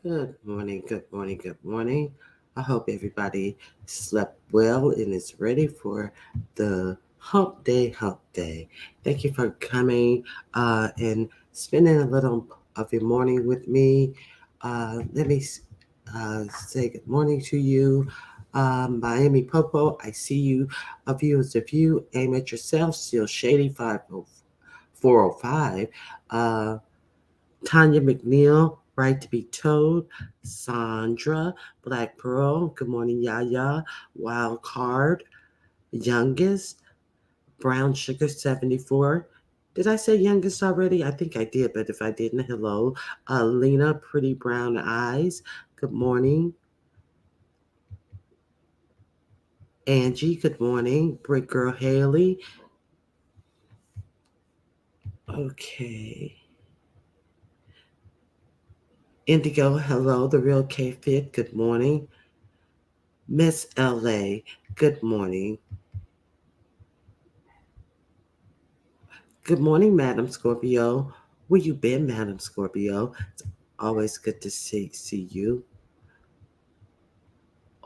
Good morning, good morning, good morning. I hope everybody slept well and is ready for the hump day, hump day. Thank you for coming and spending a little of your morning with me. Let me say good morning to you. Miami Popo, I see you. A view is a view. Aim at yourself. Still Shady 405. Uh, Tanya McNeil, Right to be Told, Sandra, Black Pearl, Good Morning Yaya, Wild Card, Youngest, Brown Sugar 74. Did I say youngest already? I think I did, but if I didn't, hello. Lena, Pretty Brown Eyes, good morning. Angie, good morning. Brick Girl Haley, okay. Indigo, hello. The Real K Fit, good morning. Miss LA, good morning. Good morning, Madam Scorpio. Where you been, Madam Scorpio? It's always good to see you.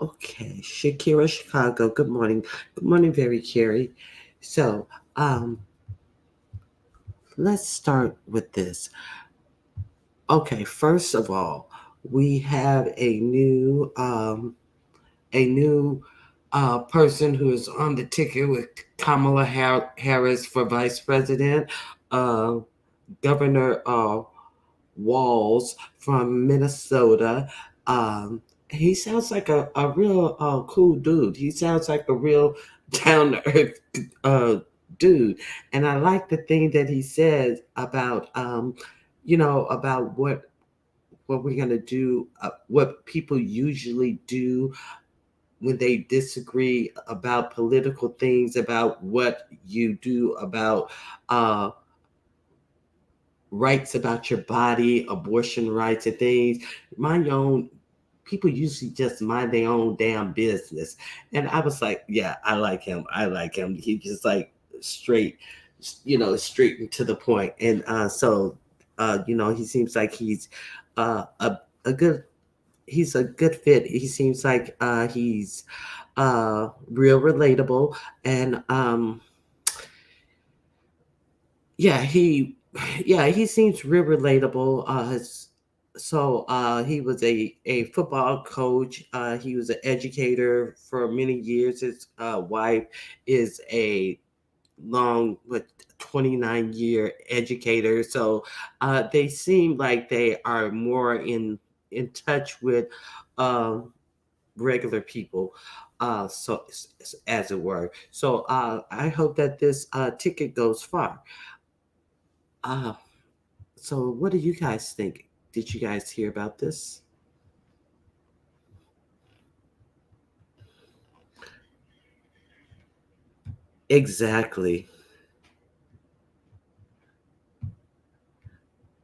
Okay, Shakira Chicago. Good morning. Good morning, very Carrie. So, um, let's start with this. Okay, first of all, we have a new person who is on the ticket with Kamala Harris for vice president. Uh, Governor Walls from Minnesota. Um, he sounds like a real cool dude. He sounds like a real down to earth uh, dude, and I like the thing that he says about about what we're gonna do, what people usually do when they disagree about political things, about what you do about uh, rights about your body, abortion rights, and things. Mind your own. People usually just mind their own damn business. And I was like, yeah, I like him. I like him. He just like straight, straight and to the point. And he seems like he's a good. He's a good fit. He seems like he's real relatable, and yeah, he seems real relatable. He was a football coach. He was an educator for many years. His wife is a long, 29-year educator. So they seem like they are more in touch with um, regular people. As it were. So I hope that this ticket goes far. Uh, So, what do you guys think? Did you guys hear about this? Exactly.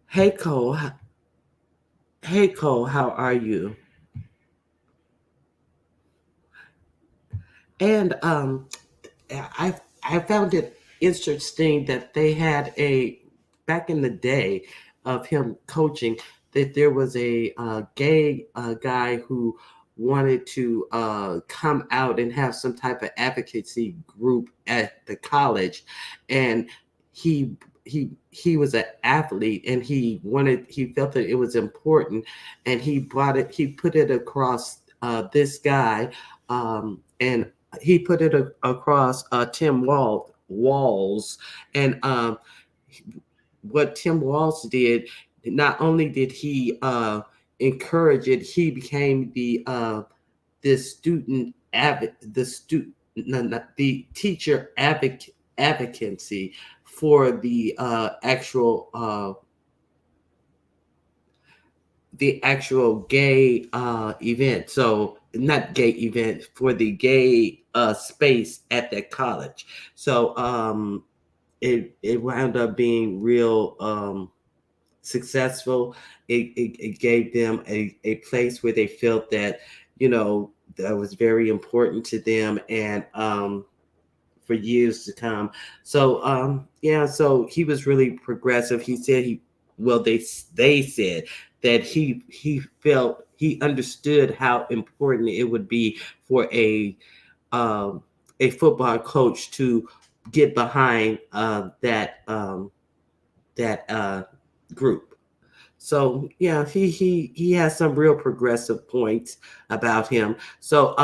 Hey Cole, hey Cole, how are you? And I I found it interesting that they had a back in the day of him coaching that there was a gay guy who wanted to come out and have some type of advocacy group at the college, and he he was an athlete and he felt that it was important, and he put it across this guy, and he put it across Walls, and what Tim Walls did, not only did he encourage it, he became the student the student no, not, the teacher advocacy for the actual gay event. So not gay event, for the gay space at that college. So it wound up being real successful. It gave them a place where they felt that that was very important to them, and for years to come. So yeah, so he was really progressive. He said he well they said that he felt he understood how important it would be for um, a football coach to get behind that group. So yeah, he has some real progressive points about him. So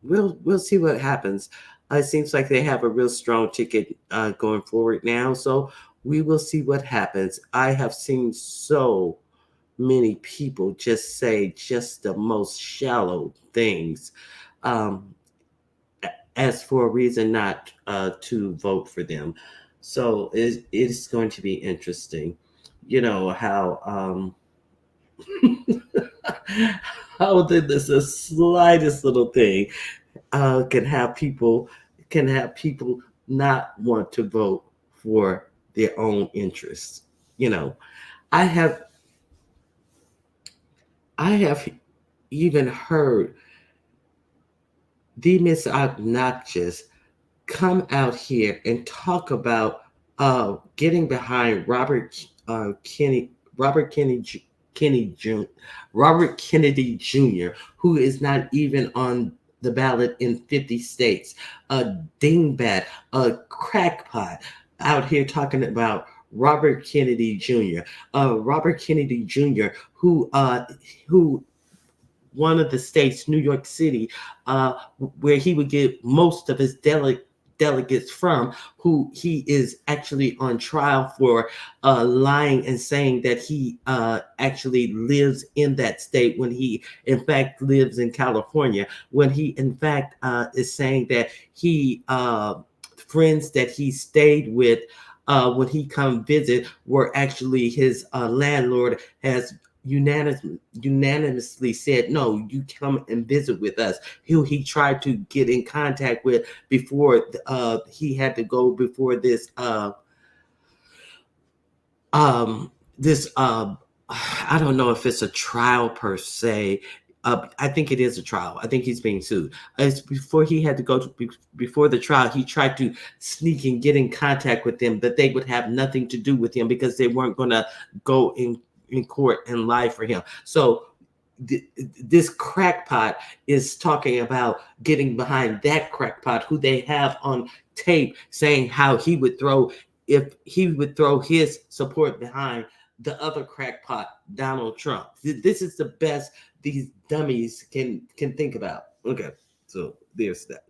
we'll see what happens. It seems like they have a real strong ticket going forward now. So we will see what happens. I have seen so many people just say just the most shallow things um, as for a reason not to vote for them. So it's going to be interesting. You know how how the slightest little thing uh, can have people can have people not want to vote for their own interests. You know, I have I have even heard the Miss Obnoxious come out here and talk about getting behind Robert Kennedy Jr. Robert Kennedy Jr., who is not even on the ballot in 50 states. A dingbat, a crackpot out here talking about Robert Kennedy Jr. Robert Kennedy Jr., who one of the states, New York City, where he would get most of his delegates from, who he is actually on trial for lying and saying that he actually lives in that state when he, in fact, lives in California, when he, in fact, is saying that he, friends that he stayed with when he come visit were actually his landlord has unanimously said, no, you come and visit with us. Who he tried to get in contact with before he had to go before um, this I don't know if it's a trial per se. I think it is a trial. I think he's being sued. It's before he had to go to before the trial. He tried to sneak and get in contact with them, but they would have nothing to do with him because they weren't going to go in court and lie for him. So this crackpot is talking about getting behind that crackpot who they have on tape saying how he would throw if he would throw his support behind the other crackpot, Donald Trump. This is the best these dummies can think about. Okay, so there's that.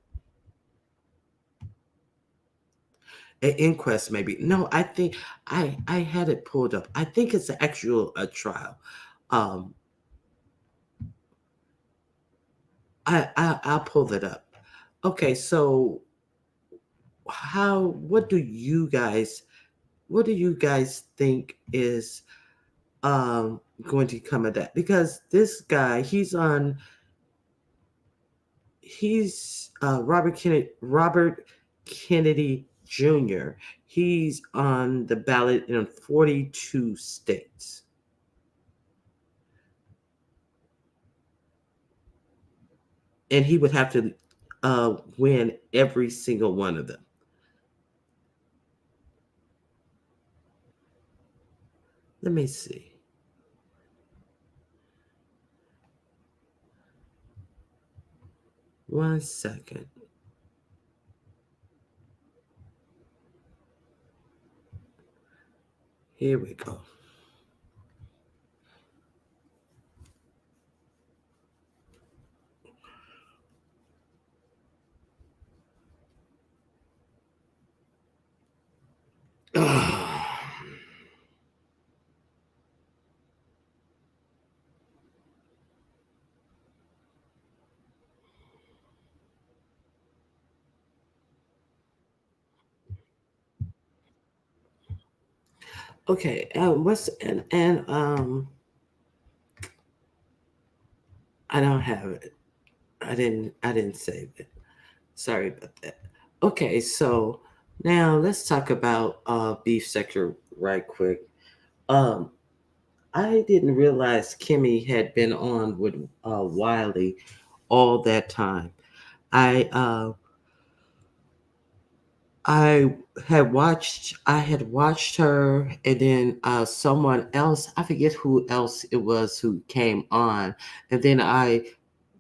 An inquest, maybe. No, I think I had it pulled up. I think it's actual a trial. Um, I'll pull that up. Okay, so how what do you guys think is going to come of that? Because this guy, he's Robert Kennedy Jr. He's on the ballot in 42 states. And he would have to win every single one of them. Let me see. One second. Here we go. Okay, what's and I don't have it. I didn't save it. Sorry about that. Okay, so now let's talk about beef sector right quick. Um, I didn't realize Kimmy had been on with Wiley all that time. I I I had watched her, and then someone else, I forget who else it was who came on, and then I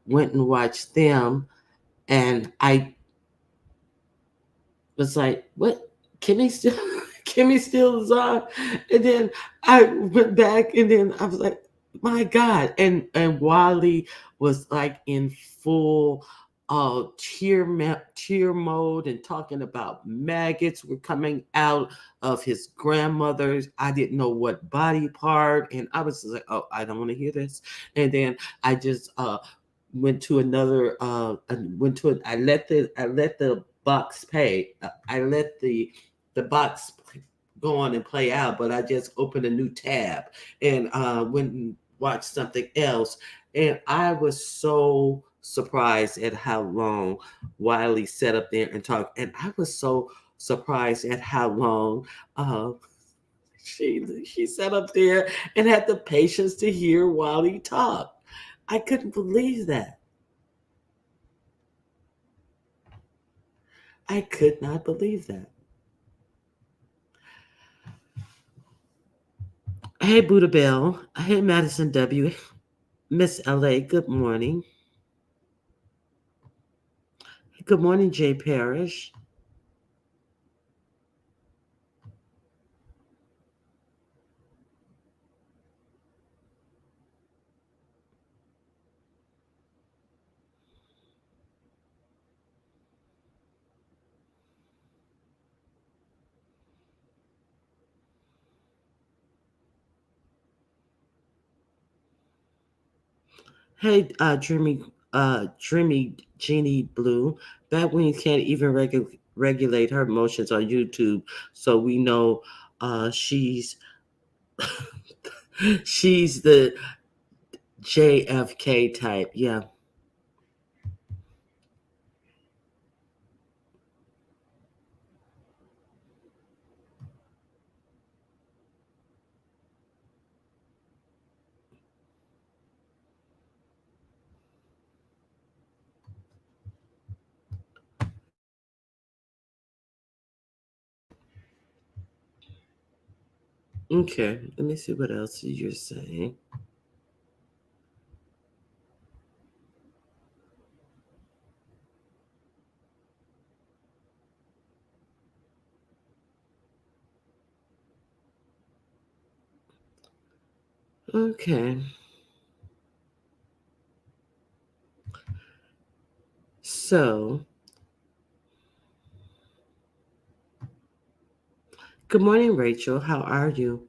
went and watched them, and I was like, "What? Kimmy still, Kimmy still is on?" And then I went back, and then I was like, "My God!" And Wally was like in full cheer mode and talking about maggots were coming out of his grandmother's. I didn't know what body part, and I was just like, "Oh, I don't want to hear this." And then I just went to another went to I let the box pay I let the box go on and play out, but I just opened a new tab and went and watched something else, and I was so surprised at how long Wiley sat up there and talked, and I was so surprised at how long uh she sat up there and had the patience to hear Wiley talk. I couldn't believe that. I could not believe that. Hey, Buddha Bell. Hey, Madison W. Miss LA, good morning. Good morning, Jay Parrish. Hey, Dreamy Jeannie Blue. Batwing can't even regulate her emotions on YouTube, so we know she's she's the JFK type. Yeah. Okay. Let me see what else you're saying. Okay. So, good morning, Rachel. How are you?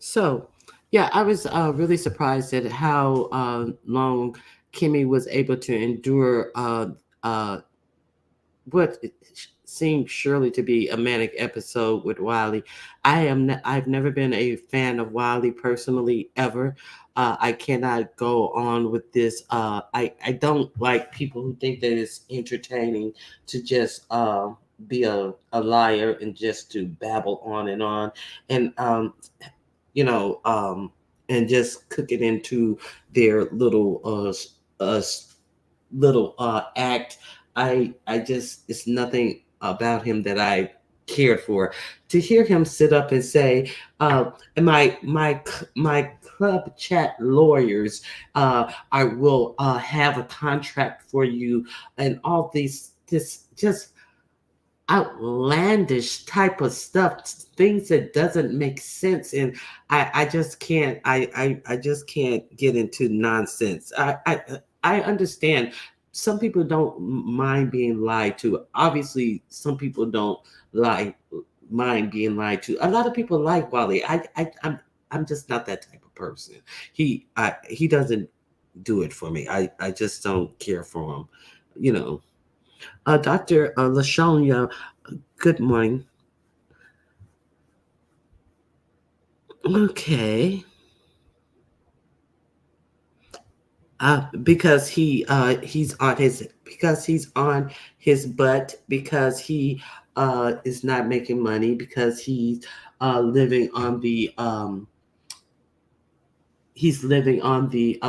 So, yeah, I was really surprised at how long Kimmy was able to endure uh, what seemed surely to be a manic episode with Wiley. I've never been a fan of Wiley personally ever. I cannot go on with this. I don't like people who think that it's entertaining to just be a liar and just to babble on and on. And you know, and just cook it into their little act. I just, it's nothing about him that I cared for. To hear him sit up and say, and my club chat lawyers, I will have a contract for you, and all these this just outlandish type of stuff, things that doesn't make sense, and I just can't, I just can't get into nonsense. I understand some people don't mind being lied to. Obviously some people don't lie mind being lied to. A lot of people like Wally. I'm just not that type of person. He doesn't do it for me. I just don't care for him, you know. Dr. LaShonia, good morning. Okay. Because he's on his butt, because he is not making money, because living on the he's living on the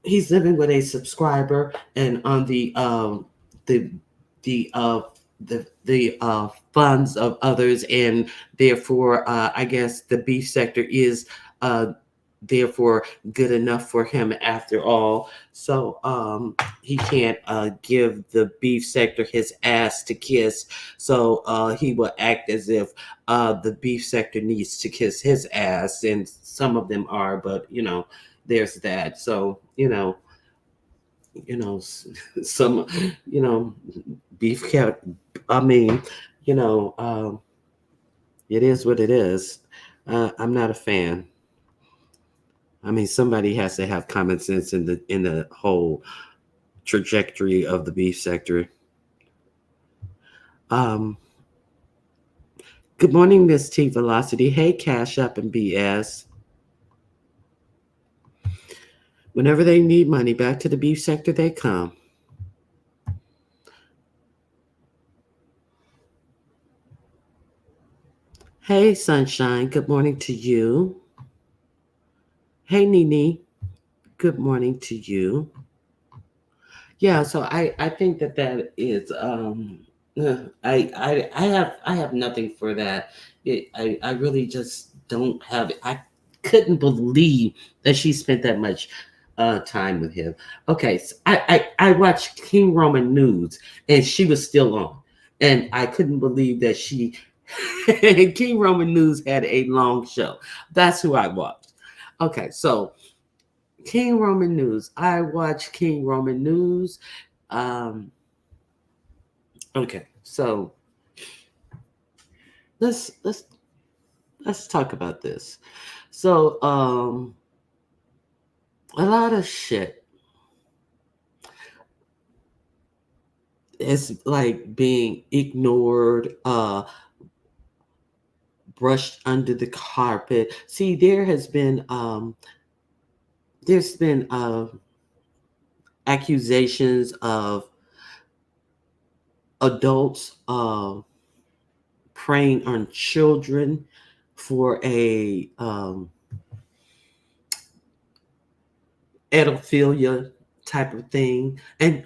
he's living with a subscriber and on the the the uh the funds of others, and therefore I guess the beef sector is uh therefore good enough for him after all. So he can't give the beef sector his ass to kiss. So he will act as if the beef sector needs to kiss his ass, and some of them are, but there's that. So some beef cat. I mean, you know, it is what it is. I'm not a fan. I mean, somebody has to have common sense in the whole trajectory of the beef sector. Um, Good morning, Miss T Velocity. Hey, Cash Up and BS. Whenever they need money, back to the beef sector they come. Hey, Sunshine. Good morning to you. Hey, Nini. Good morning to you. Yeah, so I think that is I have nothing for that. I really just don't have it. I couldn't believe that she spent that much time with him. Okay, so I watched King Roman News, and she was still on, and I couldn't believe that she King Roman News had a long show. That's who I watched. Okay, so King Roman News. I watch King Roman News. Um, okay, so let's let's let's talk about this. So a lot of shit is like being ignored, brushed under the carpet. See, there's been accusations of adults preying on children for a pedophilia type of thing, and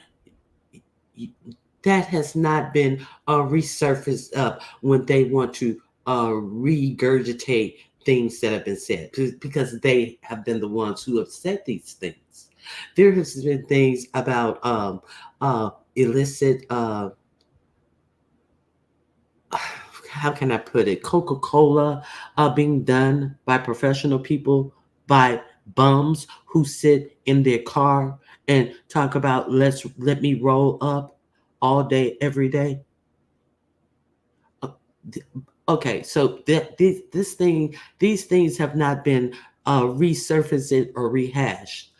that has not been resurfaced up when they want to regurgitate things that have been said, because they have been the ones who have said these things. There has been things about illicit how can I put it, Coca-Cola being done by professional people, by bums who sit in their car and talk about let me roll up all day, every day. Uh, Okay, so these things have not been resurfaced or rehashed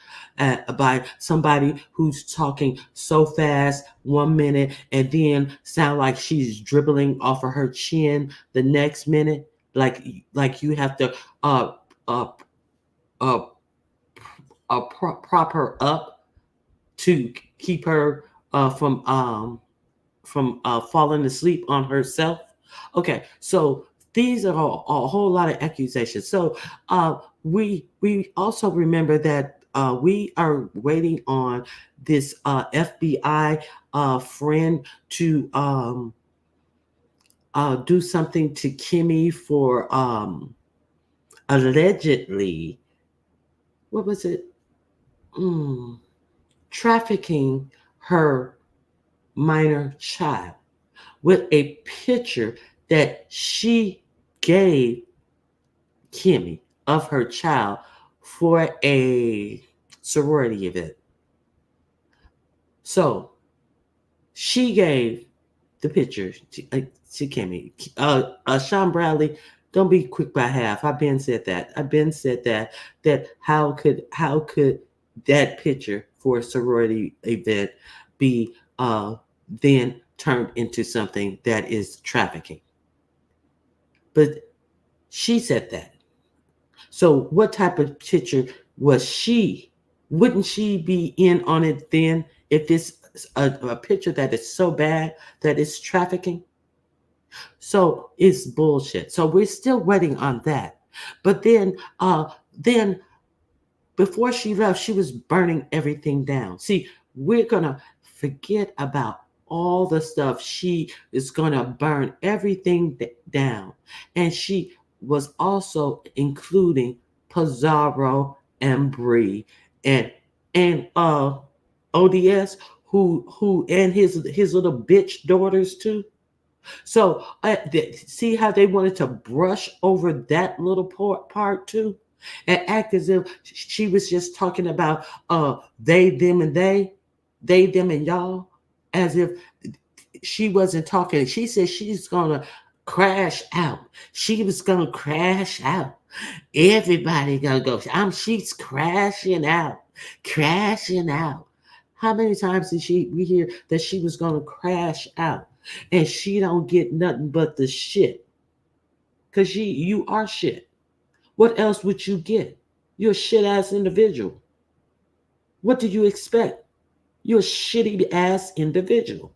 by somebody who's talking so fast 1 minute and then sound like she's dribbling off of her chin the next minute, like you have to uh uh uh, prop her up to keep her from falling asleep on herself. Okay, so these are a whole lot of accusations. So we also remember that we are waiting on this FBI friend to do something to Kimmy for allegedly, what was it? Mm, trafficking her minor child with a picture that she gave Kimmy of her child for a sorority event. So she gave the picture to Kimmy. Sean Bradley, don't be quick by half. I've been said that. I've been said that how could that picture for a sorority event be then turned into something that is trafficking? But she said that. So what type of picture was she? Wouldn't she be in on it then if it's a picture that is so bad that it's trafficking? So it's bullshit. So we're still waiting on that. But then before she left, she was burning everything down. See, we're gonna forget about all the stuff. She is going to burn everything down. And she was also including Pizarro and Bree and ODS, who and his little bitch daughters too. So see how they wanted to brush over that little part too, and act as if she was just talking about they, them, and they, them, and y'all, as if she wasn't talking. She said she's gonna crash out. She was gonna crash out. Everybody gonna go. She's crashing out, crashing out. How many times did we hear that she was gonna crash out, and she don't get nothing but the shit? Cause you are shit. What else would you get? You're a shit ass individual. What did you expect? You're a shitty ass individual.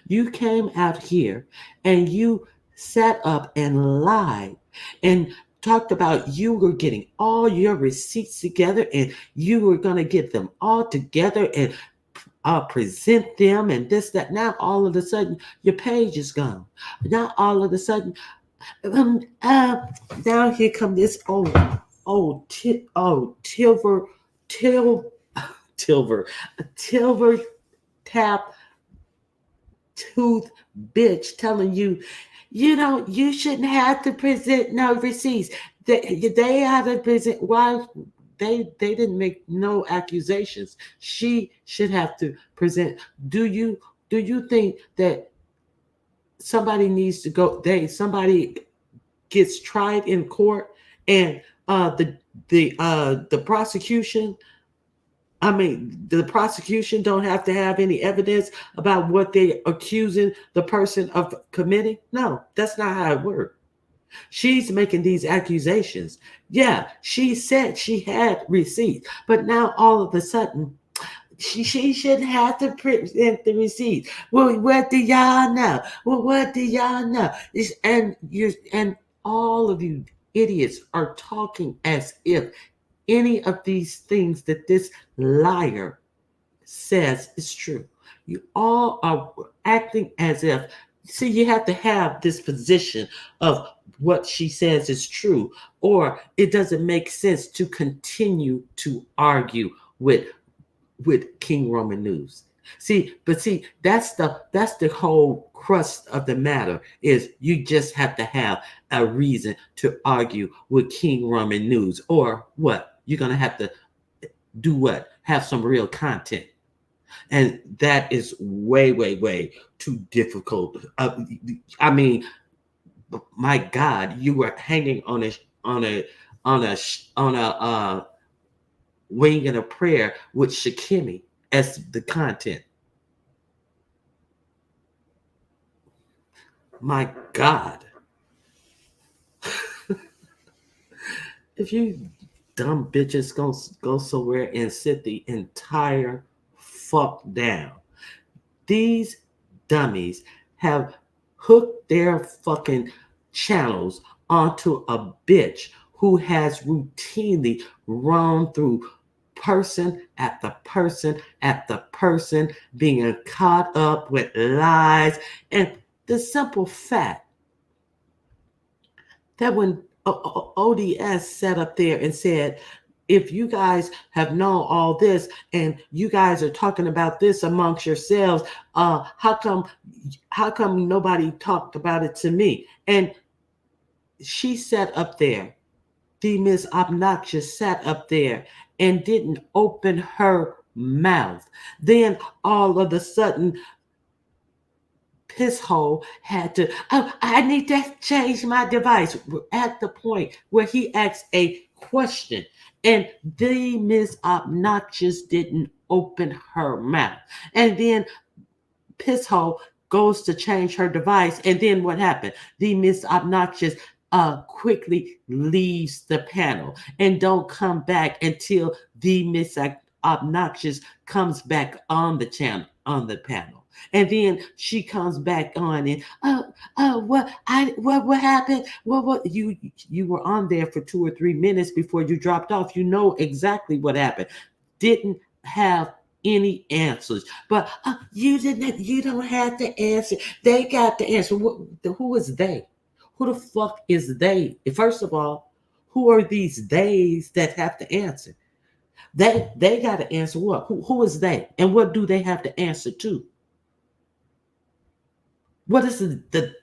You came out here and you sat up and lied and talked about you were getting all your receipts together and you were going to get them all together and present them and this, that. Now, all of a sudden, your page is gone. Now, all of a sudden, um, uh, now here come this Tilver, Til, Tilver, Tilver tap tooth bitch telling you, you shouldn't have to present no receipts. They had to present. Why? They didn't make no accusations. She should have to present. Do you think that somebody needs to go? Somebody gets tried in court and the prosecution, I mean, the prosecution don't have to have any evidence about what they're accusing the person of committing. No, that's not how it works. She's making these accusations. Yeah, she said she had receipts, but now all of a sudden, she shouldn't have to present the receipts. Well, what do y'all know? Well, what do y'all know? And all of you idiots are talking as if any of these things that this liar says is true. You all are acting as if, see, you have to have this position of what she says is true, or it doesn't make sense to continue to argue with King Roman News. See, that's the whole crust of the matter is you just have to have a reason to argue with King Roman News, or what? You're gonna have to do what? Have some real content. And that is way, way, way too difficult. I mean, my God, you were hanging on a wing and a prayer with Shakimi as the content. My God. If you dumb bitches go somewhere and sit the entire fuck down. These dummies have hooked their fucking channels onto a bitch who has routinely run through person after person after person, being caught up with lies. And the simple fact that when ODS sat up there and said, if you guys have known all this and you guys are talking about this amongst yourselves, how come nobody talked about it to me? And she sat up there, the Miss Obnoxious sat up there and didn't open her mouth. Then all of a sudden, Pisshole had to, I need to change my device. We're at the point where he asked a question and the Miss Obnoxious didn't open her mouth. And then Pisshole goes to change her device. And then what happened? The Miss Obnoxious quickly leaves the panel and don't come back until the Miss Obnoxious comes back on the panel. And then she comes back on and what happened? What you were on there for 2 or 3 minutes before you dropped off. You know exactly what happened. Didn't have any answers. But you don't have to answer. They got the answer. Who is they? Who the fuck is they? First of all, who are these theys that have to answer? They got to answer what? Who is they? And what do they have to answer to? What is the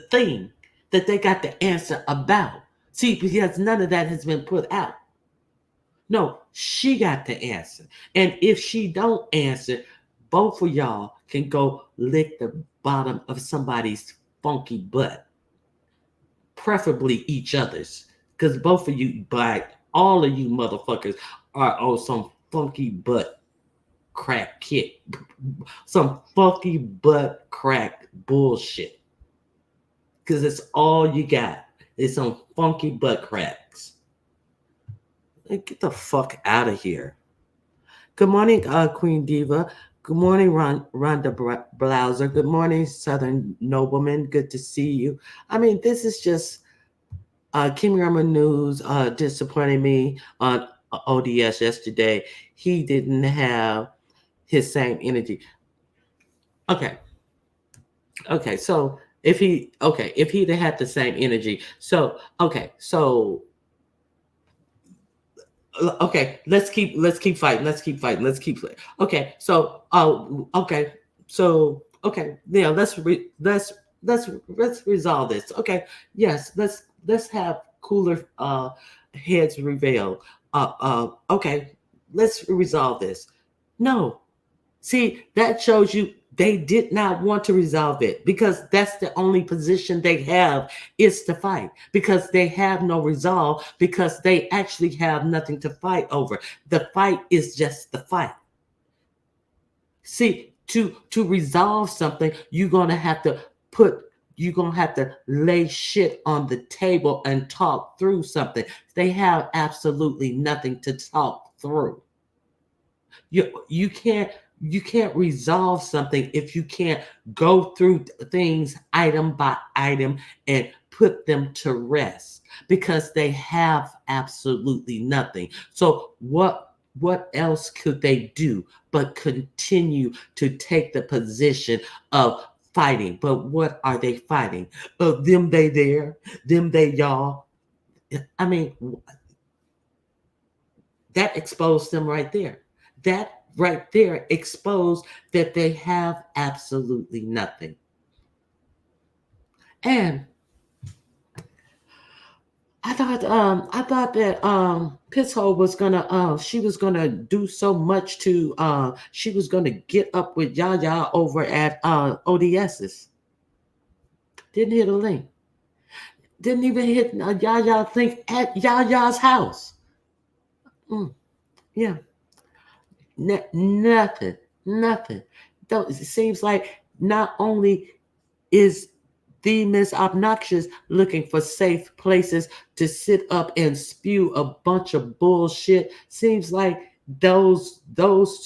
thing that they got to answer about? See, because none of that has been put out. No, she got to answer. And if she don't answer, both of y'all can go lick the bottom of somebody's funky butt. Preferably each other's. Because both of you, like all of you motherfuckers, are on some funky butt crack kit. Some funky butt crack bullshit. Because it's all you got. It's some funky butt cracks. Get the fuck out of here. Good morning, Queen Diva. Good morning, Rhonda Blouser. Good morning, Southern Nobleman. Good to see you. I mean, this is just Kim Rama News disappointing me on ODS yesterday. He didn't have his same energy. Okay. So if he'd had the same energy. So let's keep fighting. Okay, so yeah, let's resolve this. Okay, yes, let's have cooler heads prevail. Okay, let's resolve this. No, see, that shows you they did not want to resolve it because that's the only position they have is to fight because they have no resolve because they actually have nothing to fight over. The fight is just the fight. See, to resolve something, you're gonna have to lay shit on the table and talk through something. They have absolutely nothing to talk through. You can't resolve something if you can't go through things item by item and put them to rest because they have absolutely nothing. So what else could they do but continue to take the position of fighting? But what are they fighting? Them, they there, them, they y'all. I mean, that exposed them right there. That right there exposed that they have absolutely nothing. And I thought that Pisshole was gonna she was gonna do so much to she was gonna get up with Yaya over at ODS's. Didn't hit a link. Didn't even hit Yaya think at Yaya's house. Yeah. Nothing. It seems like not only is the Miss Obnoxious looking for safe places to sit up and spew a bunch of bullshit, seems like those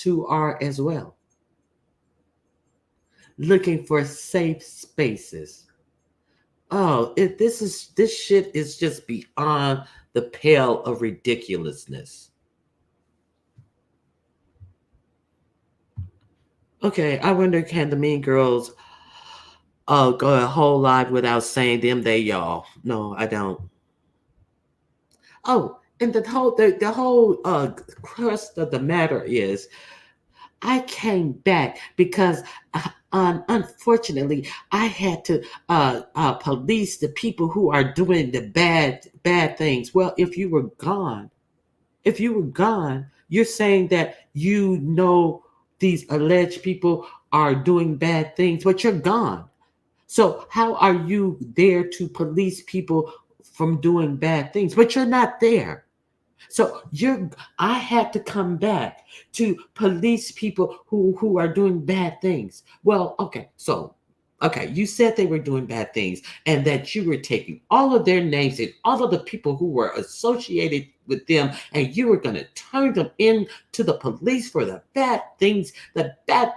two are as well. Looking for safe spaces. Oh, this shit is just beyond the pale of ridiculousness. Okay, I wonder can the Mean Girls go a whole live without saying them, they, y'all? No, I don't. Oh, and the whole crust of the matter is, I came back because unfortunately I had to police the people who are doing the bad things. Well, if you were gone, you're saying that you know these alleged people are doing bad things, but you're gone. So how are you there to police people from doing bad things? But you're not there. So I had to come back to police people who are doing bad things. Well, okay, you said they were doing bad things and that you were taking all of their names and all of the people who were associated with them and you were going to turn them in to the police for the bad things, the bad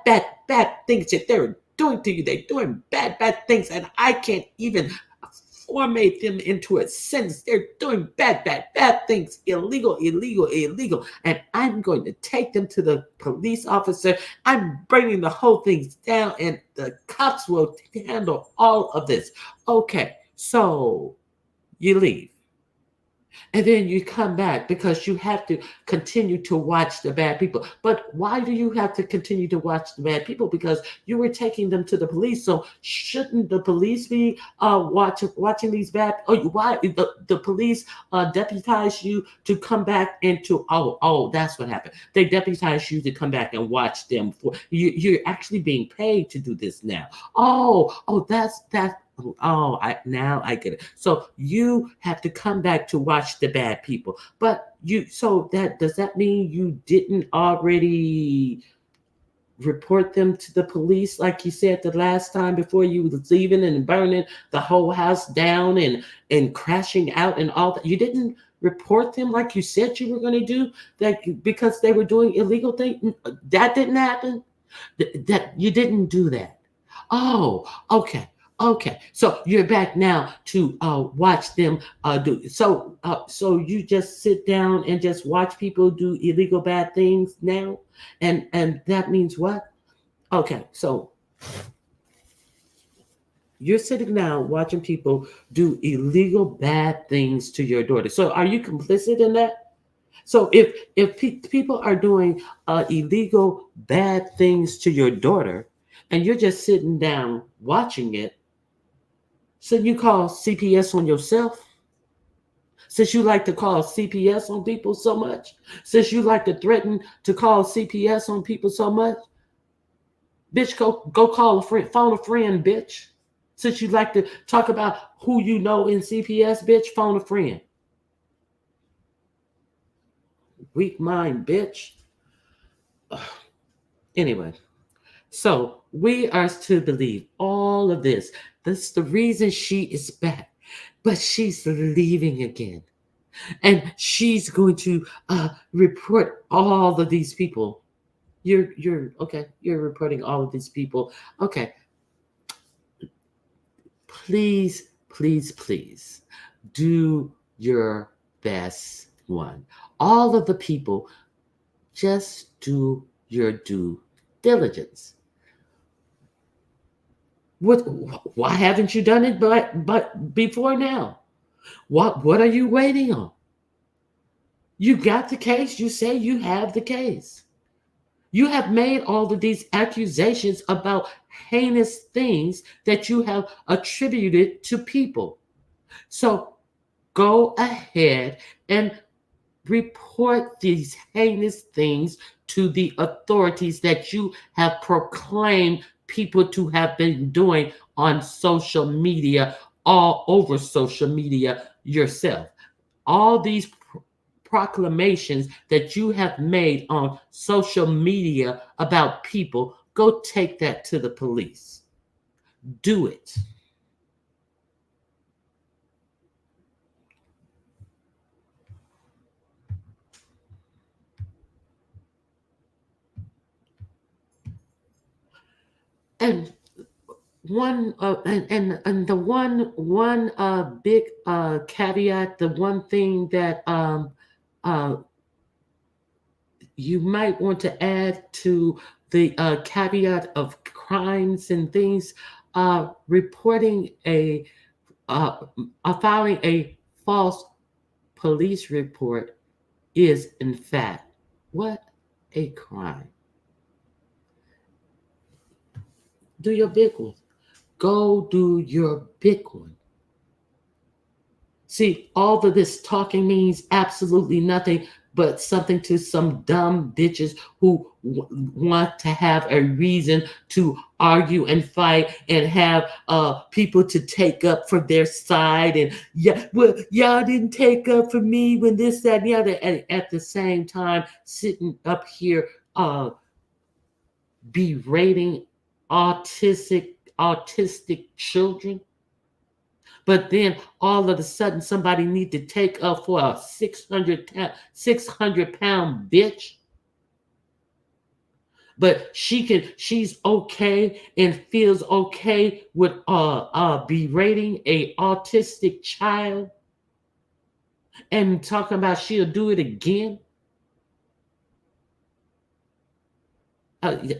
things that they're doing to you. They're doing bad things and I can't even transformate them into a sentence. They're doing bad things, illegal. And I'm going to take them to the police officer. I'm bringing the whole thing down, and the cops will handle all of this. Okay, so you leave. And then you come back because you have to continue to watch the bad people. But why do you have to continue to watch the bad people? Because you were taking them to the police. So shouldn't the police be watching these bad? Oh, why the police deputize you to come back into? Oh, that's what happened. They deputize you to come back and watch them. For you're actually being paid to do this now. Oh, that's that. Oh, I get it. So you have to come back to watch the bad people. But so that does that mean you didn't already report them to the police like you said the last time before you was leaving and burning the whole house down and crashing out and all that? You didn't report them like you said you were going to do that because they were doing illegal things? That didn't happen? That you didn't do that? Oh, okay. Okay, so you're back now to watch them do. So you just sit down and just watch people do illegal bad things now, and that means what? Okay, so you're sitting down watching people do illegal bad things to your daughter. So are you complicit in that? So if people are doing illegal bad things to your daughter, and you're just sitting down watching it. So you call CPS on yourself? Since you like to call CPS on people so much? Since you like to threaten to call CPS on people so much? Bitch, go call a friend, phone a friend, bitch. Since you like to talk about who you know in CPS, bitch, phone a friend. Weak mind, bitch. Ugh. Anyway, so we are to believe all of this. That's the reason she is back. But she's leaving again. And she's going to report all of these people. You're okay. You're reporting all of these people. Okay. Please do your best one. All of the people, just do your due diligence. Why haven't you done it but before now? What are you waiting on? You got the case. You say you have the case. You have made all of these accusations about heinous things that you have attributed to people. So go ahead and report these heinous things to the authorities that you have proclaimed people to have been doing on social media, all over social media yourself. All these proclamations that you have made on social media about people, go take that to the police. Do it. And the one big caveat, the one thing that uh, you might want to add to the caveat of crimes and things, reporting uh, filing a false police report is in fact what? A crime. Do your big one. Go do your big one. See, all of this talking means absolutely nothing but something to some dumb bitches who want to have a reason to argue and fight and have people to take up for their side. And yeah, well, y'all didn't take up for me when this, that, and the other. And at the same time, sitting up here berating autistic children. But then all of a sudden somebody need to take up for a 600 pound bitch. but she's okay and feels okay with berating a autistic child and talking about she'll do it again.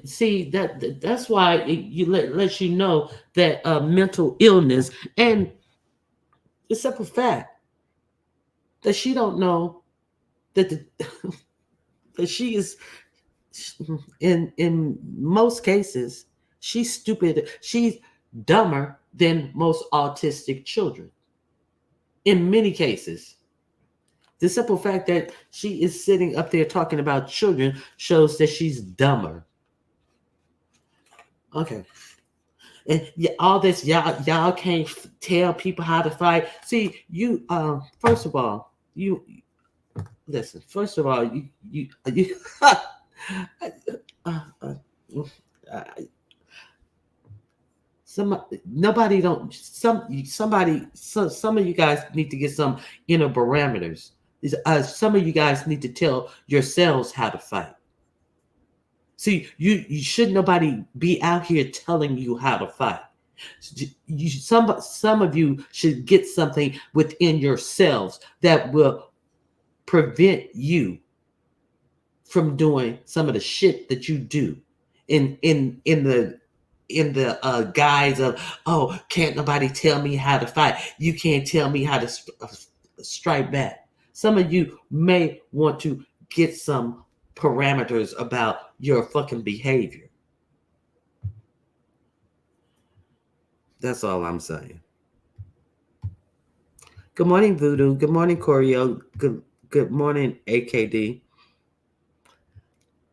See that's why lets you know that mental illness and the simple fact that she don't know that that she is in most cases she's stupid. She's dumber than most autistic children. In many cases, the simple fact that she is sitting up there talking about children shows that she's dumber. Okay. And yeah, all this y'all can't tell people how to fight. See, you first of all, you listen. First of all, you uh, uh, uh, some nobody don't some of you guys need to get some inner parameters. Some of you guys need to tell yourselves how to fight. See, you should nobody be out here telling you how to fight. Some of you should get something within yourselves that will prevent you from doing some of the shit that you do in the guise of, oh, can't nobody tell me how to fight, you can't tell me how to strike back. Some of you may want to get some parameters about your fucking behavior. That's all I'm saying. Good morning, Voodoo. Good morning, Choreo. Good morning, AKD.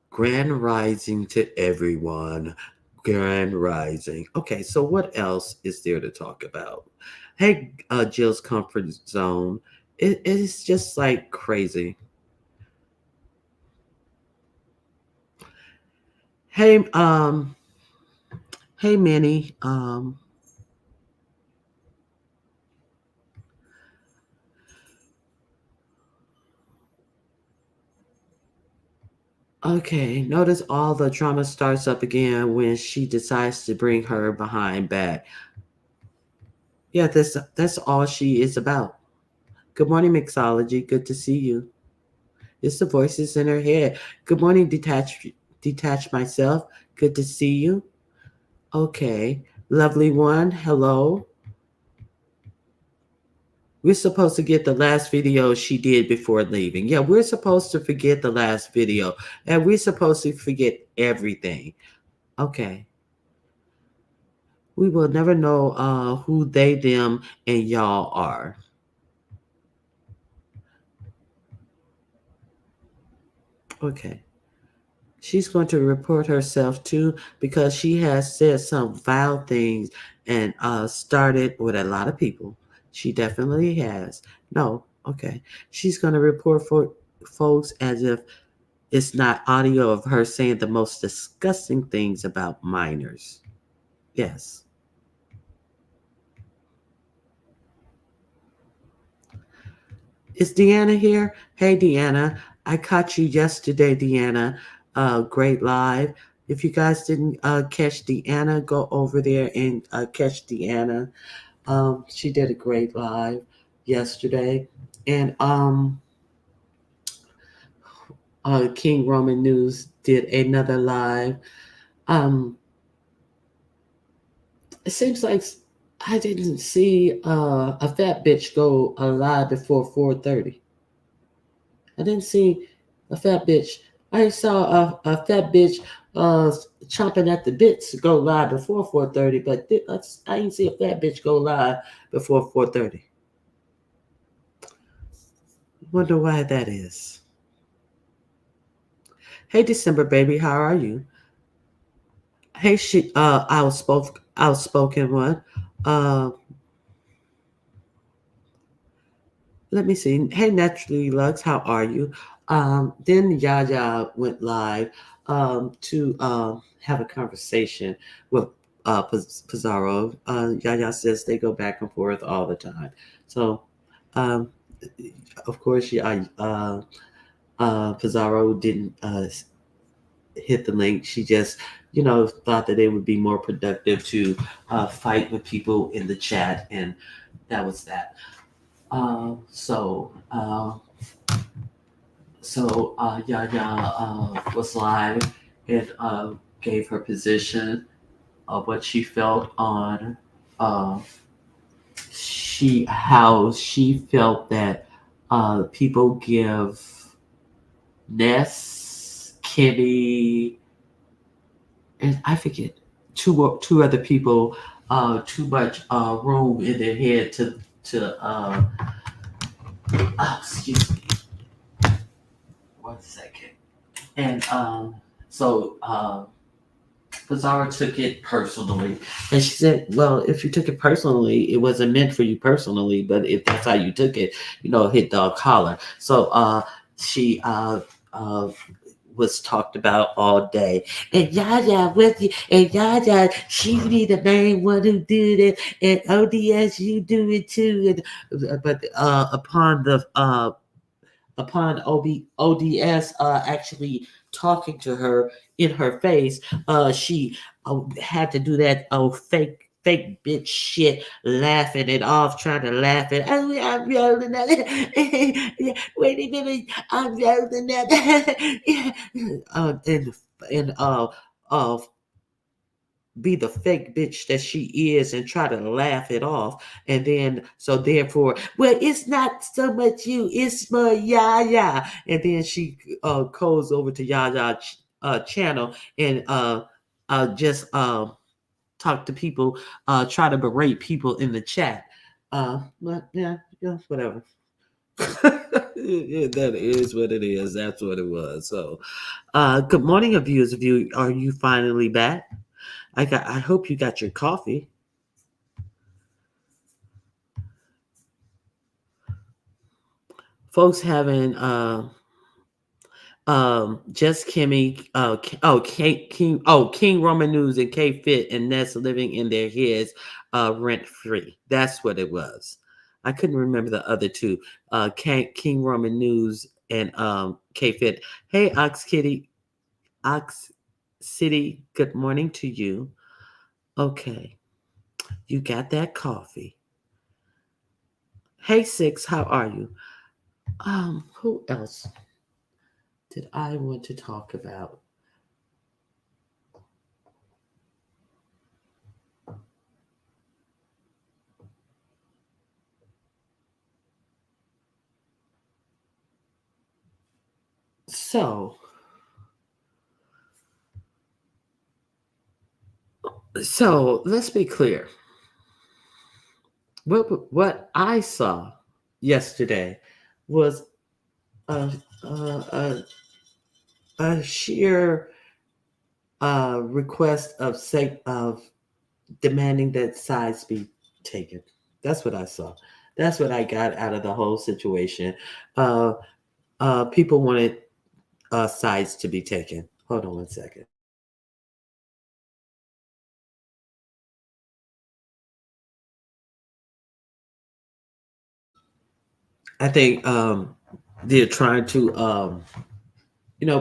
Grand rising to everyone. Grand rising. Okay, so what else is there to talk about? Hey, Jill's comfort zone. It is just like crazy. Hey, hey, Minnie. Okay, notice all the drama starts up again when she decides to bring her behind back. Yeah, that's all she is about. Good morning, Mixology. Good to see you. It's the voices in her head. Good morning, detach myself. Good to see you. Okay, lovely one. Hello. We're supposed to get the last video she did before leaving. Yeah, we're supposed to forget the last video, and we're supposed to forget everything. Okay. We will never know who they, them, and y'all are. Okay. She's going to report herself too because she has said some vile things and started with a lot of people. She definitely has. No, okay. She's going to report for folks as if it's not audio of her saying the most disgusting things about minors. Yes. Is Deanna here? Hey, Deanna. I caught you yesterday, Deanna. Great live. If you guys didn't catch Deanna, go over there and catch Deanna. She did a great live yesterday. And King Roman News did another live. Um, it seems like I didn't see a fat bitch go live before 4:30. I didn't see a fat bitch. I saw a fat bitch uh, chomping at the bits to go live before 4:30, but I didn't see a fat bitch go live before 4:30. Wonder why that is. Hey, December baby, how are you? Hey, outspoken one. Uh, Let me see. Hey, Naturally Lux, how are you? Then Yaya went live to have a conversation with Pizarro. Yaya says they go back and forth all the time. So, um, of course, Pizarro didn't hit the link. She just, thought that it would be more productive to fight with people in the chat, and that was that. Yaya was live and gave her position of what she felt on uh, how she felt that people give Ness, Kimmy, and I forget two other people too much room in their head to excuse me 1 second. And so Pizarro took it personally. And she said, well, if you took it personally, it wasn't meant for you personally, but if that's how you took it, hit dog collar. So she uh, was talked about all day. And Yaya with you, and Yaya, she be the main one who did it, and ODS, you do it too. And but upon ODS actually talking to her in her face, she had to do that fake bitch shit, laughing it off, trying to laugh it. Oh, I'm rolling that. Wait a minute, I'm rolling that. Yeah. And uh, be the fake bitch that she is and try to laugh it off. And then, so therefore, well, it's not so much you, it's my Yaya. And then she goes over to Yaya channel and just talk to people, try to berate people in the chat. But yeah, whatever. Yeah, that is what it is. That's what it was. So, good morning, viewers. Are you finally back? I hope you got your coffee. Folks having just Kimmy, King Roman News and K Fit and Ness living in their heads rent free. That's what it was. I couldn't remember the other two. King Roman News and K Fit. Hey Ox City, good morning to you. Okay. You got that coffee. Hey Six, how are you? Who else did I want to talk about? So, let's be clear. What I saw yesterday was a a, a, a sheer request of sake of demanding that sides be taken. That's what I saw. That's what I got out of the whole situation. Uh, People wanted sides to be taken. Hold on 1 second. I think they're trying to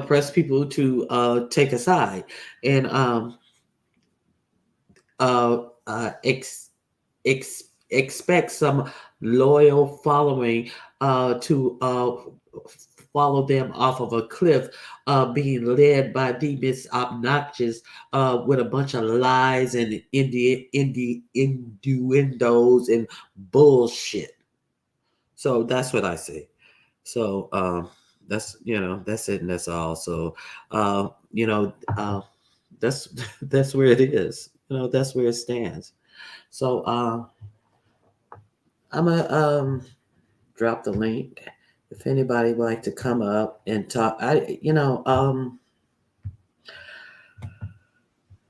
press people to take a side and uh, uh, ex, expect some loyal following to follow them off of a cliff, being led by the Miss Obnoxious with a bunch of lies and innuendos and bullshit. So that's what I say. So that's it, and that's all. So uh, you know that's that's where it is. That's where it stands. So I'm gonna drop the link if anybody would like to come up and talk.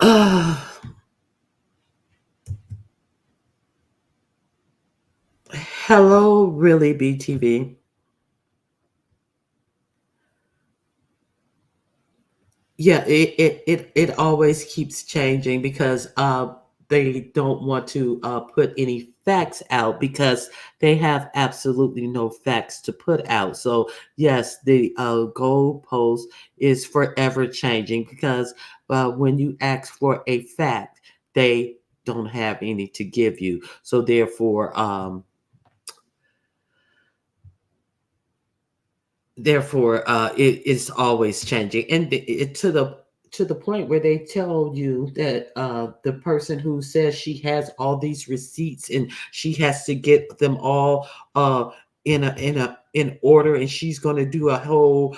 Uh, Hello, really, BTV. Yeah, it always keeps changing because they don't want to put any facts out because they have absolutely no facts to put out. So yes, the goalpost is forever changing because when you ask for a fact, they don't have any to give you. So therefore it is always changing, and to the point where they tell you that the person who says she has all these receipts and she has to get them all in order, and she's going to do a whole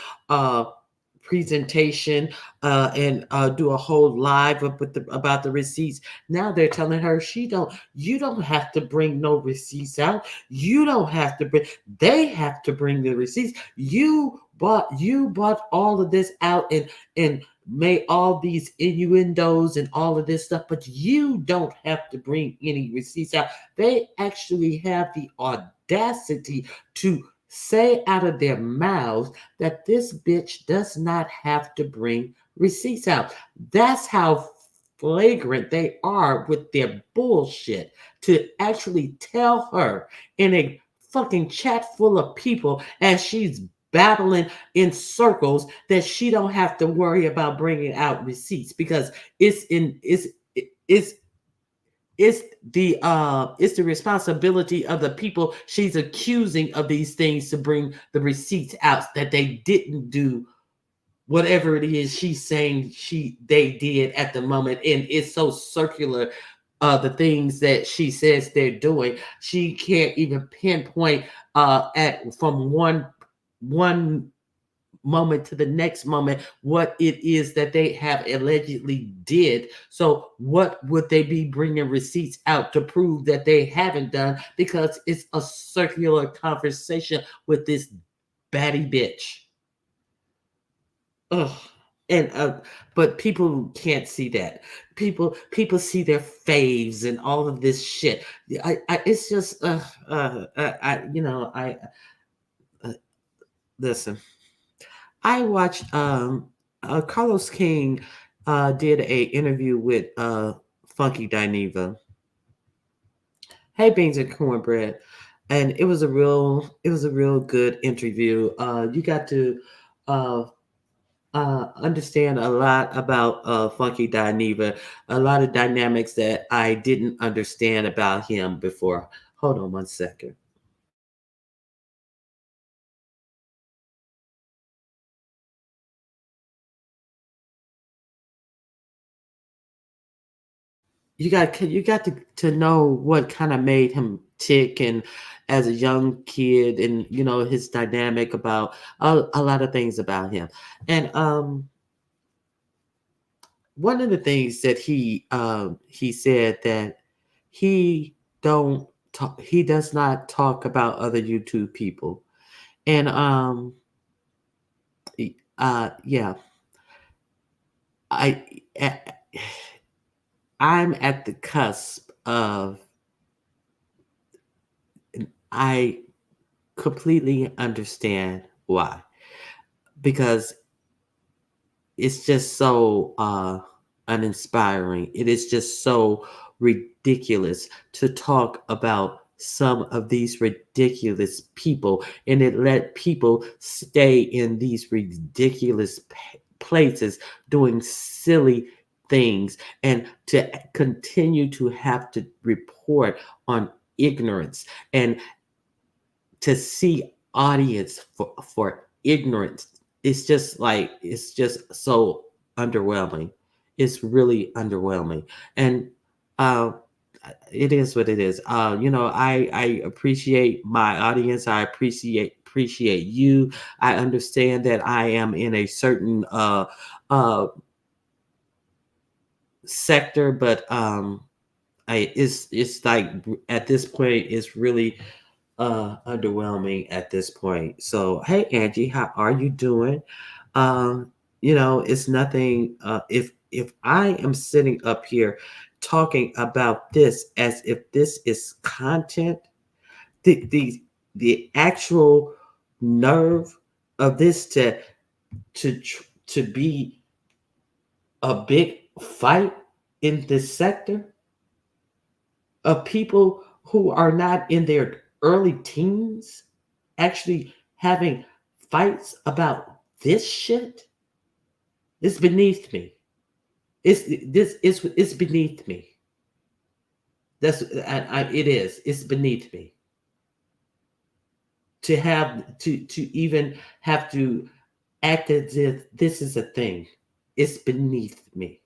presentation and do a whole live about the receipts. Now they're telling her you don't have to bring no receipts out. You don't have to bring. They have to bring the receipts. You bought all of this out and made all these innuendos and all of this stuff, but you don't have to bring any receipts out. They actually have the audacity to say out of their mouths that this bitch does not have to bring receipts out. That's how flagrant they are with their bullshit, to actually tell her in a fucking chat full of people as she's babbling in circles that she don't have to worry about bringing out receipts because it's in it's it's the responsibility of the people she's accusing of these things to bring the receipts out that they didn't do whatever it is she's saying they did at the moment. And it's so circular, the things that she says they're doing, she can't even pinpoint at from one moment to the next moment what it is that they have allegedly did. So what would they be bringing receipts out to prove that they haven't done? Because it's a circular conversation with this batty bitch. Ugh. And but people can't see that. People see their faves and all of this shit. I it's just I you know I uh, listen. I watched Carlos King did a interview with Funky Dineva. Hey Beans and Cornbread. And it was a real good interview. You got to uh understand a lot about Funky Dineva, a lot of dynamics that I didn't understand about him before. Hold on one second. You got to know what kind of made him tick, and as a young kid, and his dynamic about a lot of things about him. And one of the things that he said that he he does not talk about other YouTube people. And yeah, I I'm at the cusp of I completely understand why, because it's just so uninspiring. It is just so ridiculous to talk about some of these ridiculous people, and it let people stay in these ridiculous places doing silly things, and to continue to have to report on ignorance, and to see audience for ignorance. It's just so underwhelming. It's really underwhelming. And uh it is what it is. I appreciate my audience. I appreciate you. I understand that I am in a certain uh sector, but it's like at this point it's really underwhelming at this point. So hey Angie, how are you doing? It's nothing. If I am sitting up here talking about this as if this is content, the actual nerve of this to be a big fight in this sector, of people who are not in their early teens actually having fights about this shit is beneath me. It's beneath me. It is. It's beneath me to have to even have to act as if this is a thing. It's beneath me.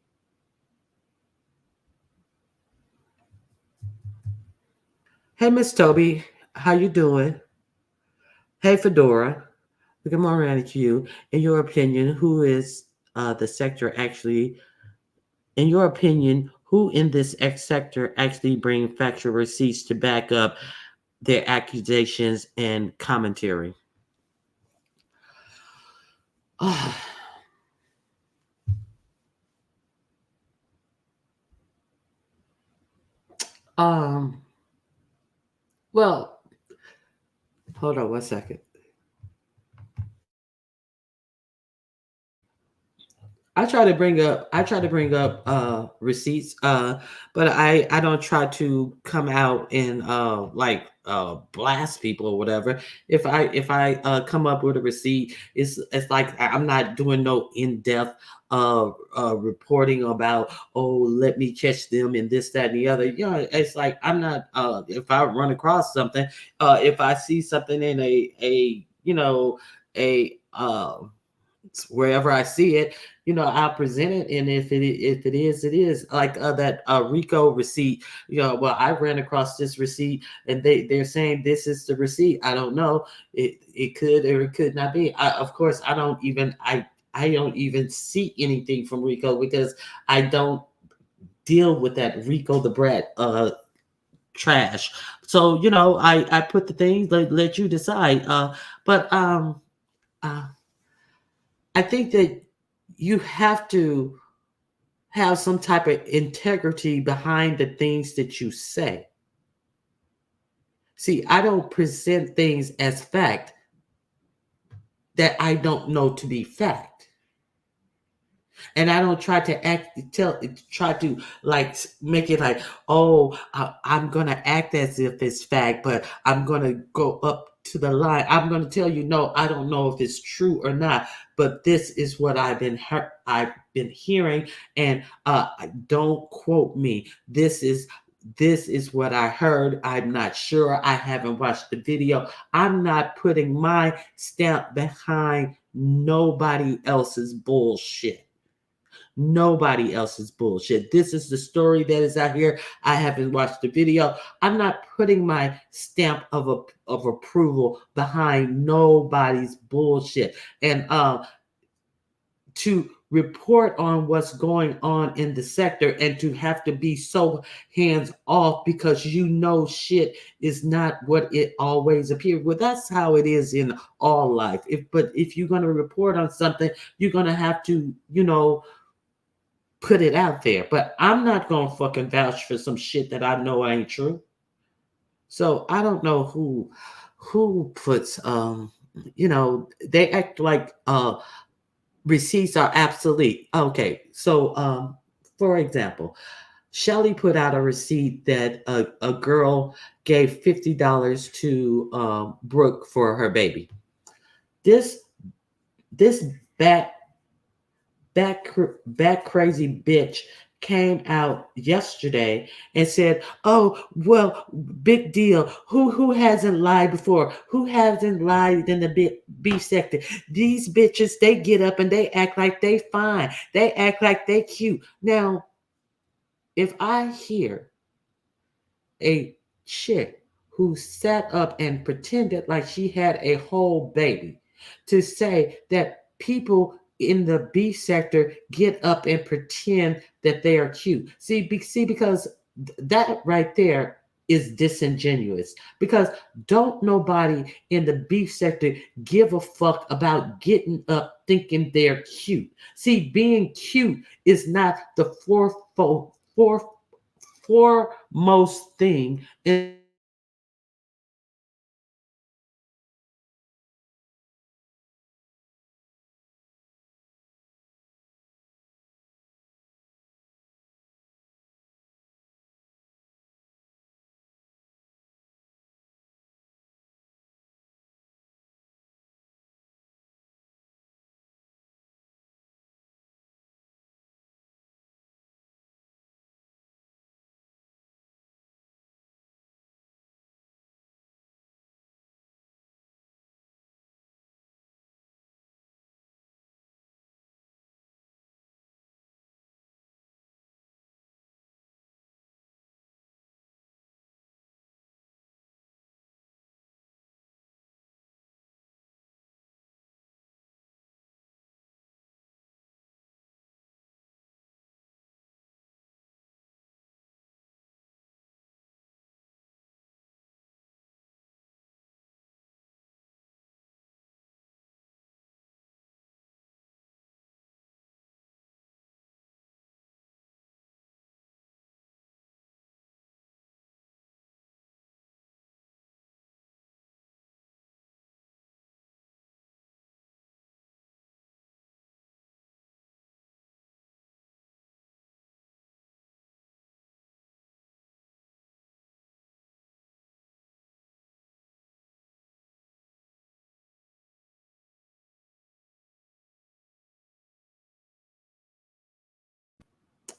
Hey, Miss Toby, how you doing? Hey, Fedora. Good morning to you. In your opinion, who is the sector actually? In your opinion, who in this X sector actually bring factual receipts to back up their accusations and commentary? um. Well, hold on one second. I try to bring up receipts, but I don't try to come out and like blast people or whatever. If I come up with a receipt, it's like I'm not doing no in-depth reporting about, oh, let me catch them and this, that, and the other. You know, it's like I'm not if I run across something, if I see something in a you know a wherever I see it, I'll present it. And if it is, it is like that Rico receipt. Well, I ran across this receipt, and they're saying this is the receipt. I don't know. It could or it could not be. Of course, I don't even see anything from Rico because I don't deal with that Rico the Brat trash. So I put the things, let you decide. But uh, I think that you have to have some type of integrity behind the things that you say. See, I don't present things as fact that I don't know to be fact. And I don't try to try to like make it like, oh, I'm gonna act as if it's fact, but I'm gonna go up to the line. I'm gonna tell you, no, I don't know if it's true or not, but this is what I've been hearing, and don't quote me. This is what I heard. I'm not sure. I haven't watched the video. I'm not putting my stamp behind nobody else's bullshit. Nobody else's bullshit. This is the story that is out here. I haven't watched the video. I'm not putting my stamp of approval behind nobody's bullshit. And to report on what's going on in the sector and to have to be so hands off because shit is not what it always appears. Well, that's how it is in all life. If you're going to report on something, you're going to have to put it out there. But I'm not gonna fucking vouch for some shit that I know ain't true. So I don't know who puts they act like receipts are obsolete. Okay, so for example, Shelly put out a receipt that a girl gave $50 to Brooke for her baby. This this bat that crazy bitch came out yesterday and said, "Oh, well, big deal. Who hasn't lied before? Who hasn't lied in the beef sector? These bitches, they get up and they act like they fine. They act like they cute. Now, if I hear a chick who sat up and pretended like she had a whole baby to say that people in the beef sector get up and pretend that they are cute. See, because that right there is disingenuous. Because don't nobody in the beef sector give a fuck about getting up thinking they're cute. See, being cute is not the foremost thing in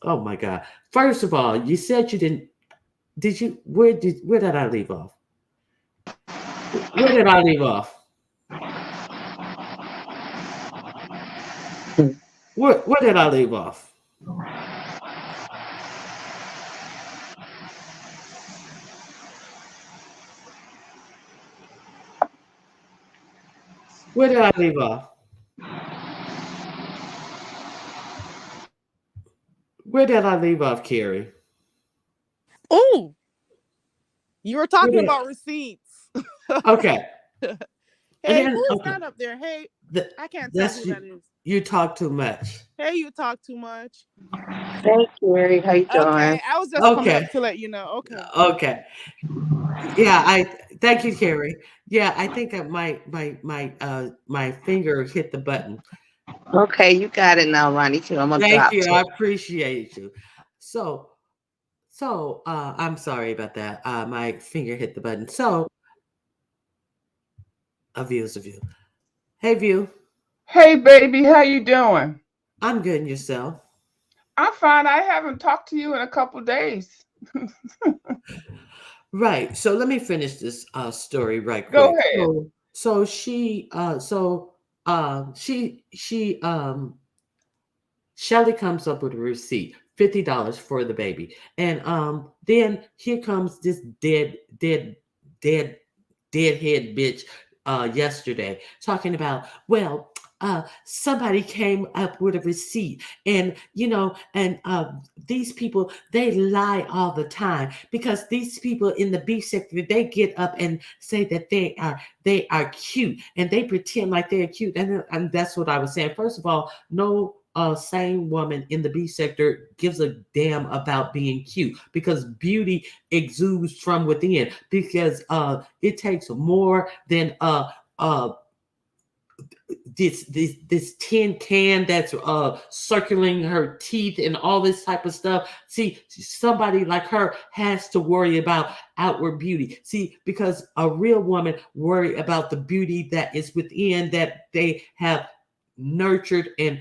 Oh my God. First of all, you said you didn't. Did you? Where did I leave off? Where did I leave off? Where did I leave off? Where did I leave off? Where did I leave off, Carrie? Oh, you were Where talking did, about receipts. okay. And Hey, then who is okay. that up there? Hey, The, I can't tell that's who you. that is. You talk too much. Hey, you talk too much. Hey, Carrie, how you Okay, doing? I was just coming Okay. up to let you know. Okay. Okay. Yeah. I thank you, Carrie. Yeah. I think that my finger hit the button. Okay, you got it now, Ronnie. Too. I'm gonna Thank drop you. to I it. appreciate you. So I'm sorry about that. My finger hit the button. So a view is a view. Hey, view. Hey baby, how you doing? I'm good. And yourself? I'm fine. I haven't talked to you in a couple days. Right. So let me finish this story right Go quick. ahead. So Shelly comes up with a receipt, $50 for the baby. And then here comes this dead deadhead bitch yesterday talking about, well, somebody came up with a receipt, and these people, they lie all the time, because these people in the beef sector, they get up and say that they are cute, and they pretend like they're cute, and that's what I was saying. First of all, no sane woman in the beef sector gives a damn about being cute, because beauty exudes from within, because it takes more than this tin can that's circling her teeth and all this type of stuff. See, somebody like her has to worry about outward beauty. See, because a real woman worry about the beauty that is within, that they have nurtured and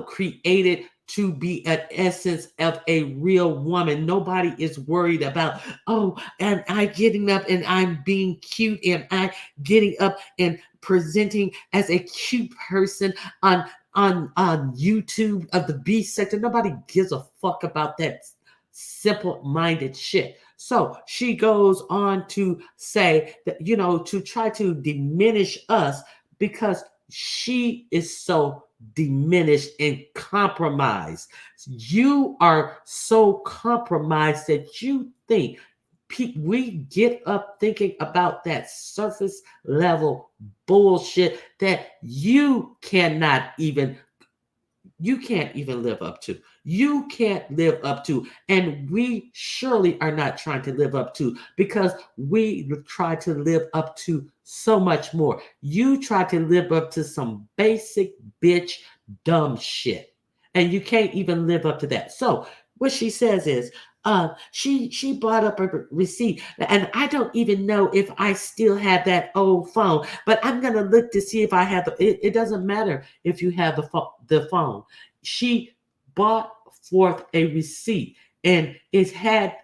created to be an essence of a real woman. Nobody is worried about, oh, and I getting up and I'm being cute, and I getting up and presenting as a cute person on YouTube of the B sector. Nobody gives a fuck about that simple minded shit. So she goes on to say that, to try to diminish us, because she is so diminished and compromised. You are so compromised that you think we get up thinking about that surface level bullshit that you can't even live up to. You can't live up to. And we surely are not trying to live up to, because we try to live up to so much more. You try to live up to some basic bitch dumb shit. And you can't even live up to that. So what she says is, she brought up a receipt, and I don't even know if I still have that old phone, but I'm gonna look to see if I have it doesn't matter if you have the phone. She bought forth a receipt, and it had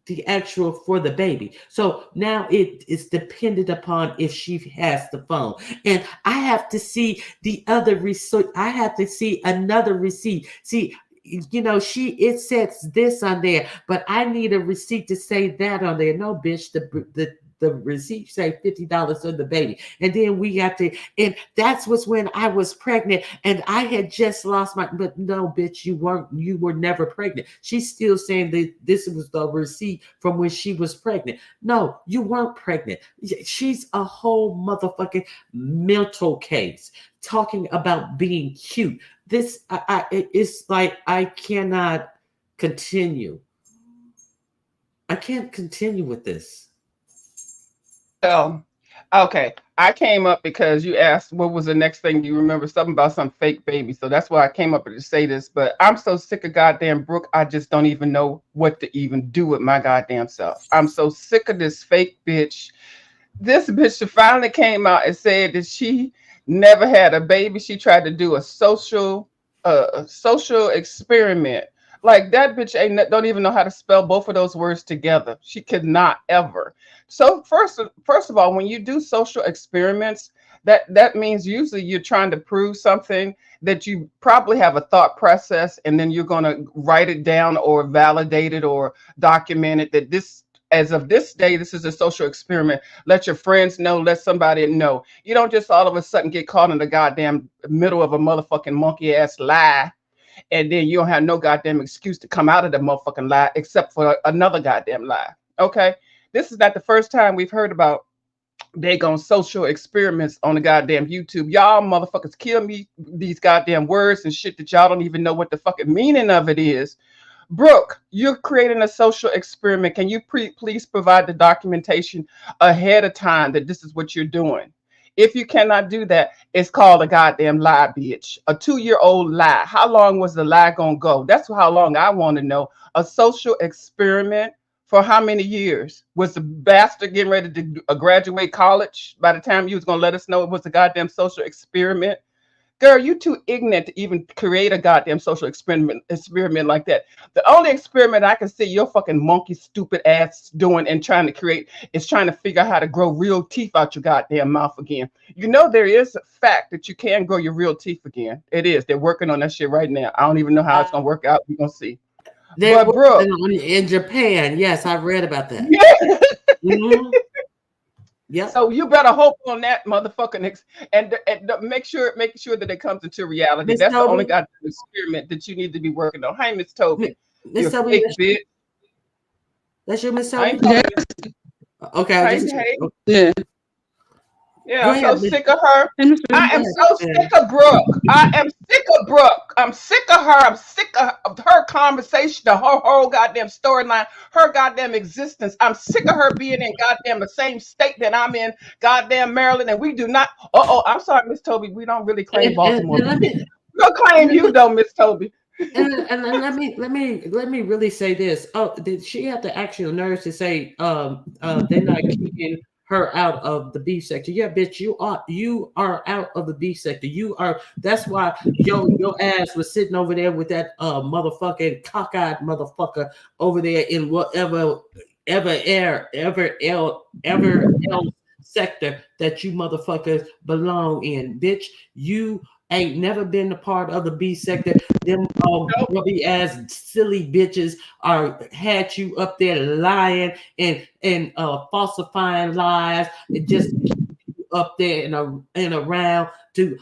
the actual for the baby. So now it is dependent upon if she has the phone. And I have to see the other receipt. I have to see another receipt. See, it says this on there, but I need a receipt to say that on there. No, bitch, the receipt say $50 on the baby. And then we got to, and that's was when I was pregnant and I had just lost but no, bitch, you were never pregnant. She's still saying that this was the receipt from when she was pregnant. No, you weren't pregnant. She's a whole motherfucking mental case talking about being cute. It's like I cannot continue. I can't continue with this. Well, okay. I came up because you asked what was the next thing you remember, something about some fake baby. So that's why I came up to say this. But I'm so sick of goddamn Brooke, I just don't even know what to even do with my goddamn self. I'm so sick of this fake bitch. This bitch finally came out and said that she never had a baby. She tried to do a social experiment Like that bitch don't even know how to spell both of those words together. She could not ever. So first of all, when you do social experiments, that means usually you're trying to prove something that you probably have a thought process, and then you're going to write it down or validate it or document it that this, as of this day, this is a social experiment. Let your friends know, let somebody know. You don't just all of a sudden get caught in the goddamn middle of a motherfucking monkey ass lie, and then you don't have no goddamn excuse to come out of the motherfucking lie except for another goddamn lie. Okay, this is not the first time we've heard about they on social experiments on the goddamn YouTube. Y'all motherfuckers kill me these goddamn words and shit that y'all don't even know what the fucking meaning of it is. Brooke, you're creating a social experiment. Can you please provide the documentation ahead of time that this is what you're doing? If you cannot do that, it's called a goddamn lie, bitch. A 2-year-old lie. How long was the lie gonna go? That's how long I want to know. A social experiment for how many years? Was the bastard getting ready to graduate college by the time you was gonna let us know it was a goddamn social experiment? Girl, you too ignorant to even create a goddamn social experiment like that. The only experiment I can see your fucking monkey stupid ass doing and trying to create is trying to figure out how to grow real teeth out your goddamn mouth again. You know there is a fact that you can grow your real teeth again. It is. They're working on that shit right now. I don't even know how it's gonna work out. We're gonna see. They're But Brooke, working on it in Japan. Yes, I've read about that. yeah. Mhm. Yep. So you better hope on that motherfucking and make sure that it comes into reality. Miss That's the only Toby, goddamn experiment that you need to be working on. Hey, Miss Toby, Miss you Toby, fake bitch. that's your Miss I ain't Toby. calling Yeah, you. Okay, I Hey, just hey. yeah. Yeah, go I'm so ahead, Miss. sick of her. Hey, I Mr. am Go so ahead. sick of Brooke. I am sick of Brooke. I'm sick of her. I'm sick of her conversation, the whole goddamn storyline, her goddamn existence. I'm sick of her being in goddamn the same state that I'm in, goddamn Maryland, and we do not. Oh, I'm sorry, Miss Toby. We don't really claim Baltimore. And let me We'll claim you though, Miss Toby. and let me really say this. Oh, did she have the actual nerves to say they're not keeping her out of the B sector? Yeah, bitch, you are out of the B sector. You are. That's why your ass was sitting over there with that motherfucking cockeyed motherfucker over there in whatever ever else sector that you motherfuckers belong in, bitch. You ain't never been a part of the B sector. Them Nope. grubby ass silly bitches are had you up there lying and falsifying lies and just to keep you up there and around to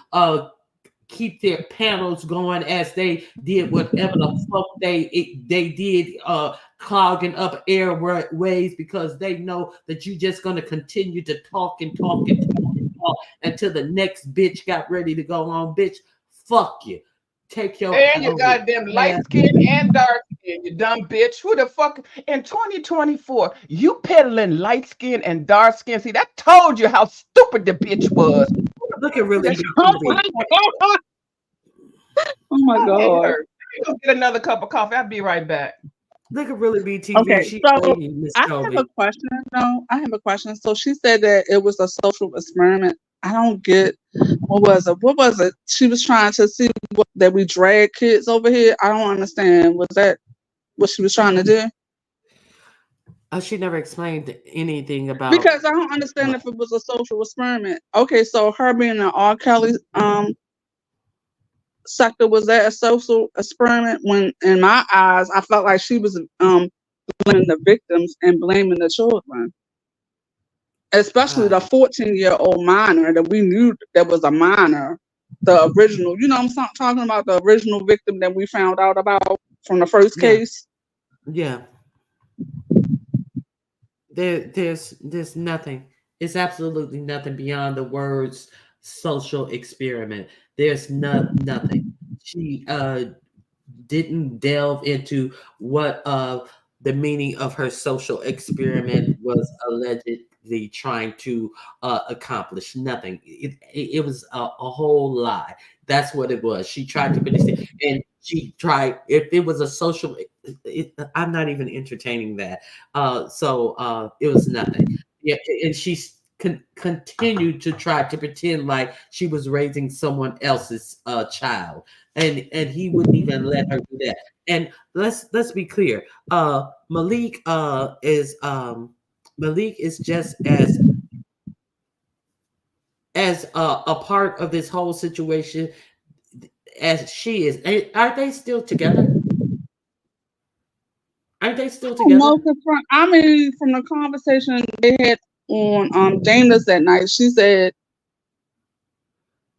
keep their panels going as they did whatever the fuck they did, clogging up airways because they know that you just gonna continue to talk and talk and talk and talk until the next bitch got ready to go on. Bitch, fuck you. Take your And you goddamn light ass. skin and dark skin, you dumb bitch. Who the fuck in 2024? You peddling light skin and dark skin. See, that told you how stupid the bitch was. Look at really That's be Oh TV. my god. Oh my my head god. hurt. Let me go get another cup of coffee. I'll be right back. Look at really be TV. Okay, She so lady, Miss I have a Toby. question. No, I have a question. So she said that it was a social experiment. I don't get what was it? What was it? She was trying to see that we drag kids over here. I don't understand. Was that what she was trying to do? She never explained anything about. Because I don't understand if it was a social experiment. Okay, so her being an R. Kelly sector, was that a social experiment? When in my eyes, I felt like she was blaming the victims and blaming the children, especially Uh, the 14-year-old minor that we knew that was a minor, the original. You know, talking about the original victim that we found out about from the first yeah, case. yeah. There's nothing. It's absolutely nothing beyond the words social experiment. There's nothing. She didn't delve into what the meaning of her social experiment was allegedly trying to accomplish. Nothing. It was a whole lie. That's what it was. She tried to put this, and she tried. If it was a social, I'm not even entertaining that. So it was nothing. Yeah, and she continued to try to pretend like she was raising someone else's child, and he wouldn't even let her do that. And let's be clear, Malik is just as a part of this whole situation as she is. Are they still together? Aren't they still No, together? I mean, from the conversation they had on Dana's that night, she said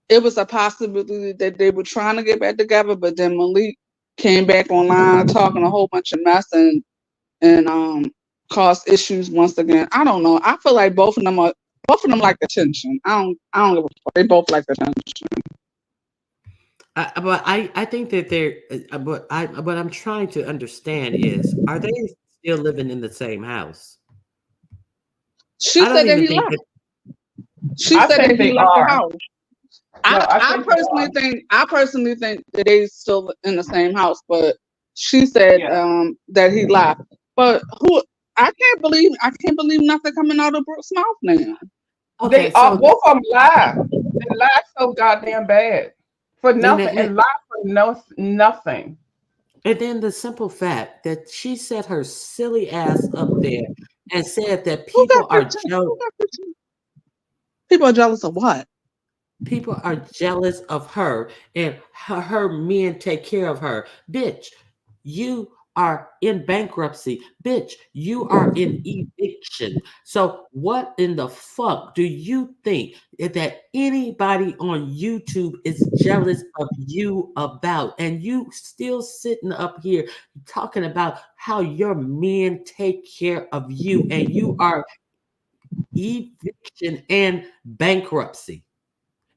it was a possibility that they were trying to get back together, but then Malik came back online talking a whole bunch of mess and caused issues once again. I don't know. I feel like both of them like attention. I don't give a fuck. They both like attention. I think that they're but I what I'm trying to understand is, are they still living in the same house? She I don't said that even he think left. that. She I said think that he they left the are. house. No, I think they personally are. think that they still in the same house, but she said Yeah. that he left. But I can't believe nothing coming out of Brooke's mouth now. Okay, They are both of them lie. They lie so goddamn bad for and nothing then, and lie for nothing. and then the simple fact that she set her silly ass up there and said that Who got people are 15? Who got 15? People are jealous of what? people are jealous of her, and her men take care of her. Bitch, you are in bankruptcy. Bitch, you are in eviction. So what in the fuck do you think that anybody on YouTube is jealous of you about? And you still sitting up here talking about how your men take care of you, and you are eviction and bankruptcy.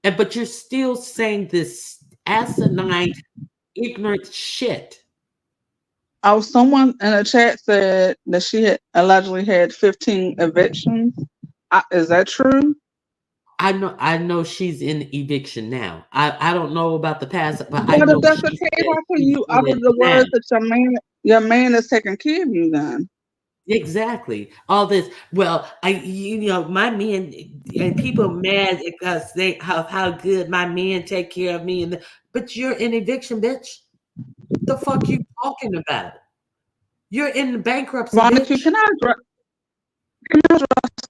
And but you're still saying this asinine, ignorant shit. Oh, someone in the chat said that she had allegedly had 15 evictions. Is that true? I know she's in eviction now. I don't know about the past, but I But if know that's the she's case, how can she's you in utter it the now. words that your man is taking care of you then? Exactly. All this. Well, my men and people mad because they how good my men take care of me, but you're in eviction, bitch. The fuck you talking about? You're in bankruptcy, Ronnie Q, bitch. can I address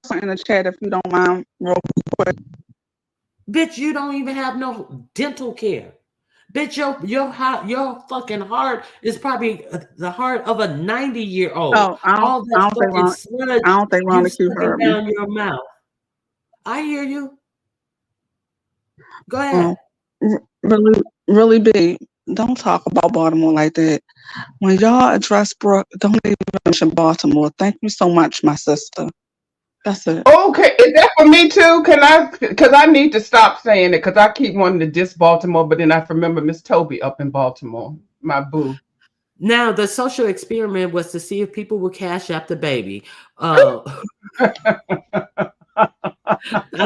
something in the chat if you don't mind real quick? Bitch, you don't even have no dental care. Bitch, your fucking heart is probably the heart of a 90-year-old. Oh, All I that don't think fucking sludge you Ronnie Q sucking heard me. down your mouth. I hear you. Go Oh, ahead. really, really big. Don't talk about Baltimore like that. When y'all address Brooke, don't even mention Baltimore. Thank you so much, my sister. That's it. Okay, is that for me too? Can I? Because I need to stop saying it because I keep wanting to diss Baltimore, but then I remember Miss Toby up in Baltimore, my boo. Now, the social experiment was to see if people would cash out the baby. Uh, I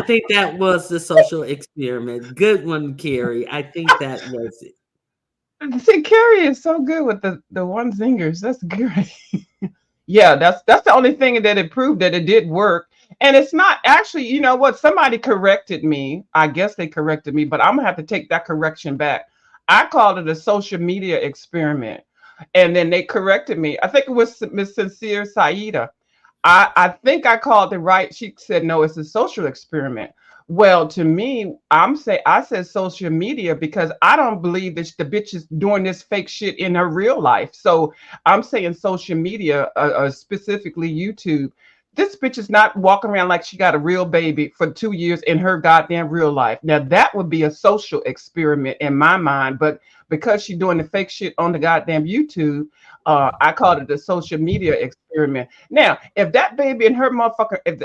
think that was the social experiment. Good one, Carrie. I think that was it. See, Carrie is so good with the one zingers. That's great. Yeah, that's the only thing that it proved that it did work. And it's not actually, you know what? Somebody corrected me. I guess they corrected me, but I'm gonna have to take that correction back. I called it a social media experiment, and then they corrected me. I think it was Miss Sincere Saida. I think I called it right. She said no, it's a social experiment. Well, to me, I said social media because I don't believe that the bitch is doing this fake shit in her real life. So I'm saying social media, specifically YouTube. This bitch is not walking around like she got a real baby for 2 years in her goddamn real life. Now that would be a social experiment in my mind, but because she's doing the fake shit on the goddamn YouTube, I called it a social media experiment. Now, if that baby in her motherfucker, if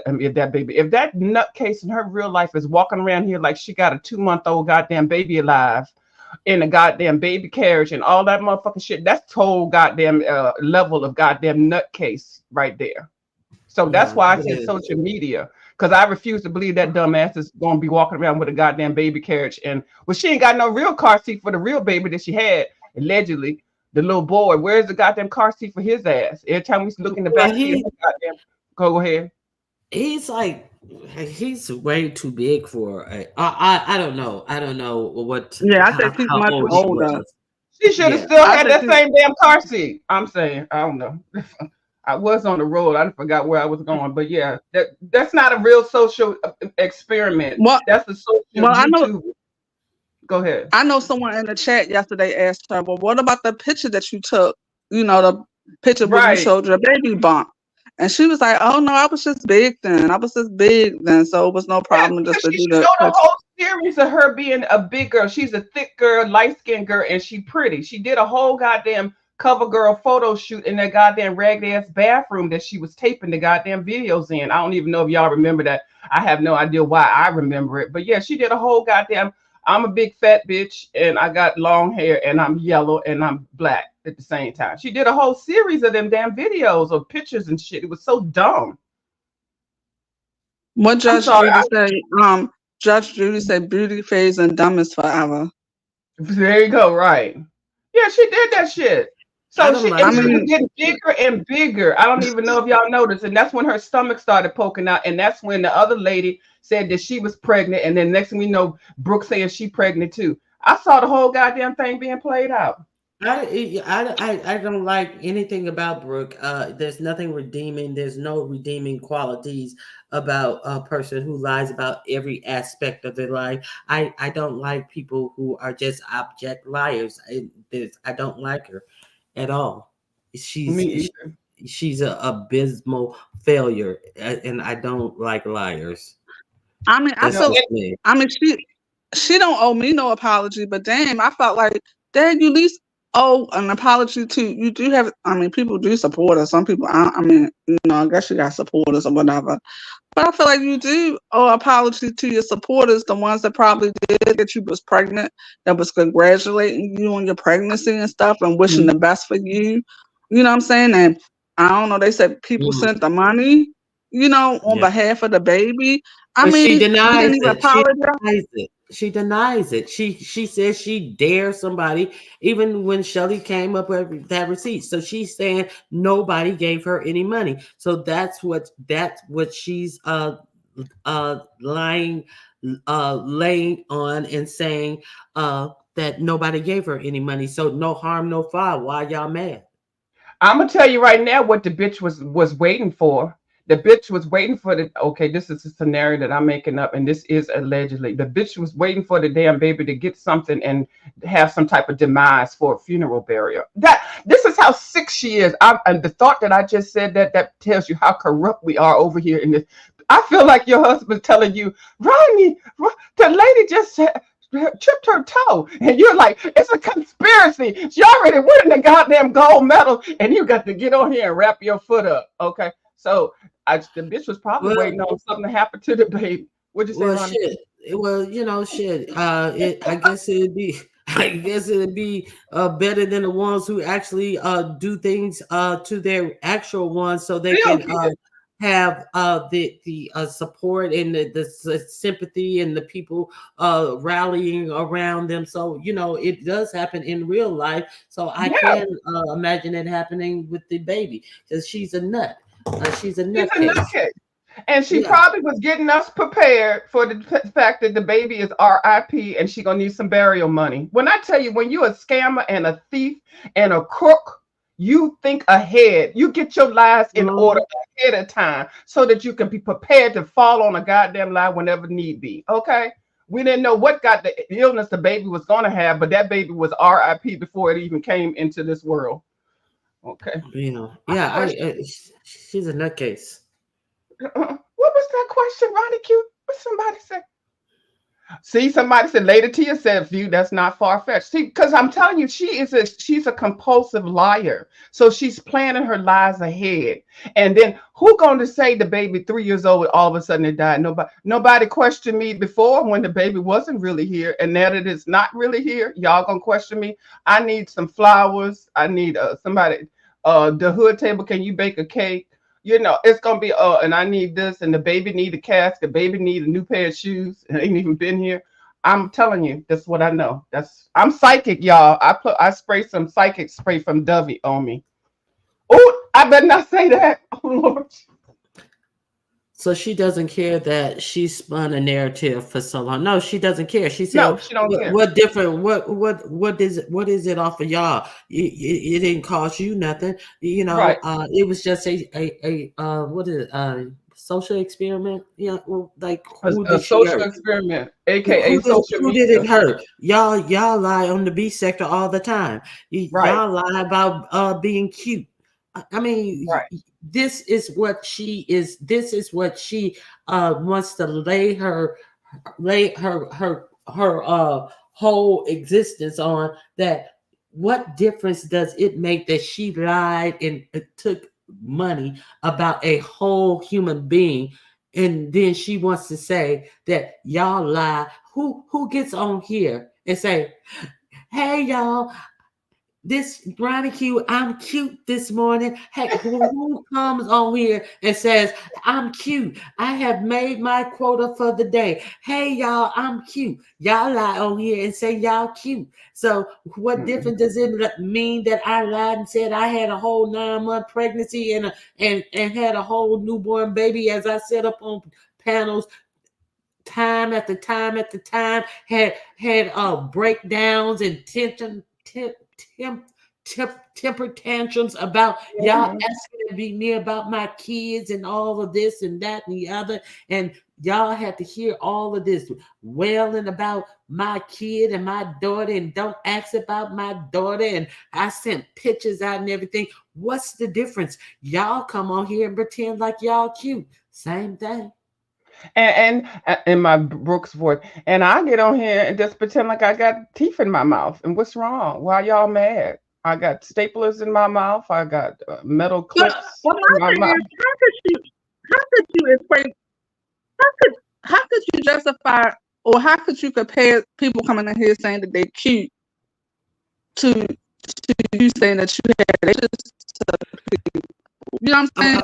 that nutcase in her real life is walking around here like she got a 2-month-old goddamn baby alive in a goddamn baby carriage and all that motherfucking shit, that's whole goddamn level of goddamn nutcase right there. So that's Yeah, why I it said is. social media. Because I refuse to believe that dumbass is going to be walking around with a goddamn baby carriage. And well, she ain't got no real car seat for the real baby that she had, allegedly. The little boy, where's the goddamn car seat for his ass? Every time we look in the Well, back seat of her goddamn, go ahead. he's like He's way too big for. I don't know. I don't know what Yeah, I think he's how much old she older. was. She should have Yeah, still I had think that he, same damn car seat. I'm saying, I don't know. I was on the road. I forgot where I was going, but yeah, that's not a real social experiment. well, That's a social well, YouTube. Go ahead. I know someone in the chat yesterday asked her, well, what about the picture that you took? The picture where you Right. showed your baby bump. And she was like, oh, no, I was just big then. I was just big then. So it was no Yeah, problem just because to she do the showed a picture. whole series of her being a big girl. She's a thick girl, light skinned girl, and she pretty. She did a whole goddamn cover girl photo shoot in that goddamn ragged ass bathroom that she was taping the goddamn videos in. I don't even know if y'all remember that. I have no idea why I remember it. But yeah, she did a whole goddamn I'm a big fat bitch and I got long hair and I'm yellow and I'm black at the same time. She did a whole series of them damn videos or pictures and shit. It was so dumb. What I'm Judge sorry. Judy said, Judge Judy said beauty phase and dumb is forever. There you go. Right. Yeah, she did that shit. I So don't I like she was her. mean, getting bigger and bigger. I don't even know if y'all noticed. And that's when her stomach started poking out. And that's when the other lady said that she was pregnant. And then next thing we know, Brooke saying she pregnant too. I saw the whole goddamn thing being played out. I don't like anything about Brooke. There's nothing redeeming. There's no redeeming qualities about a person who lies about every aspect of their life. I don't like people who are just abject liars. I don't like her at all. Me She's either. she's a abysmal failure, and I don't like liars. I mean, I No, That's feel, just and me. I mean, she don't owe me no apology, but damn, I felt like, dad, you at least owe an apology to, you do have, I mean, people do support us. Some people, I mean, I guess you got supporters or whatever. But I feel like you do owe apology to your supporters, the ones that probably did that you was pregnant, that was congratulating you on your pregnancy and stuff and wishing the Mhm. best for you. You know what I'm saying? And I don't know, they said people Mhm. sent the money, on Yeah. behalf of the baby. I But mean, she you denies didn't even it. She apologize. denies it. She denies it. She says she dares somebody, even when Shelly came up with that receipt. So she's saying nobody gave her any money. So that's what she's lying laying on and saying that nobody gave her any money. So no harm, no foul. Why y'all mad? I'm gonna tell you right now what the bitch was waiting for. The bitch was waiting for the okay. This is a scenario that I'm making up, and this is allegedly. The bitch was waiting for the damn baby to get something and have some type of demise for a funeral burial. That this is how sick she is. And the thought that I just said that tells you how corrupt we are over here in this. I feel like your husband telling you, Rodney, the lady just said tripped her toe, and you're like, it's a conspiracy. She already winning the goddamn gold medal, and you got to get on here and wrap your foot up. Okay, so the bitch was probably waiting Well, on something to happen to the baby. What'd you say, Well, Ronnie? shit. Well, shit. I guess it'd be. I guess it'd be better than the ones who actually do things to their actual ones, so they Still can get have the support and the sympathy and the people rallying around them. So it does happen in real life. So I yeah. can imagine it happening with the baby because she's a nut. She's a She's a nutcase. nutcase. And she Yeah. probably was getting us prepared for the fact that the baby is RIP and she gonna need some burial money. When I tell you, when you're a scammer and a thief and a crook, you think ahead. You get your lies in order Mhm. ahead of time so that you can be prepared to fall on a goddamn lie whenever need be. Okay? We didn't know what got the illness the baby was gonna have, but that baby was RIP before it even came into this world. Okay. Yeah. I She's a nutcase. What was that question, Ronnie Q? What somebody said? See, somebody said later to yourself, view that's not far fetched. See, because I'm telling you, she's a compulsive liar. So she's planning her lies ahead. And then who going to say the baby 3 years old all of a sudden it died? Nobody questioned me before when the baby wasn't really here, and now that it's not really here, y'all gonna question me. I need some flowers. I need somebody. The hood table. Can you bake a cake? It's gonna be and I need this, and the baby need a casket, baby need a new pair of shoes, and ain't even been here. I'm telling you, that's what I know. I'm psychic, y'all. I spray some psychic spray from Dovey on me. Oh, I better not say that. Oh Lord. So she doesn't care that she spun a narrative for so long. No, she doesn't care. She No, said, she don't "What, care. what different? What is it off of y'all? It didn't cost you nothing. Right. It was just a what is it? Social experiment. Well, like who A did she social hurt? experiment, aka Who social who did it media. hurt? Y'all lie on the B sector all the time. Right. Y'all lie about being cute. I mean, Right. this is what she is. This is what she wants to lay her whole existence on. That what difference does it make that she lied and took money about a whole human being, and then she wants to say that y'all lie? Who gets on here and say, "Hey y'all, this Ronnie Q, I'm cute this morning"? Hey, who comes on here and says, "I'm cute. I have made my quota for the day"? Hey y'all, I'm cute. Y'all lie on here and say y'all cute. So what Mm-mm. difference does it mean that I lied and said I had a whole 9-month pregnancy and had a whole newborn baby, as I set up on panels time after time after time, had breakdowns and temp, temper tantrums about y'all Mhm. asking to be near about my kids and all of this and that and the other, and y'all had to hear all of this wailing about my kid and my daughter, and don't ask about my daughter, and I sent pictures out and everything. What's the difference? Y'all come on here and pretend like y'all cute. Same thing. And in my Brooks voice, and I get on here and just pretend like I got teeth in my mouth. And what's wrong? Why y'all mad? I got staplers in my mouth. I got metal clips But in my my thing mouth. is, how could you equate? How could you justify, or how could you compare people coming in here saying that they're cute to you saying that you had relationships to people? You know what I'm saying?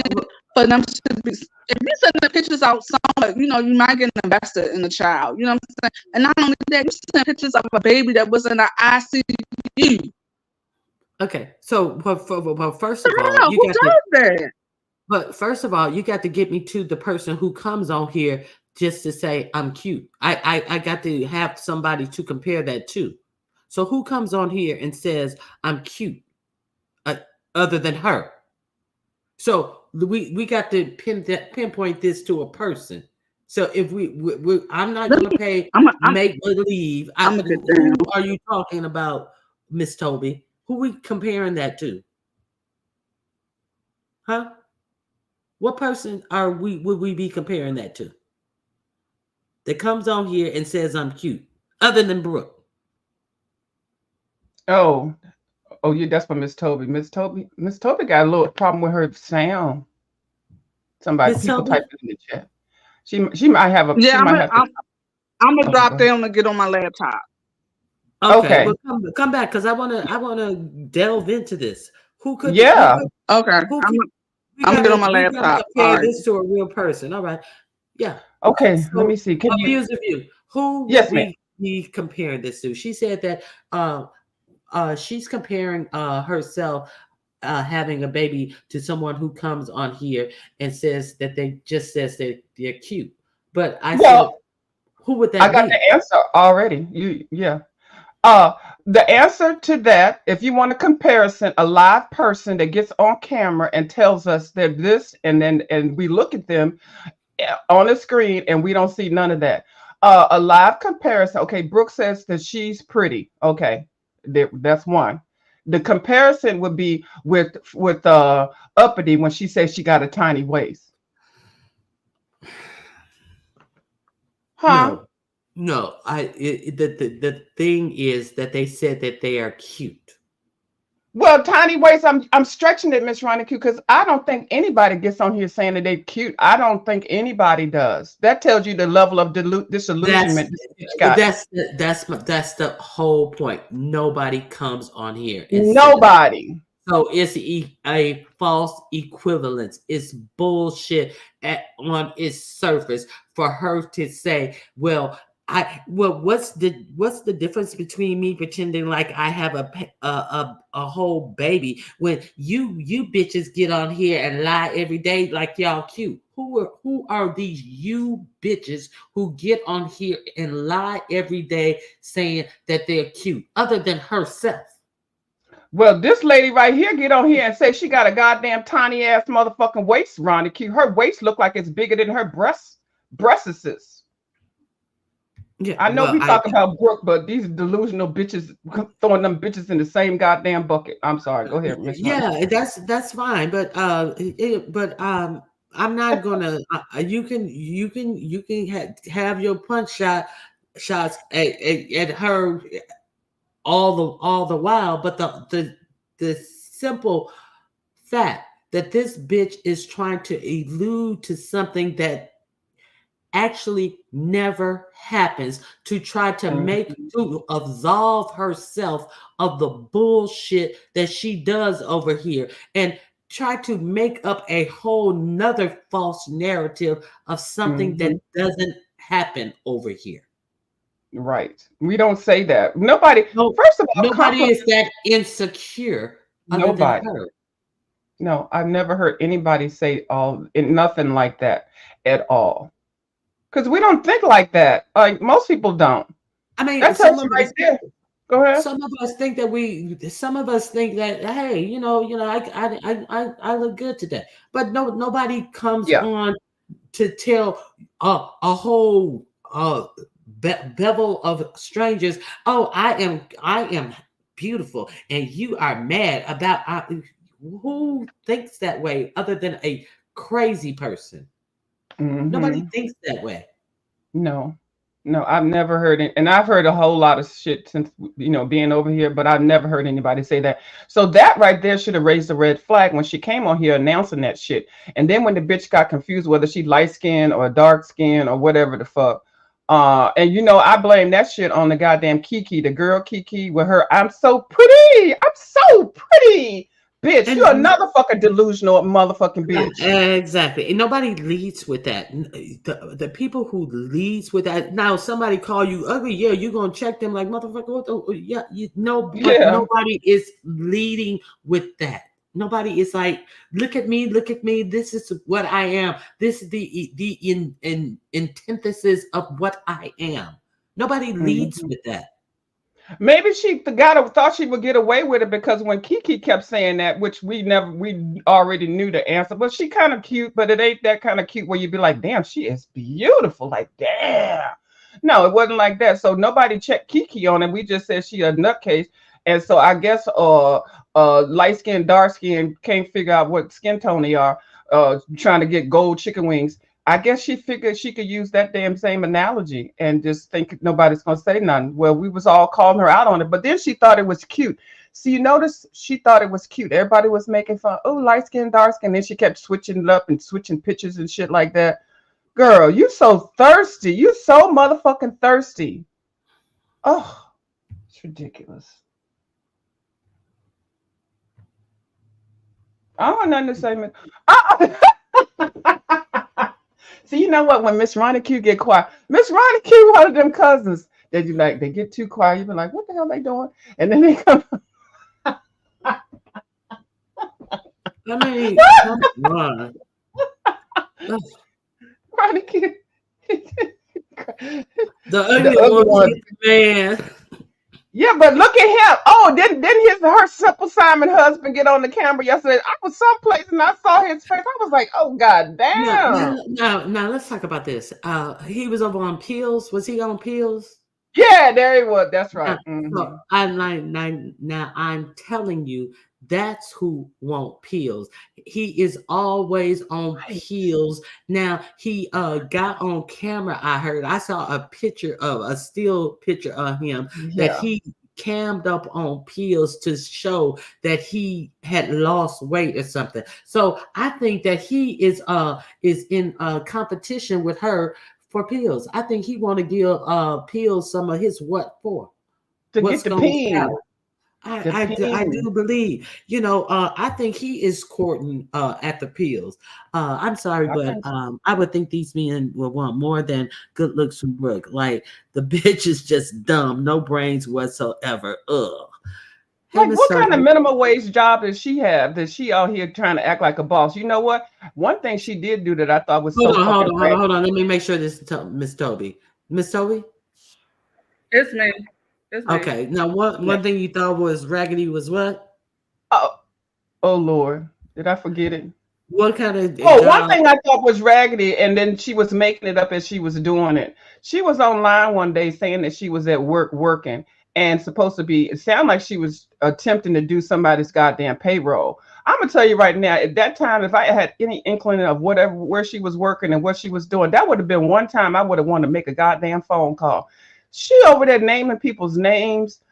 For them to be, if you send the pictures out somewhere, you might get invested in the child. You know what I'm saying? And not only that, you send pictures of a baby that was in the ICU. Okay, so well, first of all, Hell, you who got to. does that? But first of all, you got to get me to the person who comes on here just to say I'm cute. I got to have somebody to compare that to. So who comes on here and says I'm cute, uh, other than her? So we got to pinpoint this to a person. So if I'm not Let gonna me, pay I'm make believe. gonna get Who down. are you talking about, Miss Toby? Who we comparing that to? Huh? What person are we would we be comparing that to? That comes on here and says I'm cute, other than Brooke. Oh, oh, yeah, that's for Miss Toby. Miss Toby got a little problem with her sound. Somebody, Miss people Toby. type it in the chat. She might have a she Yeah, might have to. I'm gonna Oh, go drop ahead. down and get on my laptop. Okay, Okay. well come back because I wanna delve into this. Who Yeah. could Okay, who could I'm gonna get on my we gotta laptop. All compare right. this to a real person. All right. Yeah. Okay. Let So me see. Can you? abuse of you. Who would Yes, ma'am. we be comparing this to? She said that she's comparing herself having a baby to someone who comes on here and says that they're cute. But I said, Well, who would I that got be? the answer already. Yeah. Uh, the answer to that, if you want a comparison, a live person that gets on camera and tells us they're this, and we look at them on the screen and we don't see none of that. A live comparison. Okay, Brooke says that she's pretty. Okay, that's one. The comparison would be with Uppity when she says she got a tiny waist. Huh? No, no. The thing is that they said that they are cute. Well, tiny waist, I'm stretching it, Miss Ronica, because I don't think anybody gets on here saying that they're cute. I don't think anybody does. That tells you the level of That's disillusionment this bitch got. that's the whole point. Nobody comes on here and says. Nobody. So it's a false equivalence. It's bullshit on its surface for her to say, well, what's the difference between me pretending like I have a whole baby when you bitches get on here and lie every day like y'all cute? Who are these you bitches who get on here and lie every day saying that they're cute other than herself? Well, this lady right here get on here and say she got a goddamn tiny ass motherfucking waist, Ronnie Q. Her waist look like it's bigger than her breasts. Yeah, I know well, we talk about Brooke, but these delusional bitches throwing them bitches in the same goddamn bucket. I'm sorry. Go ahead, Miss Ronnie. yeah, that's fine, but I'm not gonna. You can have your shots at her all the while, but the simple fact that this bitch is trying to allude to something that actually never happens, to try to Mhm. absolve herself of the bullshit that she does over here and try to make up a whole nother false narrative of something that Mhm. doesn't happen over here. Right. We don't say that. Nobody. No, First of all, nobody compliment is that insecure other than nobody. her. No, I've never heard anybody say nothing like that at all. Because we don't think like that. Like most people don't. I mean, That tells you right there. Go ahead. some of us think that, hey, I look good today, but nobody comes Yeah. on to tell a whole bevel of strangers, oh, I am beautiful, and you are mad about. Who thinks that way other than a crazy person? Nobody Hmm. thinks that way. No, no, I've never heard it, and I've heard a whole lot of shit since being over here, but I've never heard anybody say that. So that right there should have raised a red flag when she came on here announcing that shit. And then when the bitch got confused whether she light skin or dark skin or whatever the fuck, and I blame that shit on the goddamn Kiki, the girl Kiki with her I'm so pretty, bitch. And You're another fucking delusional motherfucking bitch. exactly. And nobody leads with that. The people who leads with that. Now, somebody call you ugly. Yeah, you're gonna check them like motherfucker. Yeah, but Yeah. nobody is leading with that. Nobody is like, look at me, look at me. This is what I am. This is the in antithesis of what I am. Nobody leads Mhm. with that. Maybe thought she would get away with it because when Kiki kept saying that, which we already knew the answer, but she kind of cute, but it ain't that kind of cute where you'd be like, damn, she is beautiful. Like, damn. No, it wasn't like that. So nobody checked Kiki on it. We just said she a nutcase. And so I guess light skin, dark skin can't figure out what skin tone they are, trying to get gold chicken wings. I guess she figured she could use that damn same analogy and just think nobody's gonna say nothing. Well, we was all calling her out on it, but then she thought it was cute. So you notice she thought it was cute. Everybody was making fun. Oh, light skin, dark skin. Then she kept switching it up and switching pictures and shit like that. Girl, you so thirsty. You so motherfucking thirsty. Oh, it's ridiculous. I don't want nothing to say. See, you know what? When Miss Ronnie Q get quiet, Miss Ronnie Q, one of them cousins that you like, they get too quiet. You be like, what the hell they doing? And then they come, I mean, come on. Ronnie Q. The The ugly ugly one one. hit the man. Yeah, but look at him. Oh, didn't her Simple Simon husband get on the camera yesterday? I was someplace and I saw his face. I was like, oh god No, damn. now let's talk about this. He was over on Pills. Was he on Pills? Yeah, there he was. That's Now, right. so Hmm. now I'm telling you, that's who want Pills. He is always on Right. Pills. Now he got on camera. I saw a picture of a still picture of him that Yeah. he cammed up on Pills to show that he had lost weight or something. So I think that he is in competition with her for Pills. I think he want to give Pills some of his what for? To get What's the going to peen. sell? I Depends. do believe, I think he is courting at the pills. I'm sorry, I but think I would think these men will want more than good looks from Brooke. Like the bitch is just dumb, no brains whatsoever. Ugh. Hey, like Miss what kind of Sophie. minimum wage job does she have that she out here trying to act like a boss? You know what? One thing she did do that I thought was Hold so on, hold fucking on, hold on, rad. hold on. Let me make sure this is Miss Toby. Miss Toby? It's me. It's me. Okay. Now one thing you thought was raggedy was what? Oh, oh Lord, did I forget it? What kind of Oh, one job? thing I thought was raggedy, and then she was making it up as she was doing it. She was online one day saying that she was at work working and supposed to be, it sounded like she was attempting to do somebody's goddamn payroll. I'm gonna tell you right now, at that time, if I had any inkling of whatever where she was working and what she was doing, that would have been one time I would have wanted to make a goddamn phone call. She over there naming people's names.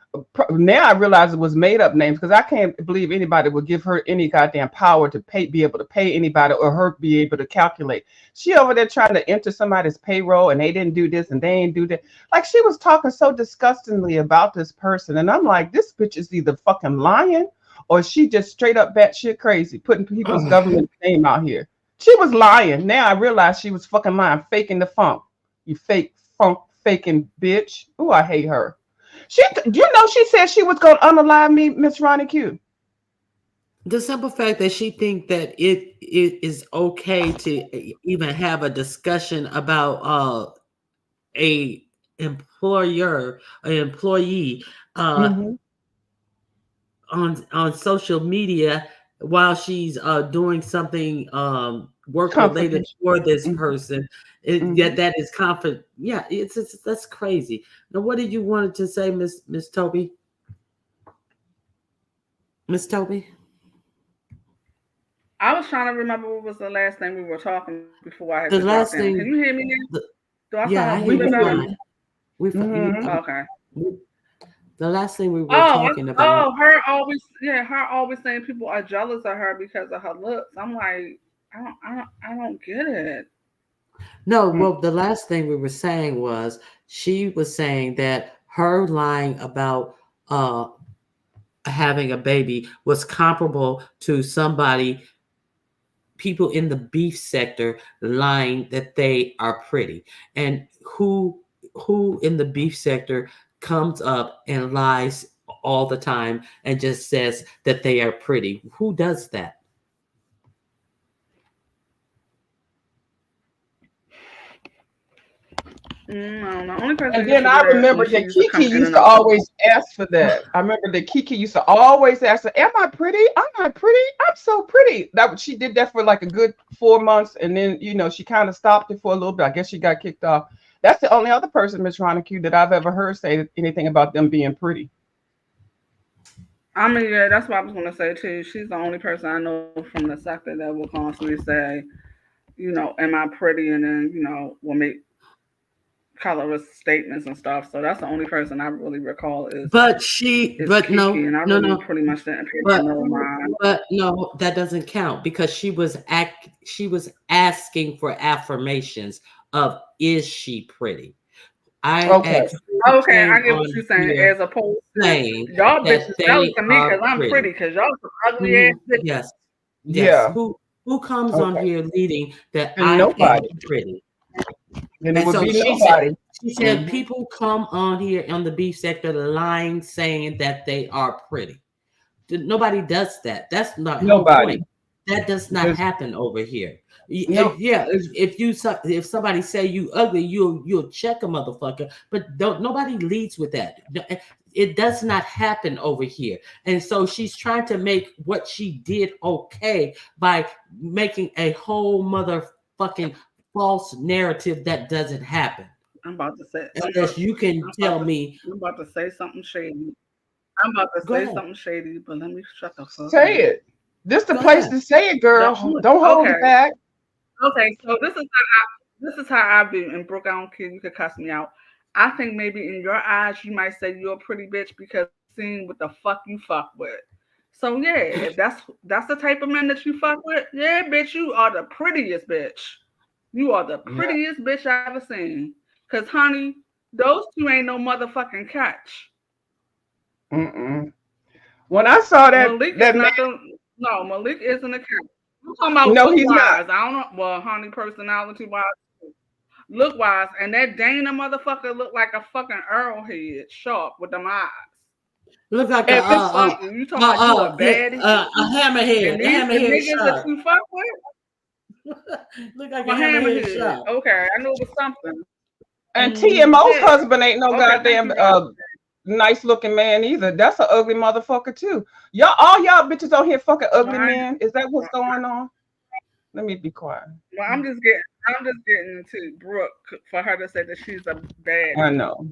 Now I realize it was made up names because I can't believe anybody would give her any goddamn power to pay, be able to pay anybody or her be able to calculate. She over there trying to enter somebody's payroll and they didn't do this and they ain't do that. Like she was talking so disgustingly about this person. And I'm like, this bitch is either fucking lying or she just straight up batshit crazy, putting people's government name out here. She was lying. Now I realize she was fucking lying, faking the funk. You fake funk faking bitch. Ooh, I hate her. She said she was going to unalive me, Miss Ronnie Q. The simple fact that she think that it is okay to even have a discussion about a employer, an employee Mm-hmm. on social media while she's doing something work related Confidential. for this Mm-hmm. person, Mm-hmm. yet that is confident. Yeah, it's that's crazy. Now, what did you wanted to say, Miss Toby? Miss Toby? I was trying to remember what was the last thing we were talking before I had The to drop last down. Can thing, you hear me now? the, Do I yeah, I sound a hear little We bit you can hear better? you. fine. Mm-hmm. Okay. We the last thing we were Oh, talking about. her always saying people are jealous of her because of her looks. I'm like, I don't get it. No, Mm. well, the last thing we were saying was she was saying that her lying about having a baby was comparable to somebody, people in the beef sector lying that they are pretty. And who in the beef sector comes up and lies all the time and just says that they are pretty? Who does that? I don't know. Only person And who used then to I do that remember when she that used to Kiki come in used and to out the always ask for that. I remember that Kiki used to always ask her, "Am I pretty? I'm not pretty. I'm so pretty." She did that for like a good 4 months, and then she kind of stopped it for a little bit. I guess she got kicked off. That's the only other person, Miss Ronicue, that I've ever heard say anything about them being pretty. I mean, yeah, that's what I was gonna say too. She's the only person I know from the sector that will constantly say, am I pretty? And then, will make colorist statements and stuff. So that's the only person I really recall is But Kiki, and I no, really no, pretty much didn't pay her but no mind. no, that doesn't count because she was asking for affirmations of is she pretty? I Okay. asked who Okay, I came get what on you're saying. here As opposed to saying y'all that bitches jealous they of me because are I'm pretty. pretty, because y'all some ugly ass bitches. Yes, yes. Yeah. Who comes on Okay. here leading that And I am nobody. pretty? Then it And would so be nobody. she said Hmm. people come on here on the beef sector lying saying that they are pretty. Nobody does that. That's the whole point. Nobody. That does not Because happen over here. no. Yeah, if somebody say you ugly, you'll check a motherfucker. But don't nobody leads with that. It does not happen over here. And so she's trying to make what she did okay by making a whole motherfucking false narrative that doesn't happen. I'm about to say Unless you can tell me, I'm about to say something shady. I'm about to go say ahead, something shady, but let me shut the fuck Say up. it. This the go place ahead. to say it, The girl. only, Don't hold it okay, back. okay. So this is how I do. And Brooke, I don't care. You could cuss me out. I think maybe in your eyes you might say you're a pretty bitch because you seen what the fuck you fuck with. So yeah, if that's the type of man that you fuck with, yeah, bitch, you are the prettiest bitch. You are the Yeah. prettiest bitch I ever seen. Cause honey, those two ain't no motherfucking catch. Mm-mm. When I saw that Malik is that man, not the. No, Malik isn't a cat. I'm talking about no, look he's not. wise. I don't know. Well, honey, personality wise, look wise, and that Dana motherfucker looked like a fucking arrowhead, sharp with them eyes. Look like And The fuck you talking about you a baddie? a hammerhead, And a these the hammerhead niggas that shark. you fuck with? Look like a My hammerhead hammerhead. shark. Okay, I knew it was something. and Mm-hmm. TMO's Yeah. husband ain't no Okay, thank goddamn you, Ron. nice looking man either. That's an ugly motherfucker too. Y'all, all y'all bitches on here fucking ugly Well, men. Is that what's going on? Let me be quiet. I'm just getting to Brooke for her to say that she's a I baddie. know.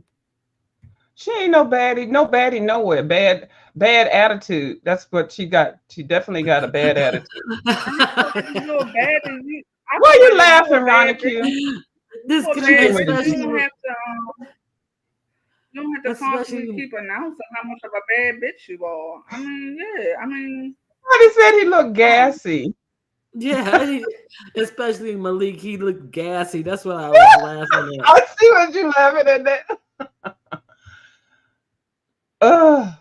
She ain't no baddie, no baddie nowhere. Bad attitude. That's what she got. She definitely got a bad attitude. I feel like if you're a baddie, I Why feel you like if you're laughing, a Ronnie bad bitch, Q? This, you're a She bad getting ready bitch, to especially, you don't have to constantly especially, keep announcing how much of a bad bitch you are. I mean, yeah, I mean, Ronnie said he looked oh, gassy. yeah, especially Malik, he looked gassy. That's what I was laughing at. I see what you laughing at that. Ugh.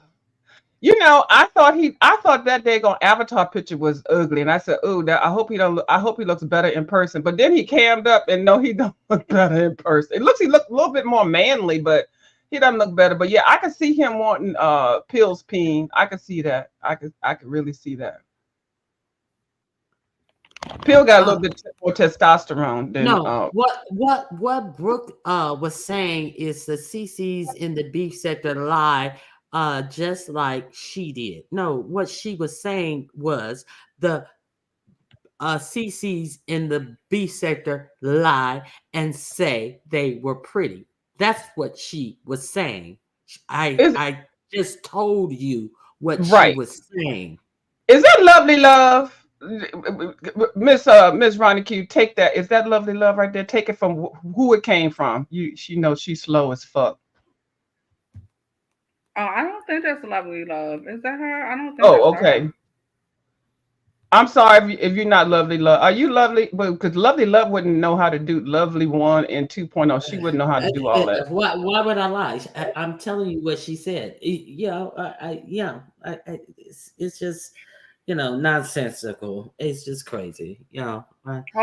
You know, I thought that daggone avatar picture was ugly, and I said, "Oh, that I hope he don't. I hope he looks better in person." But then he cammed up, and no, he don't look better in person. He looked a little bit more manly, but he doesn't look better. But yeah, I could see him wanting pills peeing. I could see that. I could really see that. Pill got a Uh, little bit more testosterone than no, what Brooke was saying is the CCs in the beef sector lie just like she did. No, what she was saying was the CCs in the beef sector lie and say they were pretty. That's what she was saying. is I just told you what she right. was saying. Is that lovely love? Miss Ronnie Q, take that. Is that lovely love right there? Take it from who it came from. She knows she's slow as fuck. oh, I don't think that's lovely love. Is that her? I don't think that's Oh, her. okay. I'm sorry if you're not lovely love. Are you lovely? Well, because lovely love wouldn't know how to do lovely 1 and 2.0. She wouldn't know how to do all that. Why would I lie? I'm telling you what she said. It's just nonsensical. It's just crazy. Oh,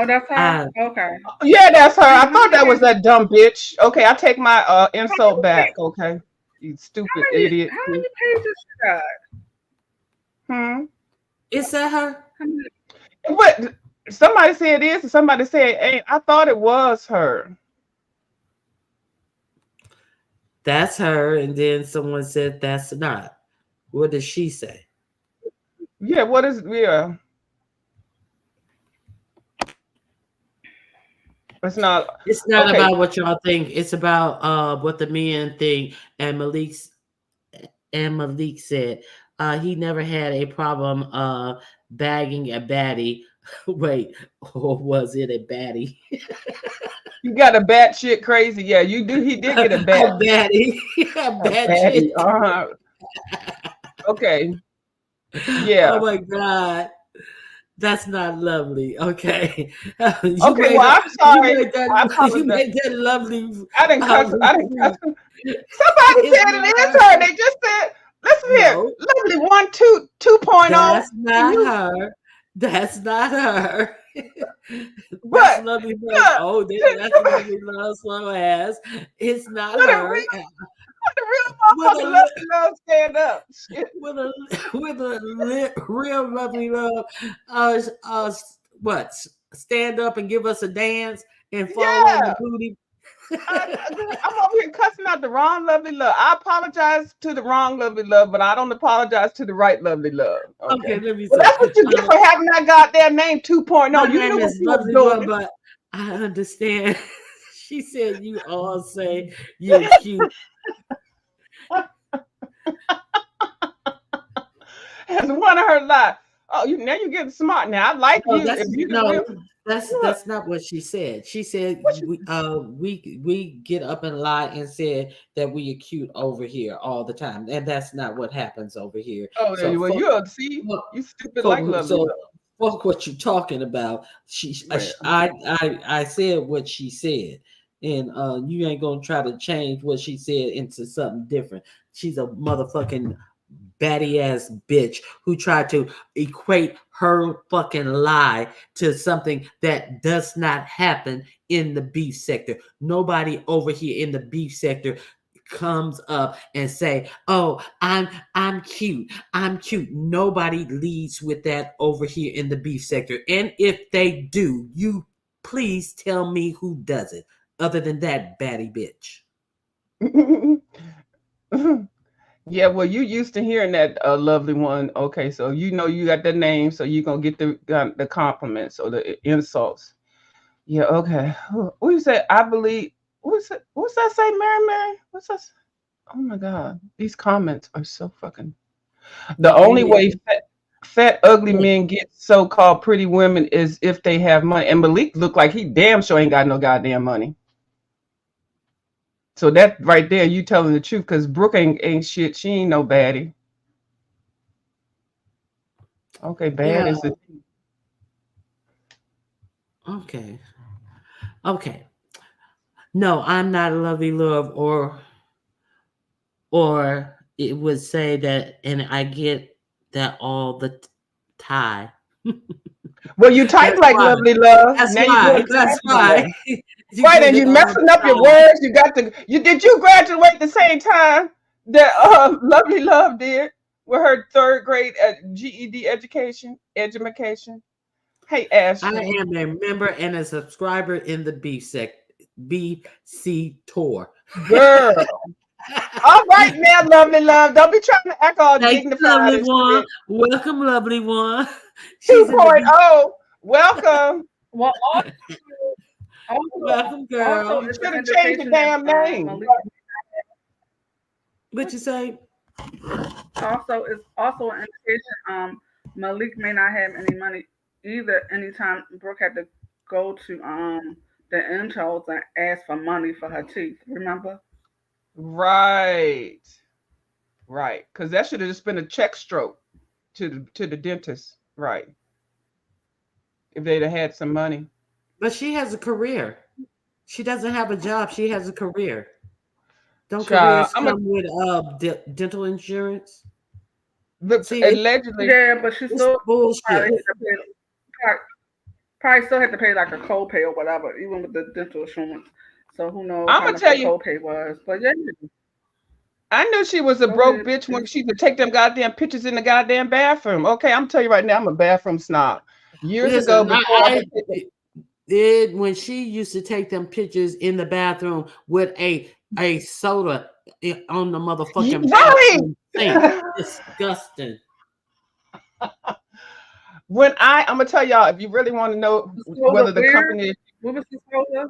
that's her. I Okay. Yeah, that's her. I How thought many that was pages? that dumb bitch. Okay, I take my How insult many? back. Okay, you stupid idiot. How many pages she got? Hmm. is that her? How many? But somebody said it is, and somebody said it ain't. I thought it was her. That's her, and then someone said that's not. What does she say? Yeah. What is? Yeah. It's not. It's not Okay. about what y'all think. It's about what the men think. And Malik said he never had a problem bagging a baddie. Wait, or was it a baddie? You got a bad shit crazy. Yeah, you do. He did get a A bad, baddie, a a bad baddie. chick. Okay. Oh Yeah. my god, that's not lovely. Okay, you Okay. made Well, her. I'm You sorry. made I that. You apologize. made that lovely I didn't cuss. I didn't cuss. reprieve. Somebody It's said it not is her. her. They just said, listen here, No, lovely 1, 2, 2.0. that's Can not you, her. That's not her. That's but lovely love. look, Oh, that's somebody, lovely love, slow ass. It's not let the her. real, let the real With motherfucker a love stand up. Shit. with a real lovely love. What? Stand up and give us a dance and fall on the Yeah. booty. I'm over here cussing out the wrong lovely love. I apologize to the wrong lovely love, but I don't apologize to the right lovely love. Okay, Okay. let me Well, say. that's what you get for having that goddamn name 2.0. My You name knew what is you was Lovely One, doing. but I understand. She said you all say you're cute. As one of her lies. Oh, now you're getting smart. Now I like No, you. If you the no, real look, that's not what she said. She said what you we get up and lie and said that we are cute over here all the time, and that's not what happens over here. oh So well fuck, you'll see. fuck, You stupid like lovely so love. fuck what you talking about. Well, I said what she said, and you ain't gonna try to change what she said into something different. She's a motherfucking batty ass bitch who tried to equate her fucking lie to something that does not happen in the beef sector. Nobody over here in the beef sector comes up and say, "Oh, I'm cute. I'm cute." Nobody leads with that over here in the beef sector. And if they do, you please tell me who does it. Other than that, batty bitch. Yeah, well, you used to hearing that lovely one. Okay, so you know you got the name, so you're gonna get the compliments or the insults. Yeah, okay. What you say? I believe. What's that say, Mary? What's that? Oh my God, these comments are so fucking. The only way fat ugly men get so-called pretty women is if they have money. And Malik look like he damn sure ain't got no goddamn money. So that right there, you telling the truth, because Brooke ain't shit. She ain't no baddie. Okay, bad is the Okay. Okay. No, I'm not lovey love or it would say that, and I get that all the time. well, you type That's like why. lovely love. That's Now you're why. doing That's typing why. away. You Right, get and it you all the messing up your time. words. You got to. You did you graduate the same time that lovely love did with her third grade GED education? Hey, I Ashley. am a member and a subscriber in the BC Tour. Girl. All right now, lovely love. Don't be trying to act all Thanks, dignified lovely and one. shit. Welcome, lovely one. She's in the 2.0. Welcome. Well, welcome, also girl. You it's should an have changed your indication that damn name. Malik. What you say? Also, it's also an indication Malik may not have any money either. Anytime Brooke had to go to the intros and ask for money for her teeth, remember? Right. Right. Because that should have just been a check stroke to the dentist. Right. If they'd have had some money. But she has a career. She doesn't have a job. She has a career. Don't Child, careers I'm a come with dental insurance? look See, allegedly. Yeah, but she it's still probably bullshit. had to pay, probably still had to pay like a copay or whatever, even with the dental insurance. So who knows I'm how gonna much the tell you, copay was? But yeah, I knew she was a go broke ahead. bitch when she could take them goddamn pictures in the goddamn bathroom. Okay, I'm telling you right now, I'm a bathroom snob. Years ago, Listen, before I I could take them, did when she used to take them pictures in the bathroom with a soda on the motherfucking right. bathroom sink. Disgusting. When I'm gonna tell y'all, if you really want to know The soda whether the where? company What was the soda?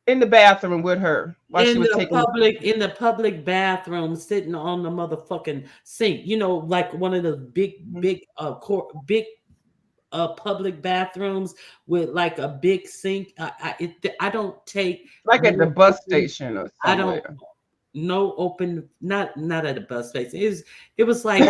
in the bathroom with her while she was taking. In the public bathroom, sitting on the motherfucking sink. You know, like one of the big public bathrooms with like a big sink. I don't take Like at the no bus open. station or I don't somewhere. no open. Not at a bus station. It was like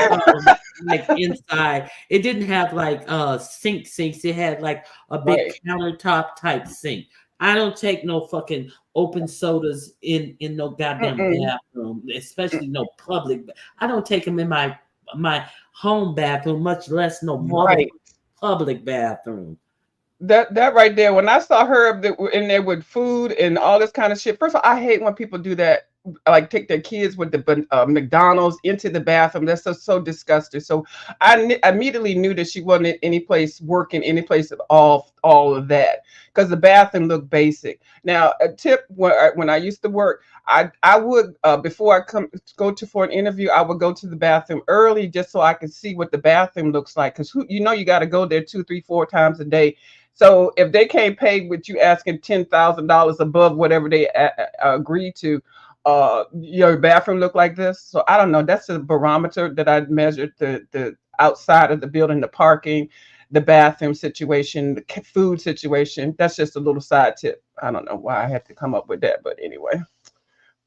inside. It didn't have like sinks. It had like a big Right. countertop type sink. I don't take no fucking open sodas in no goddamn Mm-mm. bathroom, especially no public. I don't take them in my home bathroom, much less no motherfucking Right. public bathroom. That right there. When I saw her in there with food and all this kind of shit. First of all, I hate when people do that. Like take their kids with the McDonald's into the bathroom. That's so disgusting. So I immediately knew that she wasn't any place working, any place of all of that, because the bathroom looked basic. Now a tip when I used to work, I would before I go to for an interview, I would go to the bathroom early just so I could see what the bathroom looks like, because you got to go there 2, 3, 4 times a day. So if they can't pay with you asking $10,000 above whatever they agree to, your bathroom look like this. So I don't know. That's a barometer that I measured the outside of the building, the parking, the bathroom situation, the food situation. That's just a little side tip. I don't know why I had to come up with that, but anyway,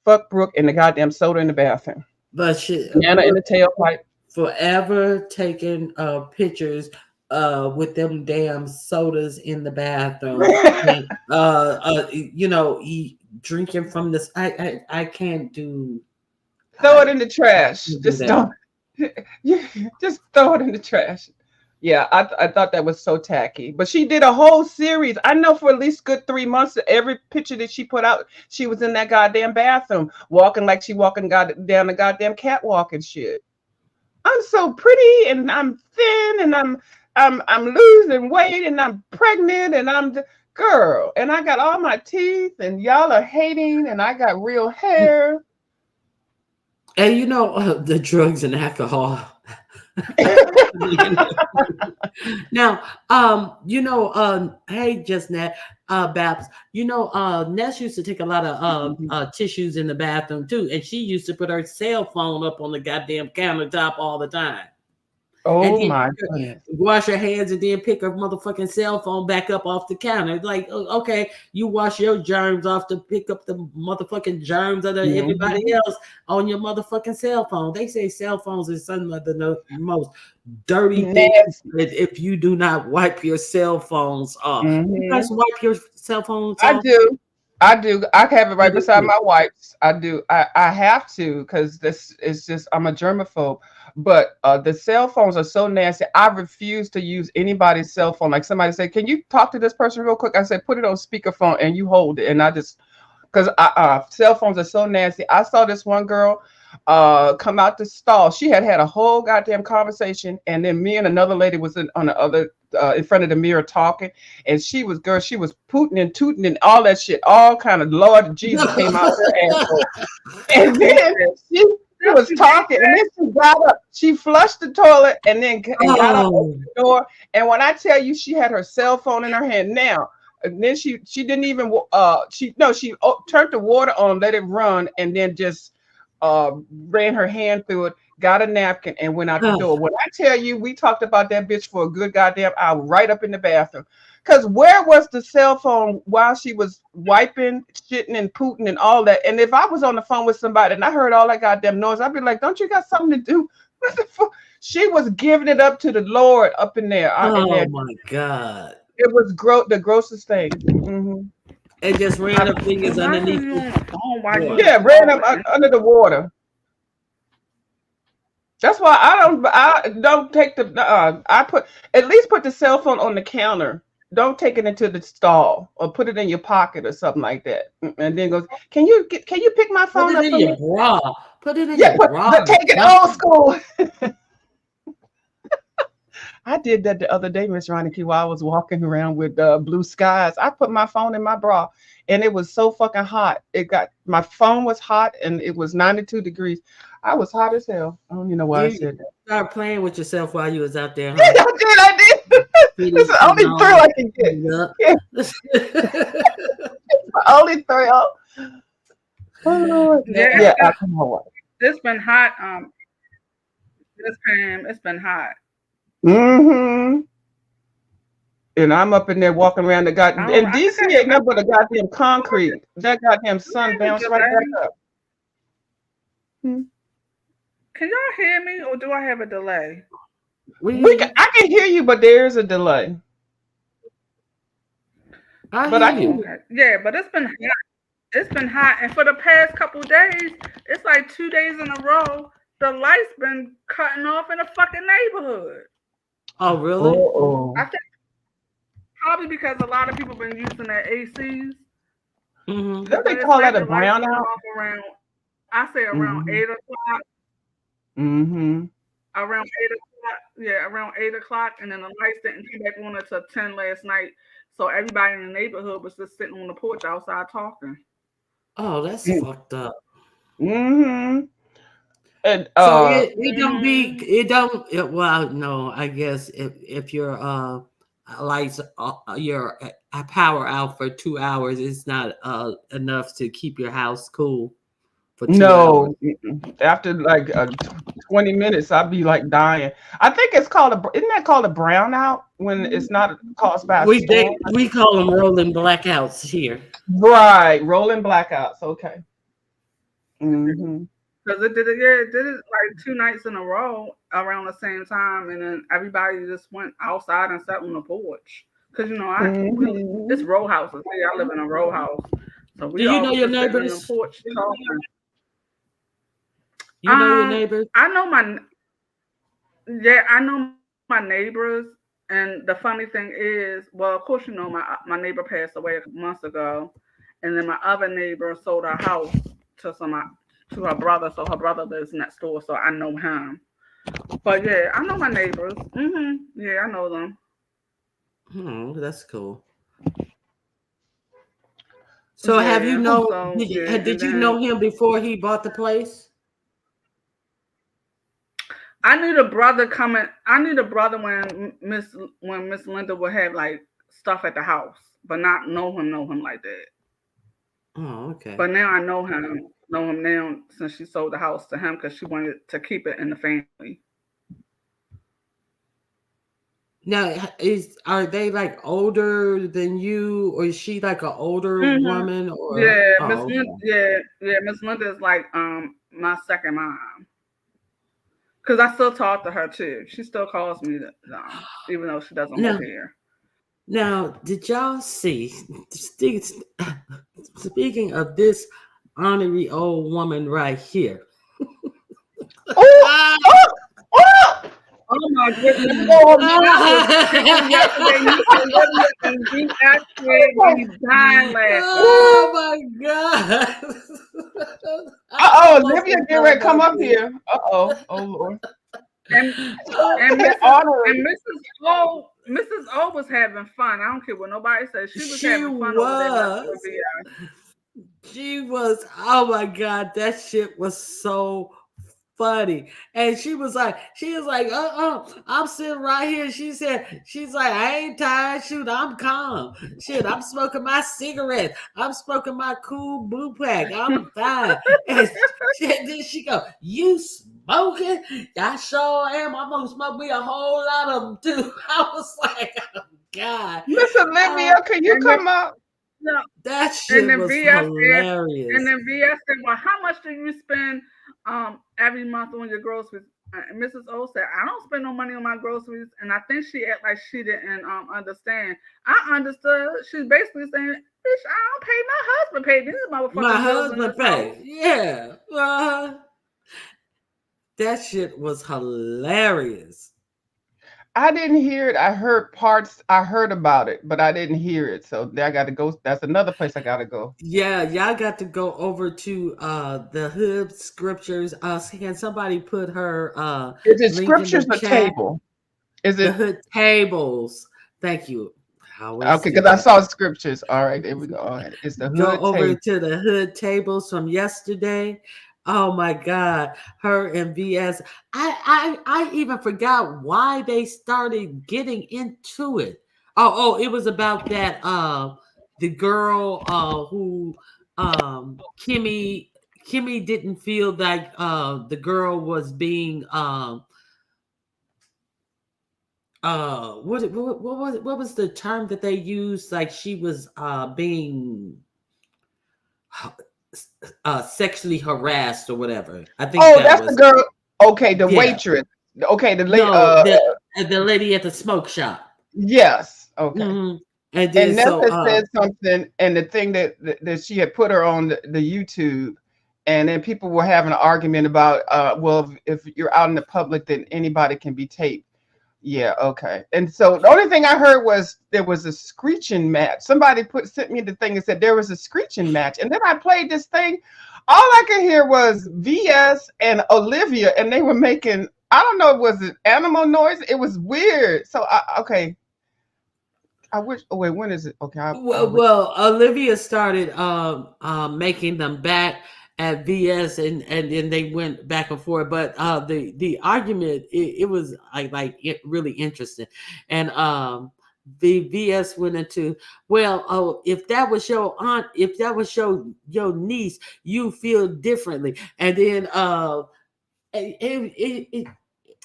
fuck Brooke and the goddamn soda in the bathroom, But she Nana in the tailpipe. forever taking pictures with them damn sodas in the bathroom and drinking from this. I can't do. Throw it in the trash. Do Just that. don't. You just throw it in the trash. Yeah, I thought that was so tacky. But she did a whole series. I know for at least good 3 months, every picture that she put out, she was in that goddamn bathroom, walking like she walking down the goddamn catwalk and shit. I'm so pretty and I'm thin and I'm losing weight and I'm pregnant and girl and I got all my teeth and y'all are hating and I got real hair. And the drugs and alcohol. Now, hey, just Nat, Babs, Ness used to take a lot of tissues in the bathroom too, and she used to put her cell phone up on the goddamn countertop all the time. Oh my goodness. Wash your hands and then pick her motherfucking cell phone back up off the counter. Like, okay, you wash your germs off to pick up the motherfucking germs of everybody else on your motherfucking cell phone. They say cell phones is some of the most dirty things if you do not wipe your cell phones off. You guys wipe your cell phones off? I do. I have it right beside my wipes. I do. I have to because this is just I'm a germaphobe. But the cell phones are so nasty. I refuse to use anybody's cell phone. Like somebody said, "Can you talk to this person real quick?" I said, "Put it on speakerphone and you hold it." And I just because cell phones are so nasty. I saw this one girl come out the stall. She had a whole goddamn conversation, and then me and another lady was on the other in front of the mirror talking, and she was pooting and tooting and all that shit, all kind of Lord Jesus came out of her asshole. And then she was talking, and then she got up, she flushed the toilet, and then got up, opened the door. And when I tell you, she had her cell phone in her hand now. And then she didn't even she turned the water on, let it run, and then just ran her hand through it, got a napkin, and went out the door. When I tell you, we talked about that bitch for a good goddamn hour, right up in the bathroom. Because where was the cell phone while she was wiping, shitting, and pooting and all that? And if I was on the phone with somebody and I heard all that goddamn noise, I'd be like, "Don't you got something to do?" What the fuck? She was giving it up to the Lord up in there. My God! It was the grossest thing. Mm-hmm. It just ran up fingers underneath. Yeah, ran up under the water. That's why I don't take the at least put the cell phone on the counter. Don't take it into the stall or put it in your pocket or something like that. And then goes, can you pick my phone Put it in your bra. Put it in your bra. Take it old school. I did that the other day, Miss Ronnie, while I was walking around with blue skies. I put my phone in my bra, and it was so fucking hot. My phone was hot, and it was 92 degrees. I was hot as hell. I don't even know why I said that. Start playing with yourself while you was out there. Huh? I did. It's the only thrill I can get. Yeah. It's the only thrill. Oh, yeah. It's been hot. It's been hot. Mm-hmm. And I'm up in there walking around the goddamn. And DC ain't nothing but a goddamn concrete. That goddamn sun bounced right back up. Can y'all hear me, or do I have a delay? I can hear you, but there is a delay. I can. Okay. Yeah, but it's been hot. It's been hot, and for the past couple days, it's like 2 days in a row, the lights been cutting off in the fucking neighborhood. Oh, really? I think probably because a lot of people been using their ACs. Mm-hmm. Don't they call that a brownout? I say around 8 o'clock. Mm-hmm. Around 8 o'clock. Yeah, around 8 o'clock, and then the lights didn't come back on until 10 last night. So everybody in the neighborhood was just sitting on the porch outside talking. Oh, that's fucked up. Mm-hmm. And so it don't. Well, no, I guess if your lights your power out for 2 hours, it's not enough to keep your house cool for 2 hours. After like 20 minutes, I'd be like dying. I think it's isn't that called a brownout when it's not caused by a storm? We call them rolling blackouts here. Right, rolling blackouts. Okay. Mm-hmm. Because it did it like 2 nights in a row around the same time, and then everybody just went outside and sat on the porch. Because it's row houses. See, I live in a row house, so we all know your neighbors? On the porch talking. You know your neighbors? I know Yeah, I know my neighbors, and the funny thing is, well, of course, my neighbor passed away a couple months ago, and then my other neighbor sold her house to to her brother, so her brother lives next door, so I know him. But yeah, I know my neighbors. Yeah, I know them. That's cool. So have you Yeah. known So yeah, and did you know then him before he bought the place? I knew the brother coming. I knew the brother when Miss Linda would have like stuff at the house, but not know him like that. Oh, okay. But now I know him now since she sold the house to him because she wanted to keep it in the family. Now, is are they like older than you, or is she like an older hmm woman, or Yeah, oh, okay. Miss Linda is like my second mom. Cause I still talk to her too. She still calls me, even though she doesn't live Now, here. now, did y'all see? Speaking of this honorary old woman right here. Oh, Ah! oh, oh! Oh my goodness! Oh, I was screaming yesterday. Me and Olivia and we actually we dying laughing. Oh my god! I Uh-oh, almost Olivia, didn't get ready come to come up up here. here. Uh-oh. Oh, Lord. And and Oh, Mrs. Honoring. and Mrs. O was having fun. I don't care what nobody says. She was she having fun over there messing with was. VI. She was, oh my God, that shit was so funny. And she was like, I'm sitting right here. She's like, I ain't tired. Shoot, I'm calm. Shit, I'm smoking my cigarette. I'm smoking my cool blue pack. I'm fine. And then she go, you smoking? I sure am. I'm gonna smoke me a whole lot of them too. I was like, oh God. Miss Uh, Olivia, can you And then, come up? no, that and shit then was VS asked, and hilarious. then VS said, "Well, how much do you spend every month on your groceries?" And Mrs. O said, "I don't spend no money on my groceries." And I think she act like she didn't understand. I understood. She's basically saying, "Bitch, I don't pay. My husband pay these My motherfucking bills in husband this house." paid. Yeah. That shit was hilarious. I didn't hear it. I heard parts. I heard about it, but I didn't hear it. So I got to go. That's another place I got to go. Yeah, y'all got to go over to the hood scriptures. Can somebody put her Is it link in the scriptures or chat? table? Is The it hood tables. Thank you. I always okay? do Because I that. saw scriptures. All right, there we go. All right, it's the Go hood over table. to the hood tables from yesterday. Oh my God, her and VS. I even forgot why they started getting into it. It was about that the girl who Kimmy didn't feel like the girl was being what was the term that they used, like she was being sexually harassed or whatever. I think Oh, that that's the was, girl. Okay, the yeah. waitress. Okay, the late. No, the lady at the smoke shop. Yes. Okay. Hmm. And then And so Nessa said something, and the thing that she had put her on the YouTube, and then people were having an argument about, well, if you're out in the public, then anybody can be taped. Yeah, okay. And so the only thing I heard was there was a screeching match. Somebody sent me the thing and said there was a screeching match, and then I played this thing. All I could hear was VS and Olivia, and they were making, I don't know, was it animal noise? It was weird. So okay. I wish. Oh wait, when is it? Okay, I'll wait. well, Olivia started making them back at VS, and then they went back and forth. But the argument, it was like really interesting, and the VS went into, well, oh, if that was your aunt, if that was your niece, you feel differently, and then it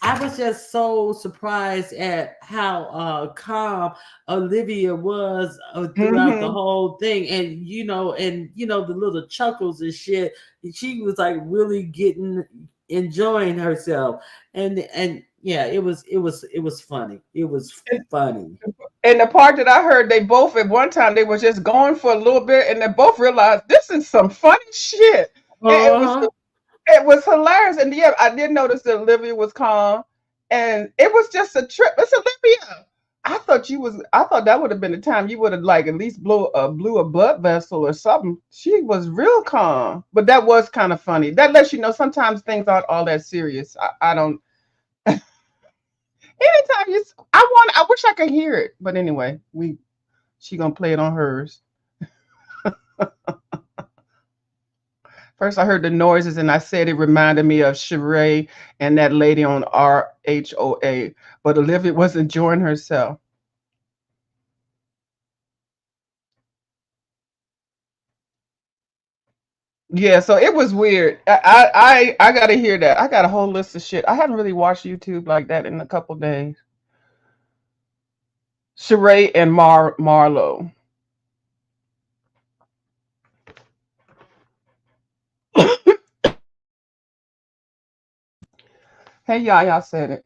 I was just so surprised at how calm Olivia was throughout the Mm-hmm. whole thing, and the little chuckles and shit. She was like really enjoying herself, and yeah, it was funny. It was funny. And the part that I heard, they both at one time they were just going for a little bit, and they both realized this is some funny shit. And Uh huh. it was hilarious. And yeah, I did notice that Olivia was calm, and it was just a trip. It's Olympia. I thought that would have been the time you would have like at least blew a blood vessel or something. She was real calm, but that was kind of funny. That lets you know sometimes things aren't all that serious. I don't. Anytime I wish I could hear it, but anyway, she gonna play it on hers. First, I heard the noises and I said it reminded me of Sheree and that lady on RHOA, but Olivia was enjoying herself. Yeah, so it was weird. I gotta hear that. I got a whole list of shit. I haven't really watched YouTube like that in a couple days. Sheree and Marlo. Hey, y'all said it.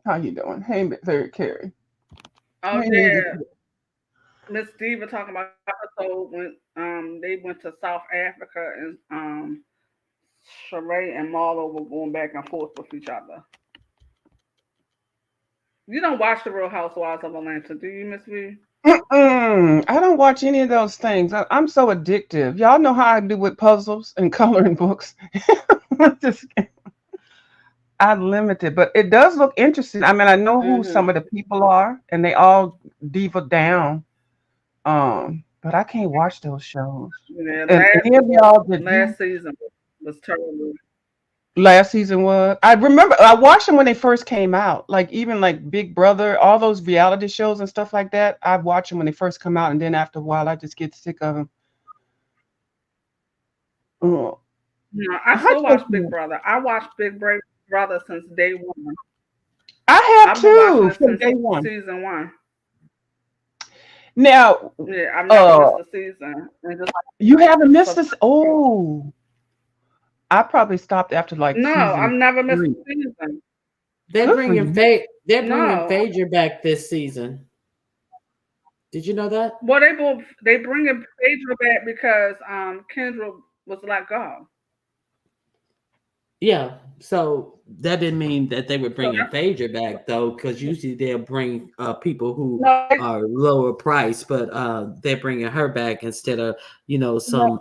How you doing? Hey, Third Carrie. Oh Hey, Nita. yeah, Miss Diva talking about episode when they went to South Africa and Sheree and Marlo were going back and forth with each other. You don't watch the Real Housewives of Atlanta, do you, Miss V? I don't watch any of those things. I'm so addictive. Y'all know how I do with puzzles and coloring books. Just, I'm limited, but it does look interesting. I mean, I know who some Mm-hmm. of the people are, and they all diva down. But I can't watch those shows. Yeah, And any of y'all that do last season was terrible. last season was, I remember I watched them when they first came out. Like even like Big Brother, all those reality shows and stuff like that. I watch them when they first come out, and then after a while, I just get sick of them. Oh, No, I how still do watch Big Brother. I watched Brother since day one. I have I've been watching too it from since day one. season one. Now, Yeah, I've never uh, missed a season. And just you haven't missed so, this. Oh, I probably stopped after like no, I've season never missed three. a season. Good for you. They're bringing No, Phaedra back this season. Did you know that? well they bringing Phaedra back because Kendra was let go. Yeah. So that didn't mean that they were So bringing Phaedra back though, because usually they'll bring people who no, are lower price, but they're bringing her back instead of no, some.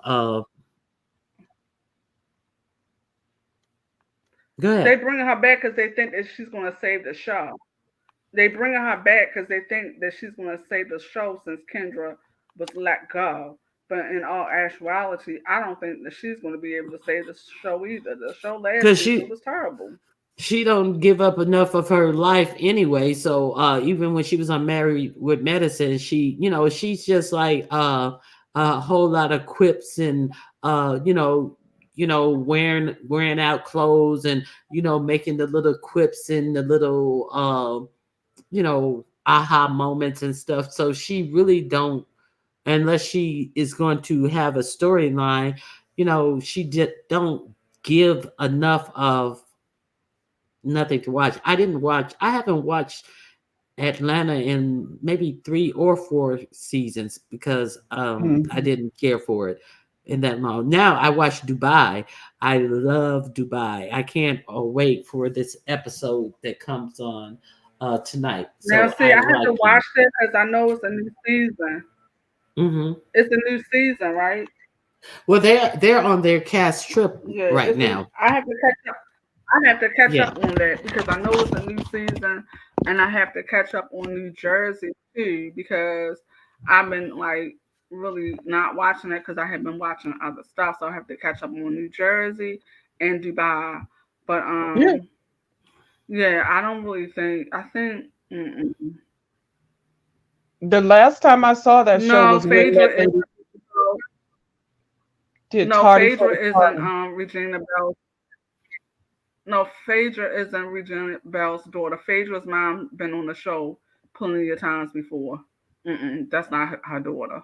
Go they ahead. bringing her back because they think that she's going to save the show. They bringing her back because they think that she's going to save the show since Kendra was let go. But in all actuality, I don't think that she's going to be able to save the show either. The show last Because season was terrible. she don't give up enough of her life anyway. So even when she was on Married with Medicine, she's just like a whole lot of quips and wearing out clothes and making the little quips and the little aha moments and stuff. So she really don't, unless she is going to have a storyline, she don't give enough of nothing to watch. I haven't watched Atlanta in maybe 3 or 4 seasons because I Mhm. didn't care for it in that long. Now I watch Dubai. I love Dubai. I can't wait for this episode that comes on tonight. Now, So see, I I have to like watch it. it because I know it's a new season. Hmm. It's a new season, right? Well, they're on their cast trip Yeah, right it's a. now. I have to catch up. I have to catch Yeah, up on that because I know it's a new season, and I have to catch up on New Jersey too because I've been like really not watching it because I have been watching other stuff. So I have to catch up on New Jersey and Dubai. But Yeah. yeah, I don't really think. I think The last time I saw that show no, was when that Phaedra is lady did no Tardy for Phaedra the isn't Party. Regina Bell. No, Phaedra isn't Regina Bell's daughter. Phaedra's mom been on the show plenty of times before. That's not her daughter.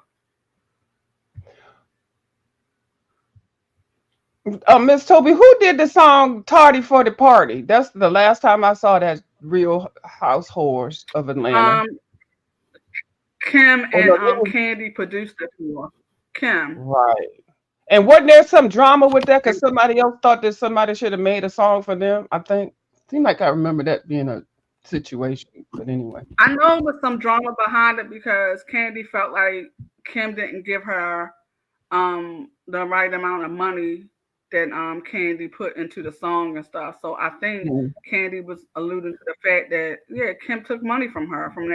Miss Toby, who did the song Tardy for the Party? That's the last time I saw that Real House Horse of Atlanta. Um, Kim Oh and no, they was Candy produced it for her. Kim. right. And wasn't there some drama with that? Because And somebody else thought that somebody should have made a song for them, I think. Seemed like I remember that being a situation, but anyway. I know there was some drama behind it because Candy felt like Kim didn't give her the right amount of money that Candy put into the song and stuff. So I think Candy was alluding to the fact that Kim took money from her from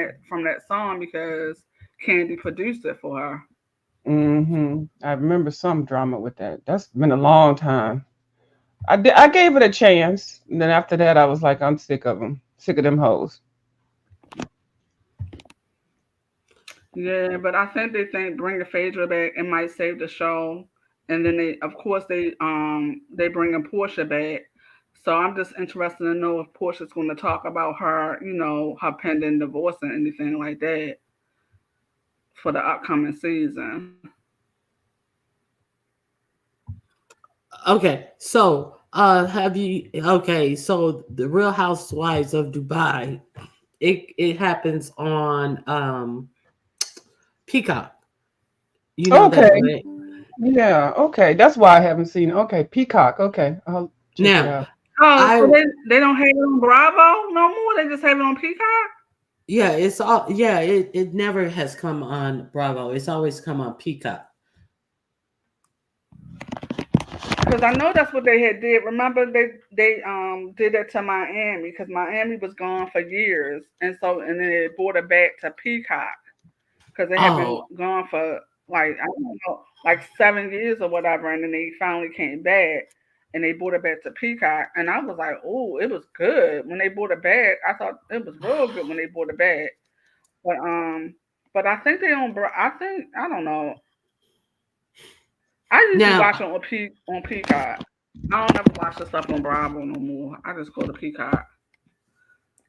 that song because Candy produced it for her. I remember some drama with that. That's been a long time. I gave it a chance, and then after that, I was like, I'm sick of them, sick of them hoes. Yeah, but I think they think bring the Phaedra back and might save the show, and then of course they bring in Portia back. So I'm just interested to know if Portia's going to talk about her, her pending divorce and anything like that for the upcoming season. Okay, so so the Real Housewives of Dubai, it happens on Peacock. You know that, Okay, right? yeah, okay. That's why I haven't seen it. Okay, Peacock. Okay, I'll check it Now, out. Oh, I so they don't have it on Bravo no more. They just have it on Peacock. yeah, it's all yeah. It never has come on Bravo. It's always come on Peacock. Because I know that's what they had did. Remember they did that to Miami because Miami was gone for years, and then they brought it back to Peacock because they had been Oh, gone for like I don't know, like 7 years or whatever, and then they finally came back and they brought it back to Peacock, and I was like, oh, it was good when they brought it back. I thought it was real good when they brought it back, but I think they on. I think I don't know. I usually now watch it on Peacock. I don't ever watch the stuff on Bravo no more. I just go to Peacock.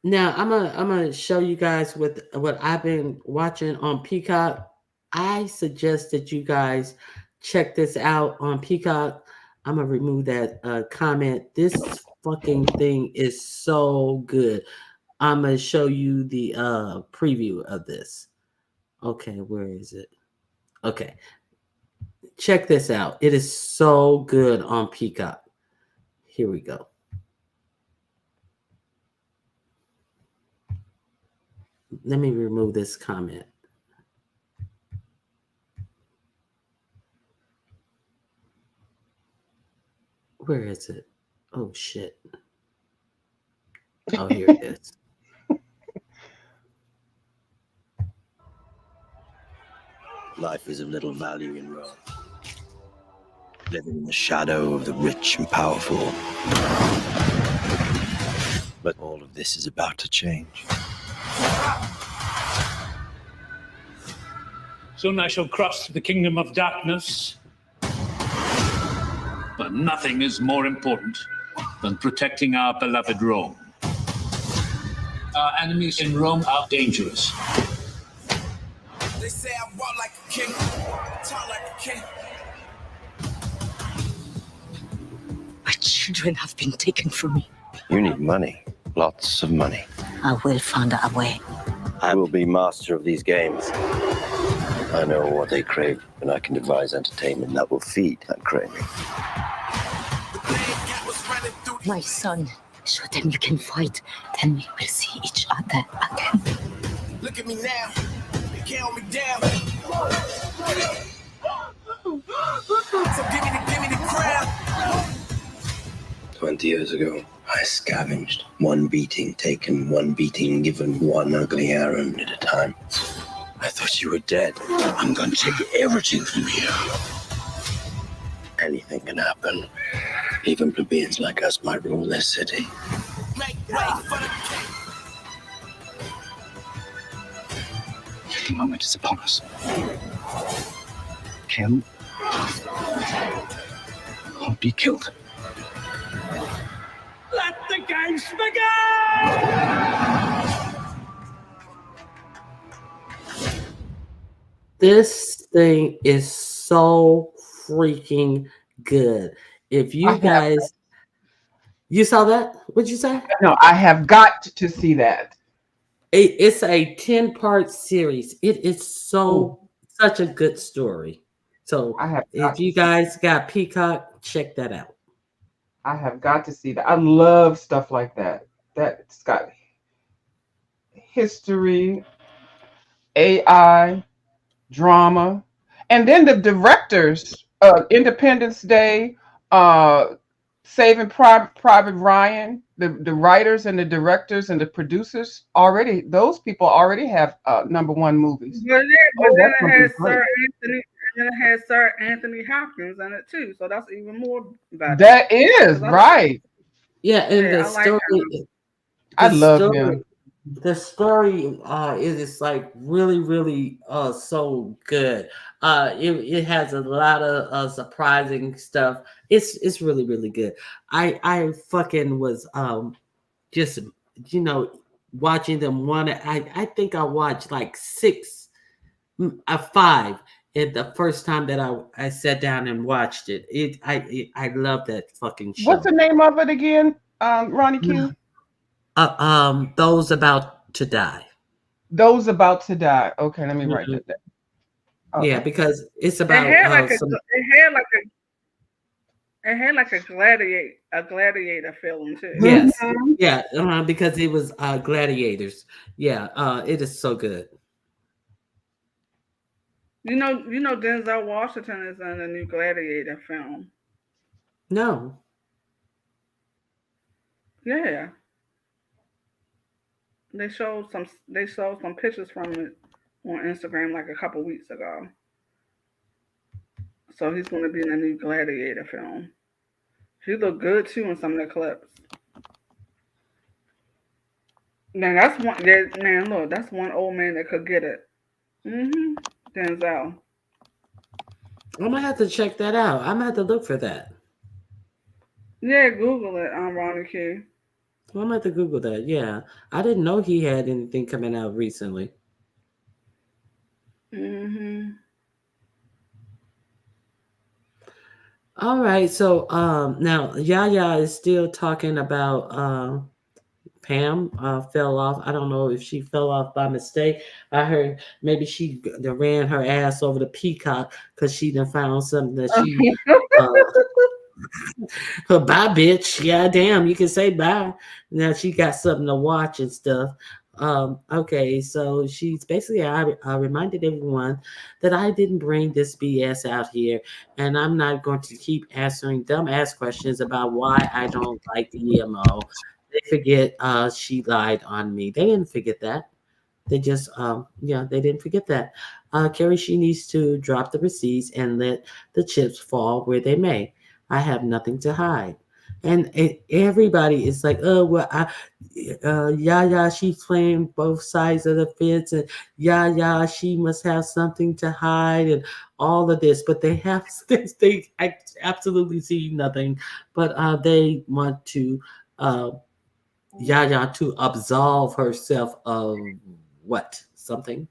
Now I'm gonna show you guys what I've been watching on Peacock. I suggest that you guys check this out on Peacock. I'm gonna remove that comment. This fucking thing is so good. I'm gonna show you the preview of this. Okay, where is it? Okay, check this out. It is so good on Peacock. Here we go. Let me remove this comment. Where is it? Oh shit. Oh, here it is. Life is of little value in Rome. Living in the shadow of the rich and powerful. But all of this is about to change. Soon I shall cross the kingdom of darkness. But nothing is more important than protecting our beloved Rome. Our enemies in Rome are dangerous. They say I walk like a king, talk like a king. My children have been taken from me. You need money. Lots of money. I will find a way. I will be master of these games. I know what they crave, and I can devise entertainment that will feed that craving. My son, show them you can fight. Then we will see each other again. Look at me now. They can't hold me down. So give me the crown. 20 years ago, I scavenged. One beating taken, one beating given, one ugly errand at a time. I thought you were dead. I'm going to take everything from here. Anything can happen. Even plebeians like us might rule this city. Make way for the king. The moment is upon us. Kim won't be killed. Let the games begin! This thing is so freaking good. If you guys, you saw that? What'd you say? No, I have got to see that. It's a 10-part series. It is such a good story. So if you guys got Peacock, check that out. I have got to see that. I love stuff like that. That's got history, AI, drama, and then the directors, Independence Day, uh, Saving Private Ryan, the writers and the directors and the producers already, those people already have #1 movies. But yeah, but Oh, then that's it gonna be has great. Sir Anthony Hopkins in it too, so that's even more better. That is 'Cause I like, right. Yeah, and yeah, I like him. I the love story, him. the story is like really, really so good. It has a lot of surprising stuff. It's really, really good. I fucking was just you know watching them one. I think I watched like five. And the first time that I sat down and watched it, I love that fucking What's show. the name of it again, Ronnie Q? Those about to die. Those About to Die. Okay, let me write Mhm. that down. Yeah, Okay. because it's It about had like a some. gladiator film too. Yes, Mhm. yeah, because it was gladiators. Yeah, it is so good. You know Denzel Washington is in a new Gladiator film. No, Yeah, they showed some pictures from it on Instagram like a couple weeks ago. So he's going to be in a new Gladiator film. He looked good too in some of the clips. Now that's one. Now look, that's one old man that could get it. Denzel. I'm gonna have to check that out. I'm gonna have to look for that. Yeah, Google it. I'm Ronnie Q. I'm gonna have to Google that. Yeah, I didn't know he had anything coming out recently. Mhm. All right, so now Yaya is still talking about Pam fell off. I don't know if she fell off by mistake. I heard maybe she ran her ass over the peacock because she done found something that she. Uh, bye, bitch. Yeah, damn. You can say bye. Now she got something to watch and stuff. Okay, so she's basically. I reminded everyone that I didn't bring this BS out here, and I'm not going to keep answering dumb ass questions about why I don't like the EMO. They forget she lied on me. They didn't forget that. They just yeah, they didn't forget that. Carrie, she needs to drop the receipts and let the chips fall where they may. I have nothing to hide. And everybody is like, oh well, yeah, she's playing both sides of the fence, and yeah, she must have something to hide, and all of this. But they have I absolutely see nothing, but they want to uh, Yaya to absolve herself of what? Something?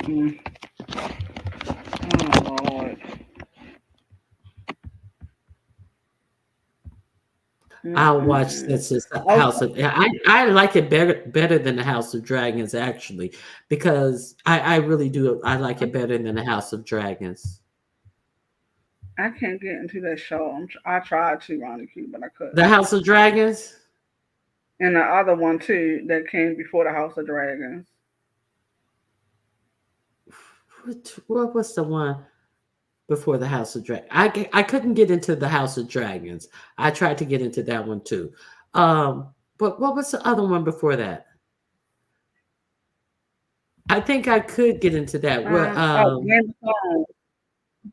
Mm. Oh Lord. I'll watch Mm-mm-mm. this is the Oh, House of I like it better than the House of Dragons actually because I really do I like it better than the House of Dragons. I can't get into that show. I tried to, Ronnie Q, but I The couldn't. House of Dragons? And the other one too that came before the House of Dragons. What was the one before the House of Dragons? I couldn't get into the House of Dragons. I tried to get into that one too. But what was the other one before that? I think I could get into that. What Game of Thrones.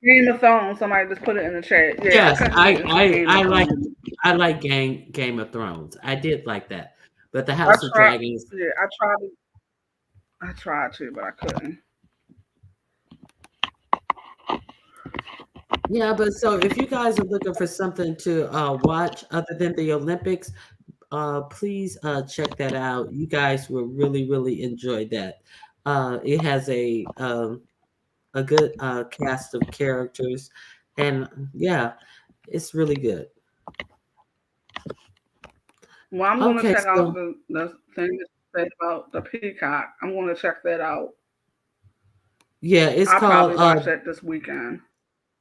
Game of Thrones. Somebody just put it in the chat. Yeah, I yes, couldn't get into Game of Thrones. I like Game of Thrones. I did like that. But the I House of tried. Dragons, Yeah, I tried. I tried to, but I couldn't. yeah, but so if you guys are looking for something to watch other than the Olympics, please check that out. You guys will really, really enjoy that. It has a good cast of characters, and yeah, it's really good. Well, I'm gonna Okay, check out so the thing that you said about the Peacock. I'm gonna check that out. yeah, it's I'll called probably watch that this weekend.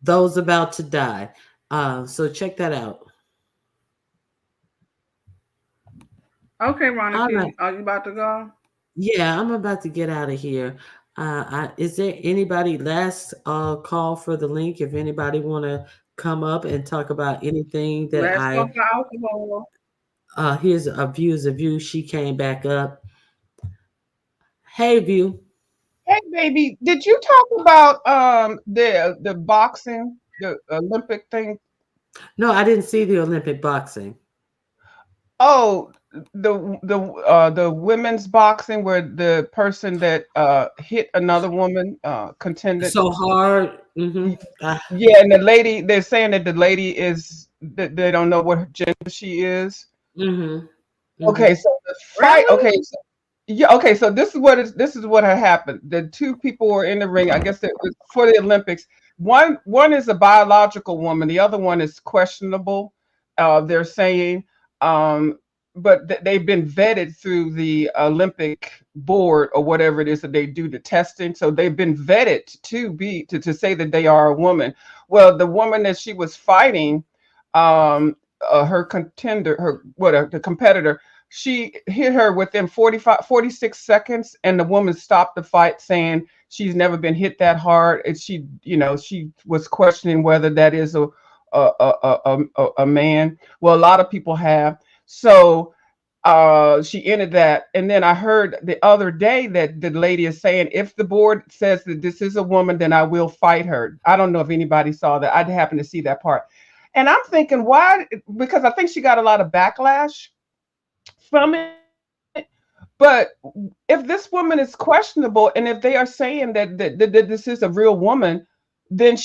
Those About to Die. So check that out. Okay, All right. Ronica, are you about to go? Yeah, I'm about to get out of here. Is there anybody last call for the link? If anybody want to come up and talk about anything that Let's go I for alcohol. here's a view is a view. She came back up. Hey, view. Hey, baby, did you talk about the boxing, the Olympic thing? No, I didn't see the Olympic boxing. Oh, the women's boxing where the person that hit another woman contended. So hard. Mm-hmm. Yeah, and the lady, they're saying that the lady is that they don't know what gender she is. Mm-hmm. Okay, Mm-hmm. so the fight. Really? Okay, so, yeah. Okay, so this is what had happened. The two people were in the ring. I guess it was for the Olympics. One is a biological woman. The other one is questionable. They're saying, um, but they've been vetted through the Olympic board or whatever it is that they do the testing. So they've been vetted to say that they are a woman. Well, the woman that she was fighting, her contender, the competitor, she hit her within 46 seconds, and the woman stopped the fight saying she's never been hit that hard. And she was questioning whether that is a man. Well, a lot of people have. So she ended that. And then I heard the other day that the lady is saying, if the board says that this is a woman, then I will fight her. I don't know if anybody saw that. I happened to see that part. And I'm thinking, why? Because I think she got a lot of backlash from it. But if this woman is questionable, and if they are saying that this is a real woman, then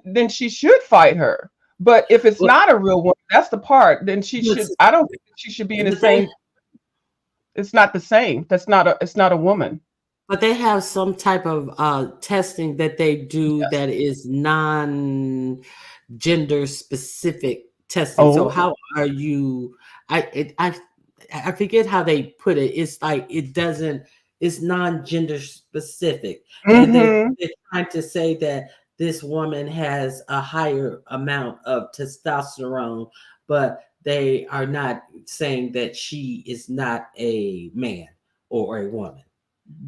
then she should fight her. But if it's But, not a real woman, that's the part. Then she but, should. I don't think she should be in the but they same. It's not the same. That's not a. It's not a woman. but they have some type of testing that they do Yes. that is non gender specific testing. So Oh. how are you? I it, I forget how they put it. It's like it doesn't. It's non gender specific, and Mm-hmm. they're trying to say that this woman has a higher amount of testosterone, but they are not saying that she is not a man or a woman.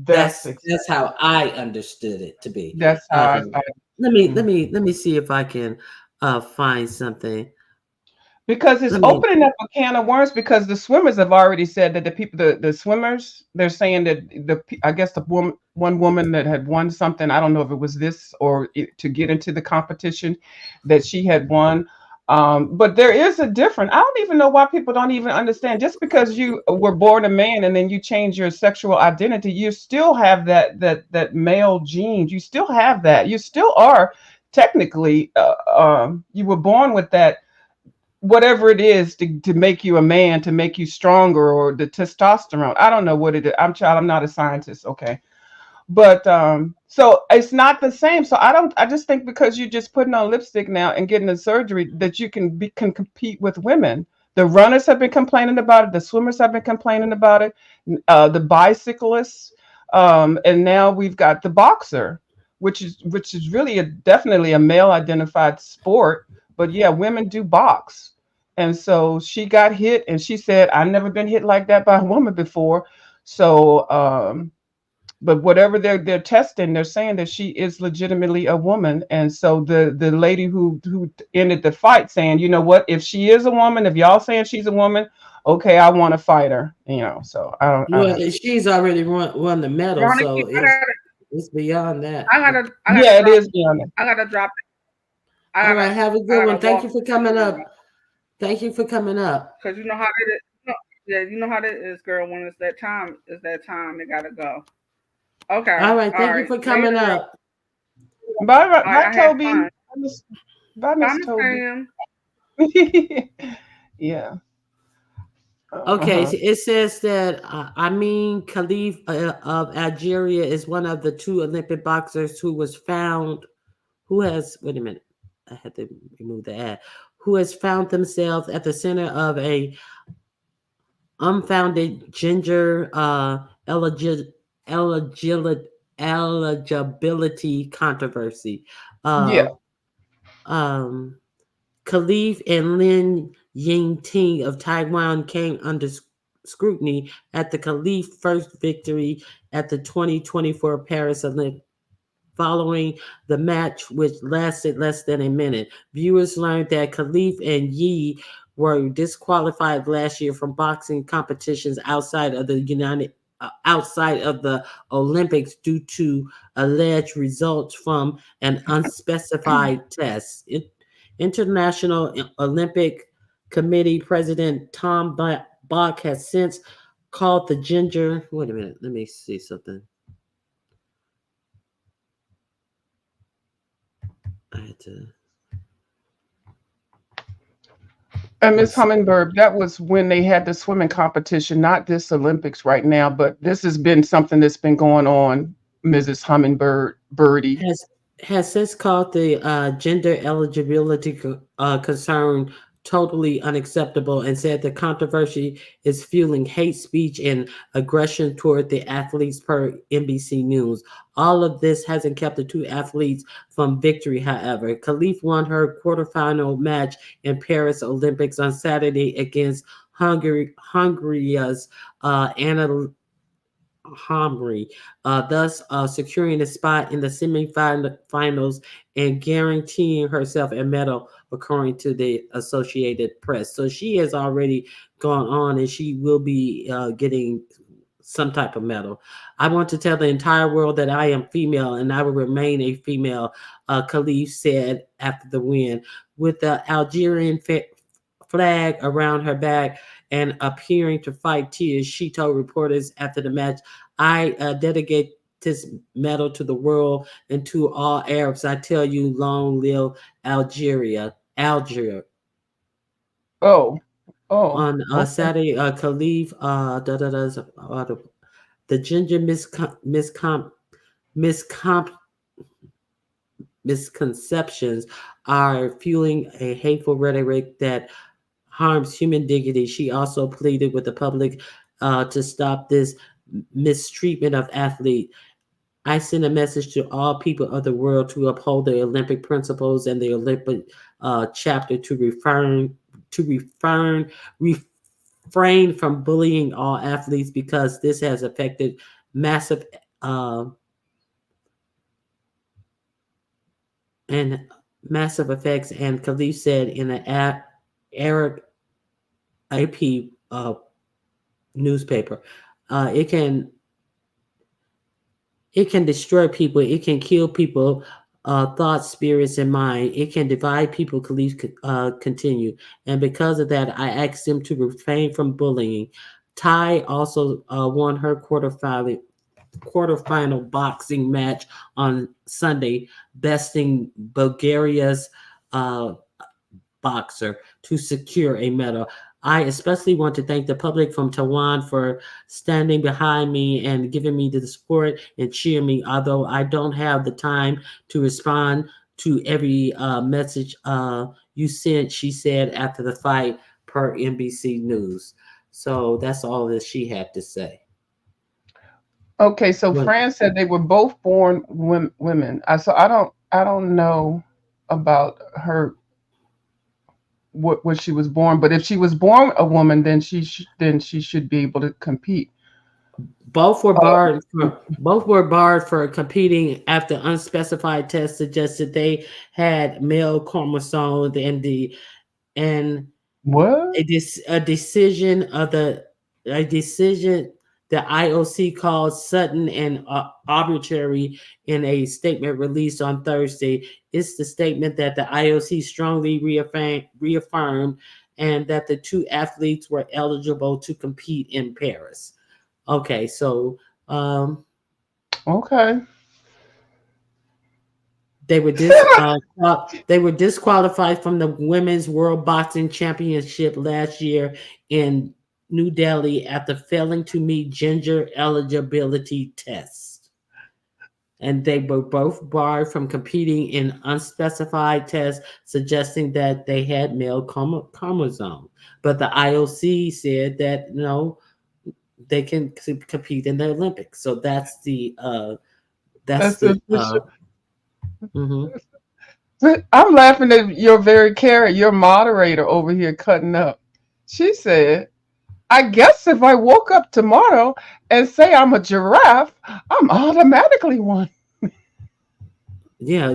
That's That's how I understood it to be. that's how Um, I. Mm. let me see if I can find something. Because it's Let me. opening up a can of worms, because the swimmers have already said that the swimmers, they're saying that I guess the one woman that had won something, I don't know if it was this or to get into the competition, that she had won. But there is a difference. I don't even know why people don't even understand. Just because you were born a man and then you change your sexual identity, you still have that male genes. You still have that. You still are technically, you were born with that, whatever it is to make you a man, to make you stronger, or the testosterone. I don't know what it is. I'm not a scientist, okay? But so it's not the same. So I just think because you're just putting on lipstick now and getting a surgery that you can compete with women. The runners have been complaining about it, the swimmers have been complaining about it, the bicyclists, and now we've got the boxer, which is really definitely a male identified sport. But yeah, women do box. And so she got hit, and she said, I've never been hit like that by a woman before. So but whatever they're testing, they're saying that she is legitimately a woman. And so the lady who ended the fight saying, you know what, if she is a woman, if y'all saying she's a woman, okay, I want to fight her. So I Well, don't. she's already won the medal, Ronica, so it's beyond that. I gotta Yeah, it drop. is beyond it. I gotta drop. I All gotta right, have a I good gotta one. Thank walk you for to the coming up. Thank you for coming up. because you know how it is. Yeah, you know how that is, girl. When it's that time, it's that time. They gotta go. Okay, All right, all thank you right. for Later, coming girl. up. Bye, All right, bye, I had Toby. fun. Bye, Bye, Miss Miss Toby. Pam. Yeah. Okay, Uh-huh. so it says that Amin Khalif of Algeria is one of the two Olympic boxers who was found, who has, wait a minute, I had to remove the ad, who has found themselves at the center of a unfounded gender eligi- eligibility controversy. Yeah. Uh, um, Khalif and Lin Ying Ting of Taiwan came under scrutiny at the Caliph first victory at the 2024 Paris Olympics. Following the match, which lasted less than a minute, viewers learned that Khalif and Yi were disqualified last year from boxing competitions outside of the Olympics due to alleged results from an unspecified test. International Olympic Committee President Tom Bach has since called the ginger. Wait a minute, let me see something. I had to. And Miss Let's see. Hummingbird, that was when they had the swimming competition, not this Olympics right now, but this has been something that's been going on, Mrs. Hummingbird, Birdie. has has since called the gender eligibility concern totally unacceptable and said the controversy is fueling hate speech and aggression toward the athletes per NBC News. All of this hasn't kept the two athletes from victory, however. Khalif won her quarterfinal match in Paris Olympics on Saturday against Hungary's Anna Hamri, thus securing a spot in the semifinals and guaranteeing herself a medal, according to the Associated Press. So she has already gone on, and she will be getting some type of medal. I want to tell the entire world that I am female and I will remain a female, Khalif said after the win. With the Algerian flag around her back and appearing to fight tears, she told reporters after the match, I dedicate this medal to the world and to all Arabs. I tell you, long live Algeria. Oh, oh, On okay. Saturday, Khalif, the ginger miscom- misconceptions are fueling a hateful rhetoric that harms human dignity. She also pleaded with the public to stop this mistreatment of athletes. I send a message to all people of the world to uphold the Olympic principles and the Olympic chapter to refrain from bullying all athletes because this has affected massive uh, and massive effects. And Khalif said in an Arab AP newspaper, uh, it can it can destroy people. It can kill people, thoughts, spirits, and mind. It can divide people. Khalif continue, and because of that, I asked them to refrain from bullying. Ty also won her quarterfinal boxing match on Sunday, besting Bulgaria's uh, boxer to secure a medal. I especially want to thank the public from Taiwan for standing behind me and giving me the support and cheer me, although I don't have the time to respond to every message you sent, she said after the fight per NBC News. So that's all that she had to say. Okay, so Well, Fran said they were both born women. I don't know about her what she was born, but if she was born a woman, then she should be able to compete. Both were Oh, barred. Both were barred for competing after unspecified tests suggested they had male chromosomes, and what? a decision of a decision the IOC called sudden and arbitrary in a statement released on Thursday. It's the statement that the IOC strongly reaffirmed and that the two athletes were eligible to compete in Paris. Okay, so um, Okay. they were they were disqualified from the Women's World Boxing Championship last year in New Delhi after failing to meet gender eligibility tests. And they were both barred from competing in unspecified tests, suggesting that they had male chromosome. But the IOC said that no, they can compete in the Olympics. So that's That's the official. mhm. I'm laughing at your very carrot, your moderator over here cutting up. She said, I guess if I woke up tomorrow and say I'm a giraffe, I'm automatically one. Yeah,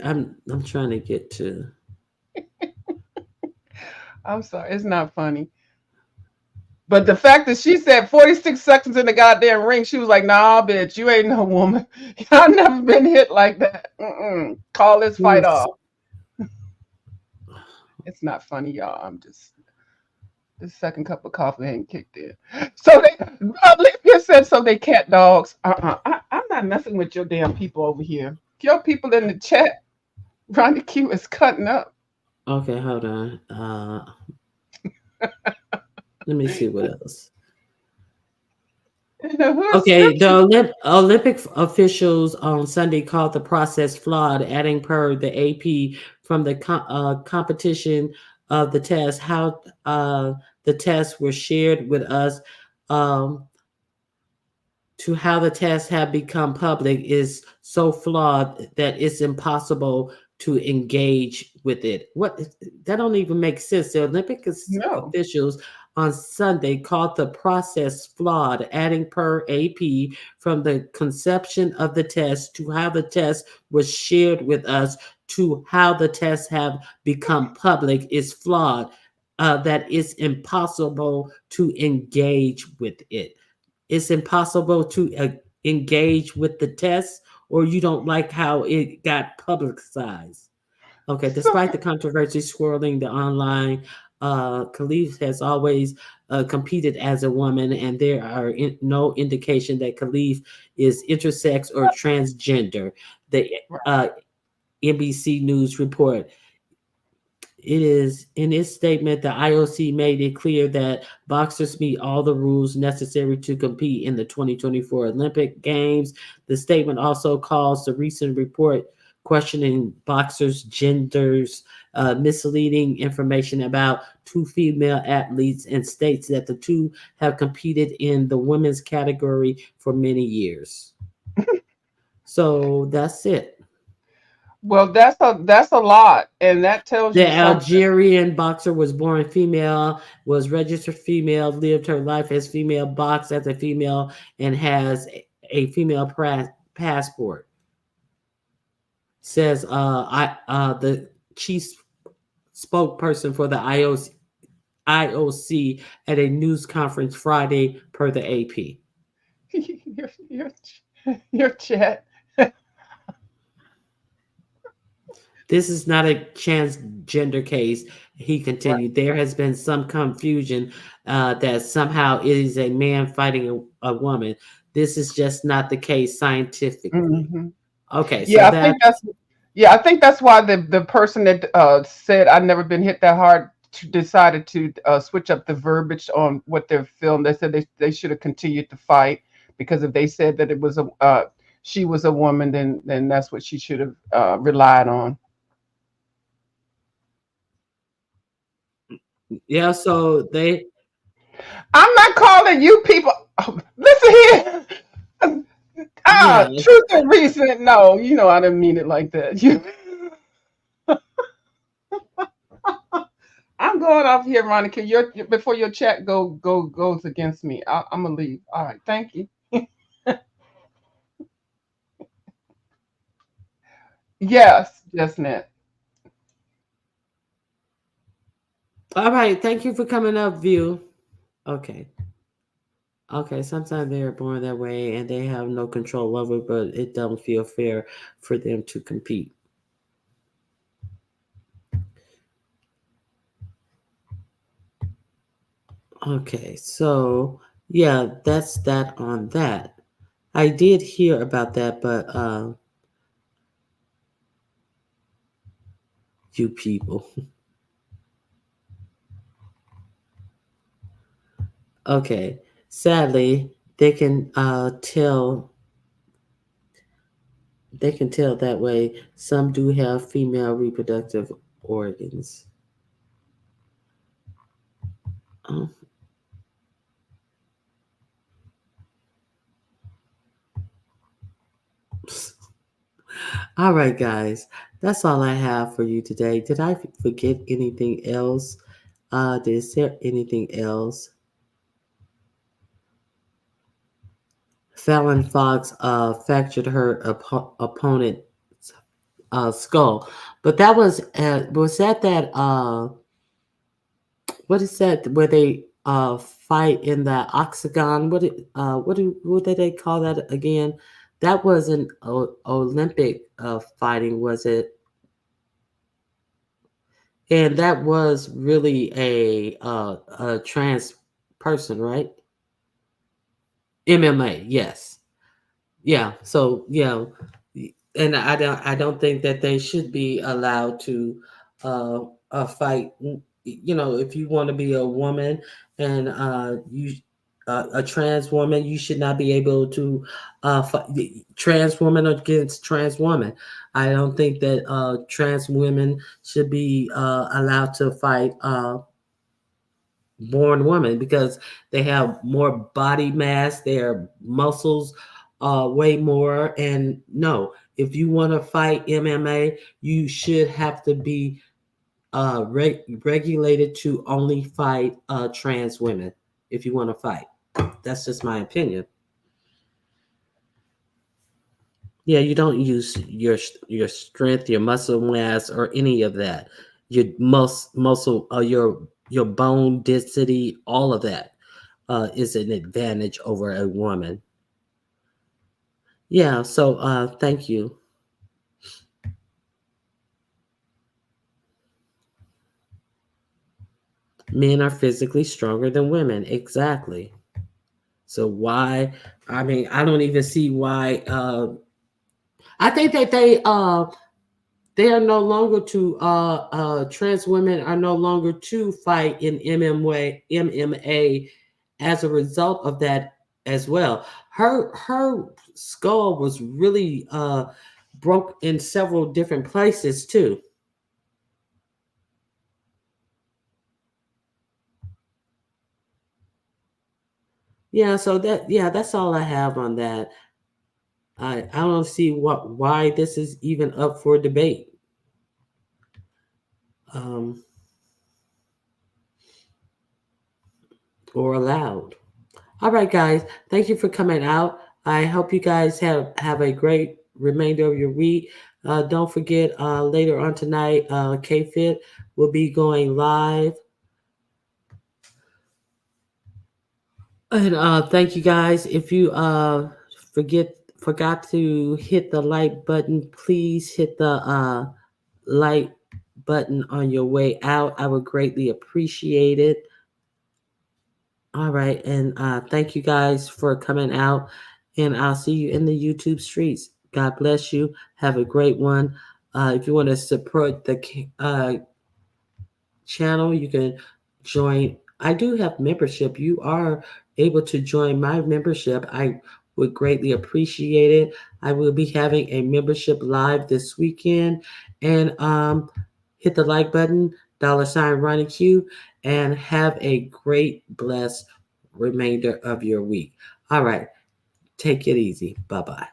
I'm trying to get to. I'm sorry, it's not funny. But the fact that she said 46 seconds in the goddamn ring, she was like, nah, bitch, you ain't no woman. I've never been hit like that. Mm-mm. Call this fight Who's off. It's not funny, y'all. I'm just, this second cup of coffee ain't kicked in. So they, Olivia said, so they cat dogs. I'm not messing with your damn people over here. Your people in the chat, Ronnie Q is cutting up. okay? Hold on. Let me see what else. In the hood Okay, the scripture. Olympic officials on Sunday called the process flawed, adding per the AP from the competition of the test how the tests were shared with us. Um, to how the tests have become public is so flawed that it's impossible to engage with it. What that don't even make sense. The Olympic No. officials on Sunday called the process flawed, adding per AP from the conception of the test to how the test was shared with us to how the tests have become public is flawed. That it's impossible to engage with it. It's impossible to engage with the test, or you don't like how it got publicized. Okay, So, despite the controversy swirling the online, Khalif has always competed as a woman, and there are no indication that Khalif is intersex or transgender. The uh, NBC News report. It is in its statement, the IOC made it clear that boxers meet all the rules necessary to compete in the 2024 Olympic Games. The statement also calls the recent report questioning boxers' genders, misleading information about two female athletes, and states that the two have competed in the women's category for many years. So that's it. well, that's a lot, and that tells The you something. Algerian boxer was born female, was registered female, lived her life as female, boxed as a female, and has a female passport. Says the chief spokesperson for the IOC at a news conference Friday, per the AP. your, your chat. This is not a transgender case, he Right. continued. There has been some confusion that somehow it is a man fighting a woman. This is just not the case scientifically. Hmm. Okay, so Yeah, I that, think that's yeah, I think that's why the person that said I've never been hit that hard decided to switch up the verbiage on what they're filmed. They said they should have continued to fight because if they said that it was a she was a woman, then that's what she should have relied on. yeah, so they, I'm not calling you people. Oh, listen here. yeah, Truth and reason. No, you know I didn't mean it like that. You, I'm going off here, Monica. Before your chat goes against me. I'm gonna leave. All right, thank you. Yes, just net. all right, thank you for coming up, View. Okay. Okay, sometimes they're born that way and they have no control over it, but it doesn't feel fair for them to compete. Okay, so yeah, that's that on that. I did hear about that, but you people. Okay, sadly, they can tell that way. Some do have female reproductive organs. Oh. All right, guys, that's all I have for you today. Did I forget anything else? Is there anything else? Fallon Fox fractured her opponent's skull. But that was that what is that where they fight in the octagon? What did they call that again? That was an Olympic fighting, was it? And that was really a trans person, right? MMA, yes. Yeah. So yeah, and I don't think that they should be allowed to fight. You know, if you want to be a woman and you a trans woman, you should not be able to fight trans woman against trans woman. I don't think that trans women should be allowed to fight born women because they have more body mass, their muscles way more. And no, if you want to fight MMA, you should have to be regulated to only fight trans women if you want to fight. That's just my opinion. Yeah, you don't use your strength, your muscle mass, or any of that. Your muscle, your bone density, all of that is an advantage over a woman. Yeah, so thank you. Men are physically stronger than women. Exactly. So why? I mean, I don't even see why. I think that they are no longer to trans women are no longer to fight in MMA as a result of that as well. Her skull was really broke in several different places too. Yeah, so that's all I have on that. I don't see why this is even up for debate. Um, or allowed. All right, guys. Thank you for coming out. I hope you guys have a great remainder of your week. Don't forget, later on tonight, K-Fit will be going live. And thank you guys. If you forgot to hit the like button, please hit the like button on your way out. I would greatly appreciate it. All right, and thank you guys for coming out, and I'll see you in the YouTube streets. God bless you. Have a great one. If you want to support the channel, you can join. I do have membership. You are able to join my membership. I would greatly appreciate it. I will be having a membership live this weekend, and hit the like button, $ Ronnie Q, and have a great, blessed remainder of your week. All right. Take it easy. Bye-bye.